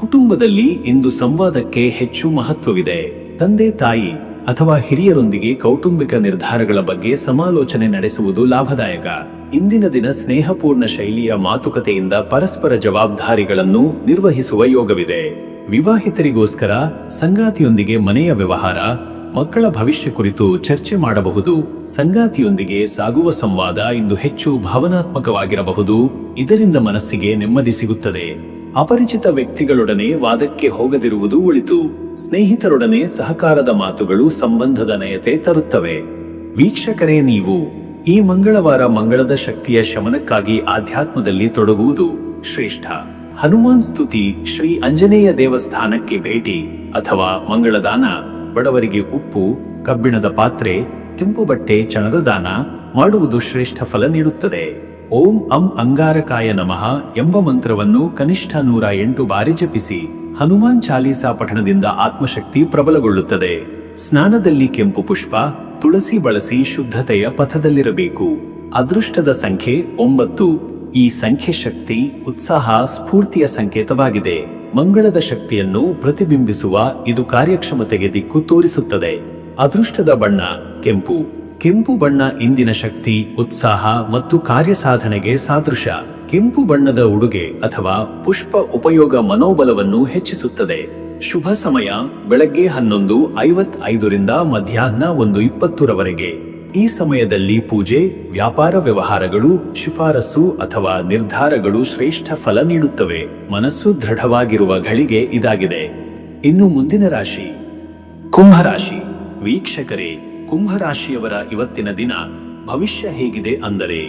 ಕುಟುಂಬದಲ್ಲಿ ಇಂದು ಸಂವಾದಕ್ಕೆ ಹೆಚ್ಚು ಮಹತ್ವವಿದೆ. ತಂದೆ ತಾಯಿ ಅಥವಾ ಹಿರಿಯರೊಂದಿಗೆ ಕೌಟುಂಬಿಕ ನಿರ್ಧಾರಗಳ ಬಗ್ಗೆ ಸಮಾಲೋಚನೆ ನಡೆಸುವುದು ಲಾಭದಾಯಕ. ಇಂದಿನ ದಿನ ಸ್ನೇಹಪೂರ್ಣ ಶೈಲಿಯ ಮಾತುಕತೆಯಿಂದ ಪರಸ್ಪರ ಜವಾಬ್ದಾರಿಗಳನ್ನು ನಿರ್ವಹಿಸುವ ಯೋಗವಿದೆ. ವಿವಾಹಿತರಿಗೋಸ್ಕರ ಸಂಗಾತಿಯೊಂದಿಗೆ ಮನೆಯ ವ್ಯವಹಾರ, ಮಕ್ಕಳ ಭವಿಷ್ಯ ಕುರಿತು ಚರ್ಚೆ ಮಾಡಬಹುದು. ಸಂಗಾತಿಯೊಂದಿಗೆ ಸಾಗುವ ಸಂವಾದ ಇಂದು ಹೆಚ್ಚು ಭಾವನಾತ್ಮಕವಾಗಿರಬಹುದು. ಇದರಿಂದ ಮನಸ್ಸಿಗೆ ನೆಮ್ಮದಿ ಸಿಗುತ್ತದೆ. ಅಪರಿಚಿತ ವ್ಯಕ್ತಿಗಳೊಡನೆ ವಾದಕ್ಕೆ ಹೋಗದಿರುವುದು ಒಳಿತು. ಸ್ನೇಹಿತರೊಡನೆ ಸಹಕಾರದ ಮಾತುಗಳು ಸಂಬಂಧದ ನಯತೆ ತರುತ್ತವೆ. ವೀಕ್ಷಕರೇ, ನೀವು ಈ ಮಂಗಳವಾರ ಮಂಗಳದ ಶಕ್ತಿಯ ಶಮನಕ್ಕಾಗಿ ಆಧ್ಯಾತ್ಮದಲ್ಲಿ ತೊಡಗುವುದು ಶ್ರೇಷ್ಠ. ಹನುಮಾನ್ ಸ್ತುತಿ, ಶ್ರೀ ಆಂಜನೇಯ ದೇವಸ್ಥಾನಕ್ಕೆ ಭೇಟಿ ಅಥವಾ ಮಂಗಳದಾನ, ಬಡವರಿಗೆ ಉಪ್ಪು, ಕಬ್ಬಿಣದ ಪಾತ್ರೆ, ಕೆಂಪು ಬಟ್ಟೆ, ಚಣದ ದಾನ ಮಾಡುವುದು ಶ್ರೇಷ್ಠ ಫಲ ನೀಡುತ್ತದೆ. ಓಂ ಅಂ ಅಂಗಾರಕಾಯ ನಮಃ ಎಂಬ ಮಂತ್ರವನ್ನು ಕನಿಷ್ಠ 108 ಬಾರಿ ಜಪಿಸಿ. ಹನುಮಾನ್ ಚಾಲೀಸಾ ಪಠಣದಿಂದ ಆತ್ಮಶಕ್ತಿ ಪ್ರಬಲಗೊಳ್ಳುತ್ತದೆ. ಸ್ನಾನದಲ್ಲಿ ಕೆಂಪು ಪುಷ್ಪ, ತುಳಸಿ ಬಳಸಿ ಶುದ್ಧತೆಯ ಪಥದಲ್ಲಿರಬೇಕು. ಅದೃಷ್ಟದ ಸಂಖ್ಯೆ 9. ಈ ಸಂಖ್ಯೆ ಶಕ್ತಿ, ಉತ್ಸಾಹ, ಸ್ಫೂರ್ತಿಯ ಸಂಕೇತವಾಗಿದೆ. ಮಂಗಳದ ಶಕ್ತಿಯನ್ನು ಪ್ರತಿಬಿಂಬಿಸುವ ಇದು ಕಾರ್ಯಕ್ಷಮತೆಗೆ ದಿಕ್ಕು ತೋರಿಸುತ್ತದೆ. ಅದೃಷ್ಟದ ಬಣ್ಣ ಕೆಂಪು. ಕೆಂಪು ಬಣ್ಣ ಇಂದಿನ ಶಕ್ತಿ, ಉತ್ಸಾಹ ಮತ್ತು ಕಾರ್ಯಸಾಧನೆಗೆ ಸಾದೃಶ. ಕೆಂಪು ಬಣ್ಣದ ಉಡುಗೆ ಅಥವಾ ಪುಷ್ಪ ಉಪಯೋಗ ಮನೋಬಲವನ್ನು ಹೆಚ್ಚಿಸುತ್ತದೆ. ಶುಭ ಸಮಯ ಬೆಳಗ್ಗೆ 11:55 ಮಧ್ಯಾಹ್ನ 1:20 ಈ ಸಮಯದಲ್ಲಿ ಪೂಜೆ, ವ್ಯಾಪಾರ ವ್ಯವಹಾರಗಳು, ಶಿಫಾರಸು ಅಥವಾ ನಿರ್ಧಾರಗಳು ಶ್ರೇಷ್ಠ ಫಲ ನೀಡುತ್ತವೆ. ಮನಸ್ಸು ದೃಢವಾಗಿರುವ ಘಳಿಗೆ ಇದಾಗಿದೆ. ಇನ್ನು ಮುಂದಿನ ರಾಶಿ ಕುಂಭರಾಶಿ. ವೀಕ್ಷಕರೇ, ಕುಂಭರಾಶಿಯವರ ಇವತ್ತಿನ ದಿನ ಭವಿಷ್ಯ ಹೇಗಿದೆ ಅಂದರೆ,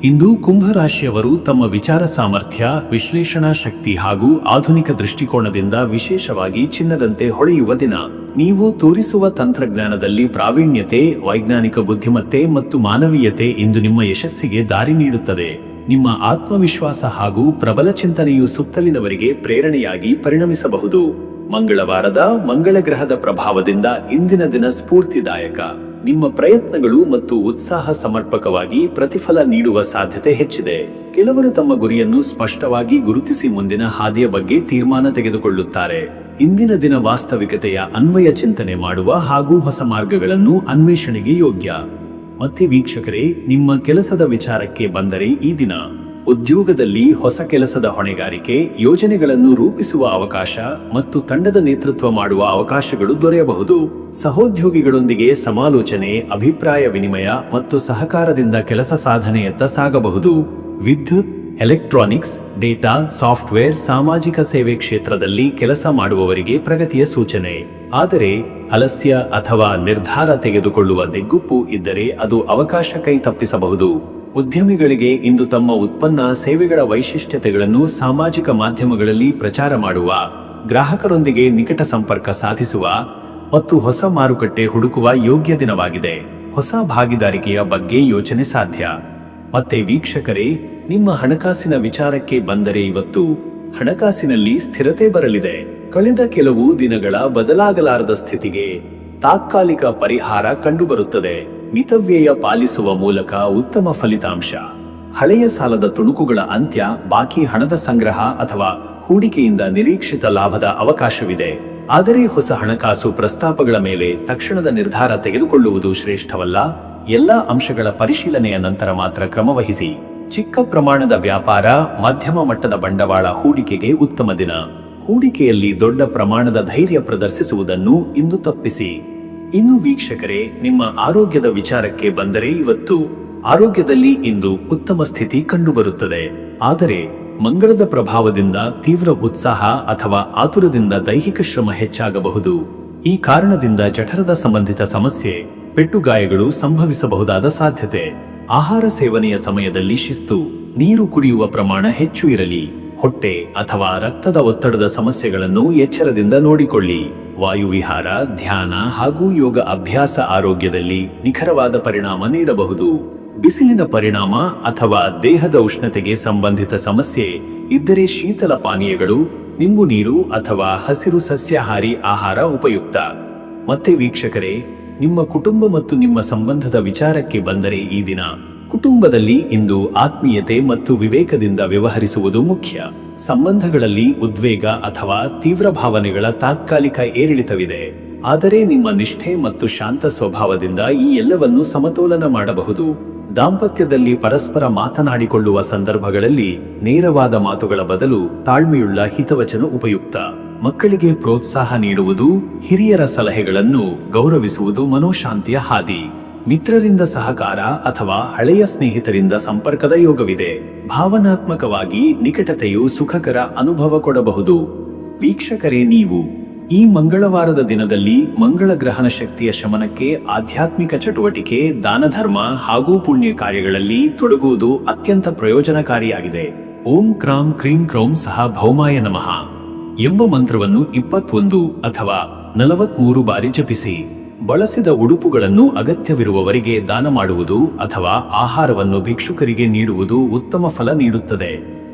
ಇಂದು ಕುಂಭರಾಶಿಯವರು ತಮ್ಮ ವಿಚಾರ ಸಾಮರ್ಥ್ಯ, ವಿಶ್ಲೇಷಣಾ ಶಕ್ತಿ ಹಾಗೂ ಆಧುನಿಕ ದೃಷ್ಟಿಕೋನದಿಂದ ವಿಶೇಷವಾಗಿ ಚಿನ್ನದಂತೆ ಹೊಳೆಯುವ ದಿನ. ನೀವು ತೋರಿಸುವ ತಂತ್ರಜ್ಞಾನದಲ್ಲಿ ಪ್ರಾವೀಣ್ಯತೆ, ವೈಜ್ಞಾನಿಕ ಬುದ್ಧಿಮತ್ತೆ ಮತ್ತು ಮಾನವೀಯತೆ ಇಂದು ನಿಮ್ಮ ಯಶಸ್ಸಿಗೆ ದಾರಿ ನೀಡುತ್ತದೆ. ನಿಮ್ಮ ಆತ್ಮವಿಶ್ವಾಸ ಹಾಗೂ ಪ್ರಬಲ ಚಿಂತನೆಯು ಸುತ್ತಲಿನವರಿಗೆ ಪ್ರೇರಣೆಯಾಗಿ ಪರಿಣಮಿಸಬಹುದು. ಮಂಗಳವಾರದ ಮಂಗಳ ಗ್ರಹದ ಪ್ರಭಾವದಿಂದ ಇಂದಿನ ದಿನ ಸ್ಫೂರ್ತಿದಾಯಕ. ನಿಮ್ಮ ಪ್ರಯತ್ನಗಳು ಮತ್ತು ಉತ್ಸಾಹ ಸಮರ್ಪಕವಾಗಿ ಪ್ರತಿಫಲ ನೀಡುವ ಸಾಧ್ಯತೆ ಹೆಚ್ಚಿದೆ. ಕೆಲವರು ತಮ್ಮ ಗುರಿಯನ್ನು ಸ್ಪಷ್ಟವಾಗಿ ಗುರುತಿಸಿ ಮುಂದಿನ ಹಾದಿಯ ಬಗ್ಗೆ ತೀರ್ಮಾನ ತೆಗೆದುಕೊಳ್ಳುತ್ತಾರೆ. ಇಂದಿನ ದಿನ ವಾಸ್ತವಿಕತೆಯ ಅನ್ವಯ ಚಿಂತನೆ ಮಾಡುವ ಹಾಗೂ ಹೊಸ ಮಾರ್ಗಗಳನ್ನು ಅನ್ವೇಷಣೆಗೆ ಯೋಗ್ಯ. ಮತ್ತೆ ವೀಕ್ಷಕರೇ, ನಿಮ್ಮ ಕೆಲಸದ ವಿಚಾರಕ್ಕೆ ಬಂದರೆ ಈ ದಿನ ಉದ್ಯೋಗದಲ್ಲಿ ಹೊಸ ಕೆಲಸದ ಹೊಣೆಗಾರಿಕೆ, ಯೋಜನೆಗಳನ್ನು ರೂಪಿಸುವ ಅವಕಾಶ ಮತ್ತು ತಂಡದ ನೇತೃತ್ವ ಮಾಡುವ ಅವಕಾಶಗಳು ದೊರೆಯಬಹುದು. ಸಹೋದ್ಯೋಗಿಗಳೊಂದಿಗೆ ಸಮಾಲೋಚನೆ, ಅಭಿಪ್ರಾಯ ವಿನಿಮಯ ಮತ್ತು ಸಹಕಾರದಿಂದ ಕೆಲಸ ಸಾಧನೆಯತ್ತ ಸಾಗಬಹುದು. ವಿದ್ಯುತ್, ಎಲೆಕ್ಟ್ರಾನಿಕ್ಸ್, ಡೇಟಾ, ಸಾಫ್ಟ್ವೇರ್, ಸಾಮಾಜಿಕ ಸೇವೆ ಕ್ಷೇತ್ರದಲ್ಲಿ ಕೆಲಸ ಮಾಡುವವರಿಗೆ ಪ್ರಗತಿಯ ಸೂಚನೆ. ಆದರೆ ಆಲಸ್ಯ ಅಥವಾ ನಿರ್ಧಾರ ತೆಗೆದುಕೊಳ್ಳುವ ದಿಗ್ಗುಪ್ಪು ಇದ್ದರೆ ಅದು ಅವಕಾಶ ಕೈ ತಪ್ಪಿಸಬಹುದು. ಉದ್ಯಮಿಗಳಿಗೆ ಇಂದು ತಮ್ಮ ಉತ್ಪನ್ನ, ಸೇವೆಗಳ ವೈಶಿಷ್ಟ್ಯತೆಗಳನ್ನು ಸಾಮಾಜಿಕ ಮಾಧ್ಯಮಗಳಲ್ಲಿ ಪ್ರಚಾರ ಮಾಡುವ, ಗ್ರಾಹಕರೊಂದಿಗೆ ನಿಕಟ ಸಂಪರ್ಕ ಸಾಧಿಸುವ ಮತ್ತು ಹೊಸ ಮಾರುಕಟ್ಟೆ ಹುಡುಕುವ ಯೋಗ್ಯ ದಿನವಾಗಿದೆ. ಹೊಸ ಭಾಗಿದಾರಿಕೆಯ ಬಗ್ಗೆ ಯೋಚನೆ ಸಾಧ್ಯ. ಮತ್ತೆ ವೀಕ್ಷಕರೇ, ನಿಮ್ಮ ಹಣಕಾಸಿನ ವಿಚಾರಕ್ಕೆ ಬಂದರೆ ಇವತ್ತು ಹಣಕಾಸಿನಲ್ಲಿ ಸ್ಥಿರತೆ ಬರಲಿದೆ. ಕಳೆದ ಕೆಲವು ದಿನಗಳ ಬದಲಾಗಲಾರದ ಸ್ಥಿತಿಗೆ ತಾತ್ಕಾಲಿಕ ಪರಿಹಾರ ಕಂಡುಬರುತ್ತದೆ. ಮಿತವ್ಯಯ ಪಾಲಿಸುವ ಮೂಲಕ ಉತ್ತಮ ಫಲಿತಾಂಶ. ಹಳೆಯ ಸಾಲದ ತುಣುಕುಗಳ ಅಂತ್ಯ, ಬಾಕಿ ಹಣದ ಸಂಗ್ರಹ ಅಥವಾ ಹೂಡಿಕೆಯಿಂದ ನಿರೀಕ್ಷಿತ ಲಾಭದ ಅವಕಾಶವಿದೆ. ಆದರೆ ಹೊಸ ಹಣಕಾಸು ಪ್ರಸ್ತಾಪಗಳ ಮೇಲೆ ತಕ್ಷಣದ ನಿರ್ಧಾರ ತೆಗೆದುಕೊಳ್ಳುವುದು ಶ್ರೇಷ್ಠವಲ್ಲ. ಎಲ್ಲಾ ಅಂಶಗಳ ಪರಿಶೀಲನೆಯ ನಂತರ ಮಾತ್ರ ಕ್ರಮವಹಿಸಿ. ಚಿಕ್ಕ ಪ್ರಮಾಣದ ವ್ಯಾಪಾರ, ಮಧ್ಯಮ ಮಟ್ಟದ ಬಂಡವಾಳ ಹೂಡಿಕೆಗೆ ಉತ್ತಮ ದಿನ. ಹೂಡಿಕೆಯಲ್ಲಿ ದೊಡ್ಡ ಪ್ರಮಾಣದ ಧೈರ್ಯ ಪ್ರದರ್ಶಿಸುವುದನ್ನು ಇಂದು ತಪ್ಪಿಸಿ. ಇನ್ನು ವೀಕ್ಷಕರೇ, ನಿಮ್ಮ ಆರೋಗ್ಯದ ವಿಚಾರಕ್ಕೆ ಬಂದರೆ ಇವತ್ತು ಆರೋಗ್ಯದಲ್ಲಿ ಇಂದು ಉತ್ತಮ ಸ್ಥಿತಿ ಕಂಡುಬರುತ್ತದೆ. ಆದರೆ ಮಂಗಳದ ಪ್ರಭಾವದಿಂದ ತೀವ್ರ ಉತ್ಸಾಹ ಅಥವಾ ಆತುರದಿಂದ ದೈಹಿಕ ಶ್ರಮ ಹೆಚ್ಚಾಗಬಹುದು. ಈ ಕಾರಣದಿಂದ ಜಠರದ ಸಂಬಂಧಿತ ಸಮಸ್ಯೆ, ಪೆಟ್ಟುಗಾಯಗಳು ಸಂಭವಿಸಬಹುದಾದ ಸಾಧ್ಯತೆ. ಆಹಾರ ಸೇವನೆಯ ಸಮಯದಲ್ಲಿ ಶಿಸ್ತು, ನೀರು ಕುಡಿಯುವ ಪ್ರಮಾಣ ಹೆಚ್ಚು ಇರಲಿ. ಹೊಟ್ಟೆ ಅಥವಾ ರಕ್ತದ ಒತ್ತಡದ ಸಮಸ್ಯೆಗಳನ್ನು ಎಚ್ಚರದಿಂದ ನೋಡಿಕೊಳ್ಳಿ. ವಾಯುವಿಹಾರ, ಧ್ಯಾನ ಹಾಗೂ ಯೋಗ ಅಭ್ಯಾಸ ಆರೋಗ್ಯದಲ್ಲಿ ನಿಖರವಾದ ಪರಿಣಾಮ ನೀಡಬಹುದು. ಬಿಸಿಲಿನ ಪರಿಣಾಮ ಅಥವಾ ದೇಹದ ಉಷ್ಣತೆಗೆ ಸಂಬಂಧಿತ ಸಮಸ್ಯೆ ಇದ್ದರೆ ಶೀತಲ ಪಾನೀಯಗಳು, ನಿಂಬು ನೀರು ಅಥವಾ ಹಸಿರು ಸಸ್ಯಾಹಾರಿ ಆಹಾರ ಉಪಯುಕ್ತ. ಮತ್ತೆ ವೀಕ್ಷಕರೇ, ನಿಮ್ಮ ಕುಟುಂಬ ಮತ್ತು ನಿಮ್ಮ ಸಂಬಂಧದ ವಿಚಾರಕ್ಕೆ ಬಂದರೆ ಈ ದಿನ ಕುಟುಂಬದಲ್ಲಿ ಇಂದು ಆತ್ಮೀಯತೆ ಮತ್ತು ವಿವೇಕದಿಂದ ವ್ಯವಹರಿಸುವುದು ಮುಖ್ಯ. ಸಂಬಂಧಗಳಲ್ಲಿ ಉದ್ವೇಗ ಅಥವಾ ತೀವ್ರ ಭಾವನೆಗಳ ತಾತ್ಕಾಲಿಕ ಏರಿಳಿತವಿದೆ, ಆದರೆ ನಿಮ್ಮ ನಿಷ್ಠೆ ಮತ್ತು ಶಾಂತ ಸ್ವಭಾವದಿಂದ ಈ ಎಲ್ಲವನ್ನು ಸಮತೋಲನ ಮಾಡಬಹುದು. ದಾಂಪತ್ಯದಲ್ಲಿ ಪರಸ್ಪರ ಮಾತನಾಡಿಕೊಳ್ಳುವ ಸಂದರ್ಭಗಳಲ್ಲಿ ನೇರವಾದ ಮಾತುಗಳ ಬದಲು ತಾಳ್ಮೆಯುಳ್ಳ ಹಿತವಚನ ಉಪಯುಕ್ತ. ಮಕ್ಕಳಿಗೆ ಪ್ರೋತ್ಸಾಹ ನೀಡುವುದು, ಹಿರಿಯರ ಸಲಹೆಗಳನ್ನು ಗೌರವಿಸುವುದು ಮನೋಶಾಂತಿಯ ಹಾದಿ. ಮಿತ್ರರಿಂದ ಸಹಕಾರ ಅಥವಾ ಹಳೆಯ ಸ್ನೇಹಿತರಿಂದ ಸಂಪರ್ಕದ ಯೋಗವಿದೆ. ಭಾವನಾತ್ಮಕವಾಗಿ ನಿಕಟತೆಯು ಸುಖಕರ ಅನುಭವ ಕೊಡಬಹುದು. ವೀಕ್ಷಕರೇ, ನೀವು ಈ ಮಂಗಳವಾರದ ದಿನದಲ್ಲಿ ಮಂಗಳ ಗ್ರಹಣ ಶಕ್ತಿಯ ಶಮನಕ್ಕೆ ಆಧ್ಯಾತ್ಮಿಕ ಚಟುವಟಿಕೆ, ದಾನ ಧರ್ಮ ಹಾಗೂ ಪುಣ್ಯ ಕಾರ್ಯಗಳಲ್ಲಿ ತೊಡಗುವುದು ಅತ್ಯಂತ ಪ್ರಯೋಜನಕಾರಿಯಾಗಿದೆ. ಓಂ ಕ್ರಾಂ ಕ್ರೀಂ ಕ್ರೌಂ ಸಹ ಭೌಮಾಯ ನಮಃ ಎಂಬ ಮಂತ್ರವನ್ನು 21 ಅಥವಾ 43 ಬಾರಿ ಜಪಿಸಿ. ಬಳಸಿದ ಉಡುಪುಗಳನ್ನು ಅಗತ್ಯವಿರುವವರಿಗೆ ದಾನ ಮಾಡುವುದು ಅಥವಾ ಆಹಾರವನ್ನು ಭಿಕ್ಷುಕರಿಗೆ ನೀಡುವುದು ಉತ್ತಮ ಫಲ ನೀಡುತ್ತದೆ.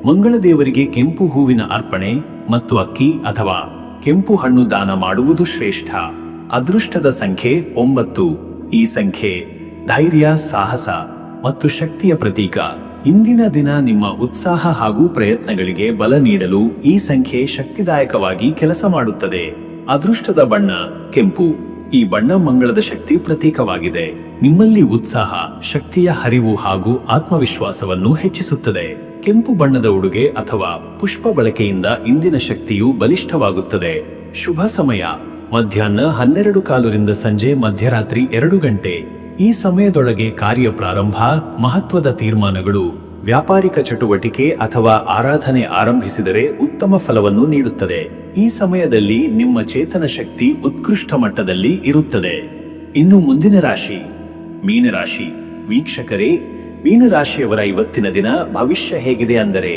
ಮಂಗಳ ದೇವರಿಗೆ ಕೆಂಪು ಹೂವಿನ ಅರ್ಪಣೆ ಮತ್ತು ಅಕ್ಕಿ ಅಥವಾ ಕೆಂಪು ಹಣ್ಣು ದಾನ ಮಾಡುವುದು ಶ್ರೇಷ್ಠ. ಅದೃಷ್ಟದ ಸಂಖ್ಯೆ 9. ಈ ಸಂಖ್ಯೆ ಧೈರ್ಯ, ಸಾಹಸ ಮತ್ತು ಶಕ್ತಿಯ ಪ್ರತೀಕ. ಇಂದಿನ ದಿನ ನಿಮ್ಮ ಉತ್ಸಾಹ ಹಾಗೂ ಪ್ರಯತ್ನಗಳಿಗೆ ಬಲ ನೀಡಲು ಈ ಸಂಖ್ಯೆ ಶಕ್ತಿದಾಯಕವಾಗಿ ಕೆಲಸ ಮಾಡುತ್ತದೆ. ಅದೃಷ್ಟದ ಬಣ್ಣ ಕೆಂಪು. ಈ ಬಣ್ಣ ಮಂಗಳದ ಶಕ್ತಿ ಪ್ರತೀಕವಾಗಿದೆ. ನಿಮ್ಮಲ್ಲಿ ಉತ್ಸಾಹ, ಶಕ್ತಿಯ ಹರಿವು ಹಾಗೂ ಆತ್ಮವಿಶ್ವಾಸವನ್ನು ಹೆಚ್ಚಿಸುತ್ತದೆ. ಕೆಂಪು ಬಣ್ಣದ ಉಡುಗೆ ಅಥವಾ ಪುಷ್ಪ ಬಳಕೆಯಿಂದ ಇಂದಿನ ಶಕ್ತಿಯು ಬಲಿಷ್ಠವಾಗುತ್ತದೆ. ಶುಭ ಸಮಯ ಮಧ್ಯಾಹ್ನ 12:15 ಸಂಜೆ ಮಧ್ಯರಾತ್ರಿ 2 ಗಂಟೆ. ಈ ಸಮಯದೊಳಗೆ ಕಾರ್ಯ ಪ್ರಾರಂಭ, ಮಹತ್ವದ ತೀರ್ಮಾನಗಳು, ವ್ಯಾಪಾರಿಕ ಚಟುವಟಿಕೆ ಅಥವಾ ಆರಾಧನೆ ಆರಂಭಿಸಿದರೆ ಉತ್ತಮ ಫಲವನ್ನು ನೀಡುತ್ತದೆ. ಈ ಸಮಯದಲ್ಲಿ ನಿಮ್ಮ ಚೇತನ ಶಕ್ತಿ ಉತ್ಕೃಷ್ಟ ಮಟ್ಟದಲ್ಲಿ ಇರುತ್ತದೆ. ಇನ್ನು ಮುಂದಿನ ರಾಶಿ ಮೀನರಾಶಿ. ವೀಕ್ಷಕರೇ, ಮೀನರಾಶಿಯವರ ಇವತ್ತಿನ ದಿನ ಭವಿಷ್ಯ ಹೇಗಿದೆ ಅಂದರೆ,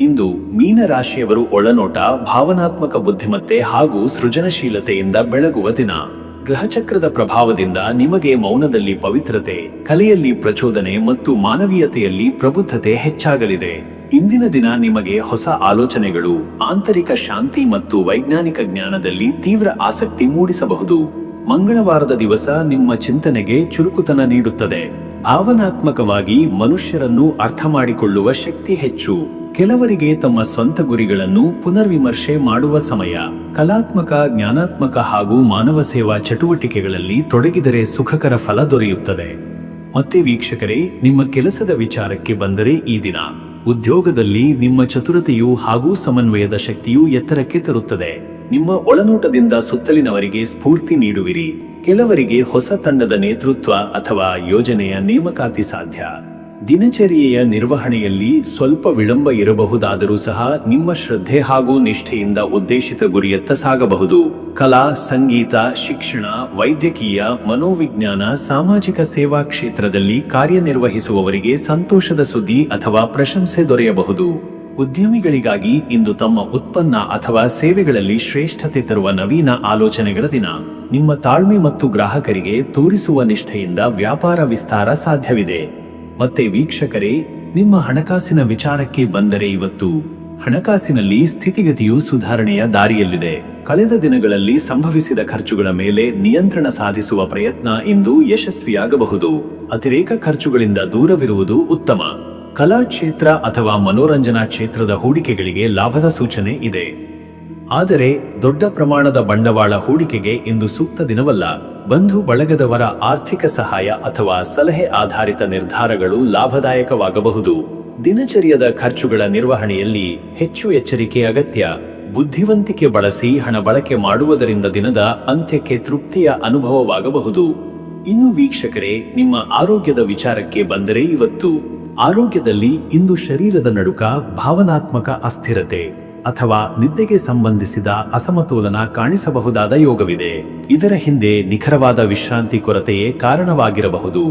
ಇಂದು ಮೀನರಾಶಿಯವರು ಒಳನೋಟ, ಭಾವನಾತ್ಮಕ ಬುದ್ಧಿಮತ್ತೆ ಹಾಗೂ ಸೃಜನಶೀಲತೆಯಿಂದ ಬೆಳಗುವ ದಿನ. ಗ್ರಹಚಕ್ರದ ಪ್ರಭಾವದಿಂದ ನಿಮಗೆ ಮೌನದಲ್ಲಿ ಪವಿತ್ರತೆ, ಕಲೆಯಲ್ಲಿ ಪ್ರಚೋದನೆ ಮತ್ತು ಮಾನವೀಯತೆಯಲ್ಲಿ ಪ್ರಬುದ್ಧತೆ ಹೆಚ್ಚಾಗಲಿದೆ. ಇಂದಿನ ದಿನ ನಿಮಗೆ ಹೊಸ ಆಲೋಚನೆಗಳು, ಆಂತರಿಕ ಶಾಂತಿ ಮತ್ತು ವೈಜ್ಞಾನಿಕ ಜ್ಞಾನದಲ್ಲಿ ತೀವ್ರ ಆಸಕ್ತಿ ಮೂಡಿಸಬಹುದು. ಮಂಗಳವಾರದ ದಿವಸ ನಿಮ್ಮ ಚಿಂತನೆಗೆ ಚುರುಕುತನ ನೀಡುತ್ತದೆ. ಭಾವನಾತ್ಮಕವಾಗಿ ಮನುಷ್ಯರನ್ನು ಅರ್ಥ ಮಾಡಿಕೊಳ್ಳುವ ಶಕ್ತಿ ಹೆಚ್ಚು. ಕೆಲವರಿಗೆ ತಮ್ಮ ಸ್ವಂತ ಗುರಿಗಳನ್ನು ಪುನರ್ವಿಮರ್ಶೆ ಮಾಡುವ ಸಮಯ. ಕಲಾತ್ಮಕ, ಜ್ಞಾನಾತ್ಮಕ ಹಾಗೂ ಮಾನವ ಸೇವಾ ಚಟುವಟಿಕೆಗಳಲ್ಲಿ ತೊಡಗಿದರೆ ಸುಖಕರ ಫಲ ದೊರೆಯುತ್ತದೆ. ಮತ್ತೆ ವೀಕ್ಷಕರೇ, ನಿಮ್ಮ ಕೆಲಸದ ವಿಚಾರಕ್ಕೆ ಬಂದರೆ ಈ ದಿನ ಉದ್ಯೋಗದಲ್ಲಿ ನಿಮ್ಮ ಚತುರತೆಯು ಹಾಗೂ ಸಮನ್ವಯದ ಶಕ್ತಿಯು ಎತ್ತರಕ್ಕೆ ತರುತ್ತದೆ. ನಿಮ್ಮ ಒಳನೋಟದಿಂದ ಸುತ್ತಲಿನವರಿಗೆ ಸ್ಫೂರ್ತಿ ನೀಡುವಿರಿ. ಕೆಲವರಿಗೆ ಹೊಸ ತಂಡದ ನೇತೃತ್ವ ಅಥವಾ ಯೋಜನೆಯ ನೇಮಕಾತಿ ಸಾಧ್ಯ. ದಿನಚರಿಯೆಯ ನಿರ್ವಹಣೆಯಲ್ಲಿ ಸ್ವಲ್ಪ ವಿಳಂಬ ಇರಬಹುದಾದರೂ ಸಹ ನಿಮ್ಮ ಶ್ರದ್ಧೆ ಹಾಗೂ ನಿಷ್ಠೆಯಿಂದ ಉದ್ದೇಶಿತ ಗುರಿಯತ್ತ ಸಾಗಬಹುದು. ಕಲಾ, ಸಂಗೀತ, ಶಿಕ್ಷಣ, ವೈದ್ಯಕೀಯ, ಮನೋವಿಜ್ಞಾನ, ಸಾಮಾಜಿಕ ಸೇವಾ ಕ್ಷೇತ್ರದಲ್ಲಿ ಕಾರ್ಯನಿರ್ವಹಿಸುವವರಿಗೆ ಸಂತೋಷದ ಸುದ್ದಿ ಅಥವಾ ಪ್ರಶಂಸೆ ದೊರೆಯಬಹುದು. ಉದ್ಯಮಿಗಳಿಗಾಗಿ ಇಂದು ತಮ್ಮ ಉತ್ಪನ್ನ ಅಥವಾ ಸೇವೆಗಳಲ್ಲಿ ಶ್ರೇಷ್ಠತೆ ತರುವ ನವೀನ ಆಲೋಚನೆಗಳ ದಿನ. ನಿಮ್ಮ ತಾಳ್ಮೆ ಮತ್ತು ಗ್ರಾಹಕರಿಗೆ ತೋರಿಸುವ ನಿಷ್ಠೆಯಿಂದ ವ್ಯಾಪಾರ ವಿಸ್ತಾರ ಸಾಧ್ಯವಿದೆ. ಮತ್ತೆ ವೀಕ್ಷಕರೇ, ನಿಮ್ಮ ಹಣಕಾಸಿನ ವಿಚಾರಕ್ಕೆ ಬಂದರೆ ಇವತ್ತು ಹಣಕಾಸಿನಲ್ಲಿ ಸ್ಥಿತಿಗತಿಯು ಸುಧಾರಣೆಯ ದಾರಿಯಲ್ಲಿದೆ. ಕಳೆದ ದಿನಗಳಲ್ಲಿ ಸಂಭವಿಸಿದ ಖರ್ಚುಗಳ ಮೇಲೆ ನಿಯಂತ್ರಣ ಸಾಧಿಸುವ ಪ್ರಯತ್ನ ಇಂದು ಯಶಸ್ವಿಯಾಗಬಹುದು. ಅತಿರೇಕ ಖರ್ಚುಗಳಿಂದ ದೂರವಿರುವುದು ಉತ್ತಮ. ಕಲಾ ಕ್ಷೇತ್ರ ಅಥವಾ ಮನೋರಂಜನಾ ಕ್ಷೇತ್ರದ ಹೂಡಿಕೆಗಳಿಗೆ ಲಾಭದ ಸೂಚನೆ ಇದೆ. ಆದರೆ ದೊಡ್ಡ ಪ್ರಮಾಣದ ಬಂಡವಾಳ ಹೂಡಿಕೆಗೆ ಇಂದು ಸೂಕ್ತ ದಿನವಲ್ಲ. ಬಂಧು ಬಳಗದವರ ಆರ್ಥಿಕ ಸಹಾಯ ಅಥವಾ ಸಲಹೆ ಆಧಾರಿತ ನಿರ್ಧಾರಗಳು ಲಾಭದಾಯಕವಾಗಬಹುದು. ದಿನಚರಿಯದ ಖರ್ಚುಗಳ ನಿರ್ವಹಣೆಯಲ್ಲಿ ಹೆಚ್ಚು ಎಚ್ಚರಿಕೆ ಅಗತ್ಯ. ಬುದ್ಧಿವಂತಿಕೆ ಬಳಸಿ ಹಣ ಬಳಕೆ ಮಾಡುವುದರಿಂದ ದಿನದ ಅಂತ್ಯಕ್ಕೆ ತೃಪ್ತಿಯ ಅನುಭವವಾಗಬಹುದು. ಇನ್ನು ವೀಕ್ಷಕರೇ, ನಿಮ್ಮ ಆರೋಗ್ಯದ ವಿಚಾರಕ್ಕೆ ಬಂದರೆ ಇವತ್ತು ಆರೋಗ್ಯದಲ್ಲಿ ಇಂದು ಶರೀರದ ನಡುಕ, ಭಾವನಾತ್ಮಕ ಅಸ್ಥಿರತೆ ಅಥವಾ ನಿದ್ದೆಗೆ ಸಂಬಂಧಿಸಿದ ಅಸಮತೋಲನ ಕಾಣಿಸಬಹುದಾದ ಯೋಗವಿದೆ. ಇದರ ಹಿಂದೆ ನಿಖರವಾದ ವಿಶ್ರಾಂತಿ ಕೊರತೆಯೇ ಕಾರಣವಾಗಿರಬಹುದು.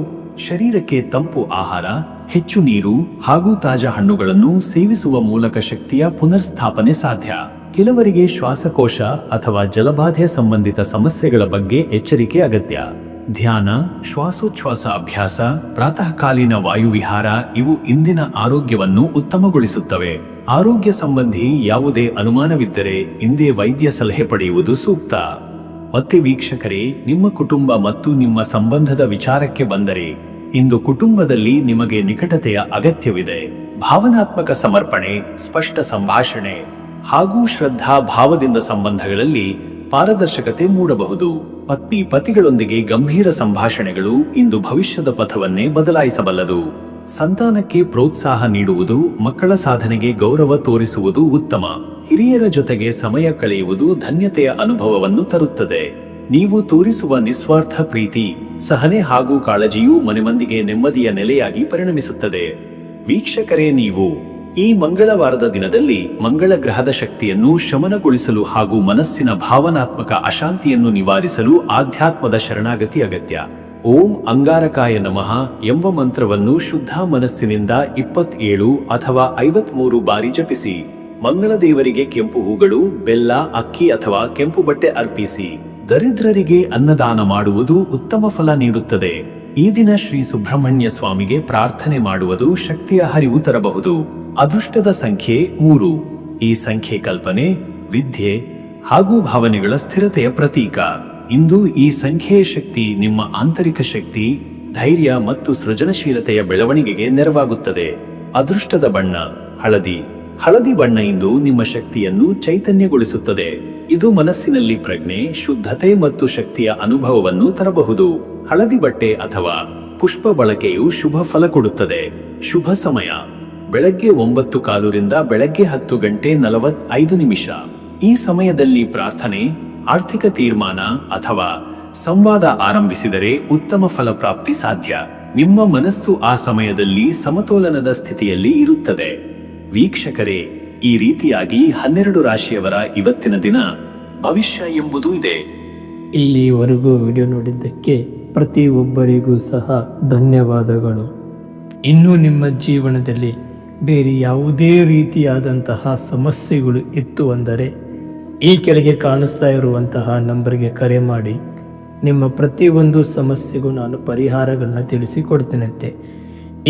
ಶರೀರಕ್ಕೆ ತಂಪು ಆಹಾರ, ಹೆಚ್ಚು ನೀರು ಹಾಗೂ ತಾಜಾ ಹಣ್ಣುಗಳನ್ನು ಸೇವಿಸುವ ಮೂಲಕ ಶಕ್ತಿಯ ಪುನರ್ಸ್ಥಾಪನೆ ಸಾಧ್ಯ. ಕೆಲವರಿಗೆ ಶ್ವಾಸಕೋಶ ಅಥವಾ ಜಲಬಾಧೆ ಸಂಬಂಧಿತ ಸಮಸ್ಯೆಗಳ ಬಗ್ಗೆ ಎಚ್ಚರಿಕೆ ಅಗತ್ಯ. ಧ್ಯಾನ, ಶ್ವಾಸೋಚ್ಛ್ವಾಸ ಅಭ್ಯಾಸ, ಪ್ರಾತಃಕಾಲೀನ ವಾಯುವಿಹಾರ ಇವು ಇಂದಿನ ಆರೋಗ್ಯವನ್ನು ಉತ್ತಮಗೊಳಿಸುತ್ತವೆ. ಆರೋಗ್ಯ ಸಂಬಂಧಿ ಯಾವುದೇ ಅನುಮಾನವಿದ್ದರೆ ಇಂದೇ ವೈದ್ಯ ಸಲಹೆ ಪಡೆಯುವುದು ಸೂಕ್ತ. ಮತ್ತೆ ವೀಕ್ಷಕರೇ, ನಿಮ್ಮ ಕುಟುಂಬ ಮತ್ತು ನಿಮ್ಮ ಸಂಬಂಧದ ವಿಚಾರಕ್ಕೆ ಬಂದರೆ ಇಂದು ಕುಟುಂಬದಲ್ಲಿ ನಿಮಗೆ ನಿಕಟತೆಯ ಅಗತ್ಯವಿದೆ. ಭಾವನಾತ್ಮಕ ಸಮರ್ಪಣೆ, ಸ್ಪಷ್ಟ ಸಂಭಾಷಣೆ ಹಾಗೂ ಶ್ರದ್ಧಾ ಭಾವದಿಂದ ಸಂಬಂಧಗಳಲ್ಲಿ ಪಾರದರ್ಶಕತೆ ಮೂಡಬಹುದು. ಪತಿಗಳೊಂದಿಗೆ ಗಂಭೀರ ಸಂಭಾಷಣೆಗಳು ಇಂದು ಭವಿಷ್ಯದ ಪಥವನ್ನೇ ಬದಲಾಯಿಸಬಲ್ಲದು. ಸಂತಾನಕ್ಕೆ ಪ್ರೋತ್ಸಾಹ ನೀಡುವುದು, ಮಕ್ಕಳ ಸಾಧನೆಗೆ ಗೌರವ ತೋರಿಸುವುದು ಉತ್ತಮ. ಹಿರಿಯರ ಜೊತೆಗೆ ಸಮಯ ಕಳೆಯುವುದು ಧನ್ಯತೆಯ ಅನುಭವವನ್ನು ತರುತ್ತದೆ. ನೀವು ತೋರಿಸುವ ನಿಸ್ವಾರ್ಥ ಪ್ರೀತಿ, ಸಹನೆ ಹಾಗೂ ಕಾಳಜಿಯು ಮನೆಮಂದಿಗೆ ನೆಮ್ಮದಿಯ ನೆಲೆಯಾಗಿ ಪರಿಣಮಿಸುತ್ತದೆ. ವೀಕ್ಷಕರೇ, ನೀವು ಈ ಮಂಗಳವಾರದ ದಿನದಲ್ಲಿ ಮಂಗಳ ಗ್ರಹದ ಶಕ್ತಿಯನ್ನು ಶಮನಗೊಳಿಸಲು ಹಾಗೂ ಮನಸ್ಸಿನ ಭಾವನಾತ್ಮಕ ಅಶಾಂತಿಯನ್ನು ನಿವಾರಿಸಲು ಆಧ್ಯಾತ್ಮದ ಶರಣಾಗತಿ ಅಗತ್ಯ. ಓಂ ಅಂಗಾರಕಾಯ ನಮಃ ಎಂಬ ಮಂತ್ರವನ್ನು ಶುದ್ಧ ಮನಸ್ಸಿನಿಂದ 27 ಅಥವಾ 53 ಬಾರಿ ಜಪಿಸಿ. ಮಂಗಳ ದೇವರಿಗೆ ಕೆಂಪು ಹೂಗಳು, ಬೆಲ್ಲ, ಅಕ್ಕಿ ಅಥವಾ ಕೆಂಪು ಬಟ್ಟೆ ಅರ್ಪಿಸಿ. ದರಿದ್ರರಿಗೆ ಅನ್ನದಾನ ಮಾಡುವುದು ಉತ್ತಮ ಫಲ ನೀಡುತ್ತದೆ. ಈ ದಿನ ಶ್ರೀ ಸುಬ್ರಹ್ಮಣ್ಯ ಸ್ವಾಮಿಗೆ ಪ್ರಾರ್ಥನೆ ಮಾಡುವುದು ಶಕ್ತಿಯ ಹರಿವು ತರಬಹುದು. ಅದೃಷ್ಟದ ಸಂಖ್ಯೆ 3. ಈ ಸಂಖ್ಯೆ ಕಲ್ಪನೆ, ವಿದ್ಯೆ ಹಾಗೂ ಭಾವನೆಗಳ ಸ್ಥಿರತೆಯ ಪ್ರತೀಕ. ಇಂದು ಈ ಸಂಖ್ಯೆಯ ಶಕ್ತಿ ನಿಮ್ಮ ಆಂತರಿಕ ಶಕ್ತಿ, ಧೈರ್ಯ ಮತ್ತು ಸೃಜನಶೀಲತೆಯ ಬೆಳವಣಿಗೆಗೆ ನೆರವಾಗುತ್ತದೆ. ಅದೃಷ್ಟದ ಬಣ್ಣ ಹಳದಿ. ಹಳದಿ ಬಣ್ಣ ಇಂದು ನಿಮ್ಮ ಶಕ್ತಿಯನ್ನು ಚೈತನ್ಯಗೊಳಿಸುತ್ತದೆ. ಇದು ಮನಸ್ಸಿನಲ್ಲಿ ಪ್ರಜ್ಞೆ, ಶುದ್ಧತೆ ಮತ್ತು ಶಕ್ತಿಯ ಅನುಭವವನ್ನು ತರಬಹುದು. ಹಳದಿ ಬಟ್ಟೆ ಅಥವಾ ಪುಷ್ಪ ಬಳಕೆಯು ಶುಭ ಫಲ ಕೊಡುತ್ತದೆ. ಶುಭ ಸಮಯ ಬೆಳಗ್ಗೆ 9:15 ರಿಂದ ಬೆಳಗ್ಗೆ 10:45. ಈ ಸಮಯದಲ್ಲಿ ಪ್ರಾರ್ಥನೆ, ಆರ್ಥಿಕ ತೀರ್ಮಾನ ಅಥವಾ ಸಂವಾದ ಆರಂಭಿಸಿದರೆ ಉತ್ತಮ ಫಲಪ್ರಾಪ್ತಿ ಸಾಧ್ಯ. ನಿಮ್ಮ ಮನಸ್ಸು ಆ ಸಮಯದಲ್ಲಿ ಸಮತೋಲನದ ಸ್ಥಿತಿಯಲ್ಲಿ ಇರುತ್ತದೆ. ವೀಕ್ಷಕರೇ, ಈ ರೀತಿಯಾಗಿ 12 ರಾಶಿಯವರ ಇವತ್ತಿನ ದಿನ ಭವಿಷ್ಯ ಎಂಬುದು ಇದೆ. ಇಲ್ಲಿವರೆಗೂ ವಿಡಿಯೋ ನೋಡಿದ್ದಕ್ಕೆ ಪ್ರತಿಯೊಬ್ಬರಿಗೂ ಸಹ ಧನ್ಯವಾದಗಳು. ಇನ್ನೂ ನಿಮ್ಮ ಜೀವನದಲ್ಲಿ ಬೇರೆ ಯಾವುದೇ ರೀತಿಯಾದಂತಹ ಸಮಸ್ಯೆಗಳು ಇತ್ತು ಅಂದರೆ ಈ ಕೆಳಗೆ ಕಾಣಿಸ್ತಾ ಇರುವಂತಹ ನಂಬರ್ಗೆ ಕರೆ ಮಾಡಿ ನಿಮ್ಮ ಪ್ರತಿಯೊಂದು ಸಮಸ್ಯೆಗೂ ನಾನು ಪರಿಹಾರಗಳನ್ನ ತಿಳಿಸಿಕೊಡ್ತೇನಂತೆ.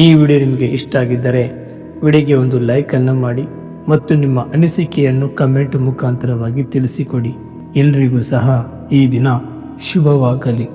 ಈ ವಿಡಿಯೋ ನಿಮಗೆ ಇಷ್ಟ ಆಗಿದ್ದರೆ ವಿಡಿಯೋಗೆ ಒಂದು ಲೈಕನ್ನು ಮಾಡಿ ಮತ್ತು ನಿಮ್ಮ ಅನಿಸಿಕೆಯನ್ನು ಕಮೆಂಟ್ ಮುಖಾಂತರವಾಗಿ ತಿಳಿಸಿಕೊಡಿ. ಎಲ್ರಿಗೂ ಸಹ ಈ ದಿನ ಶುಭವಾಗಲಿ.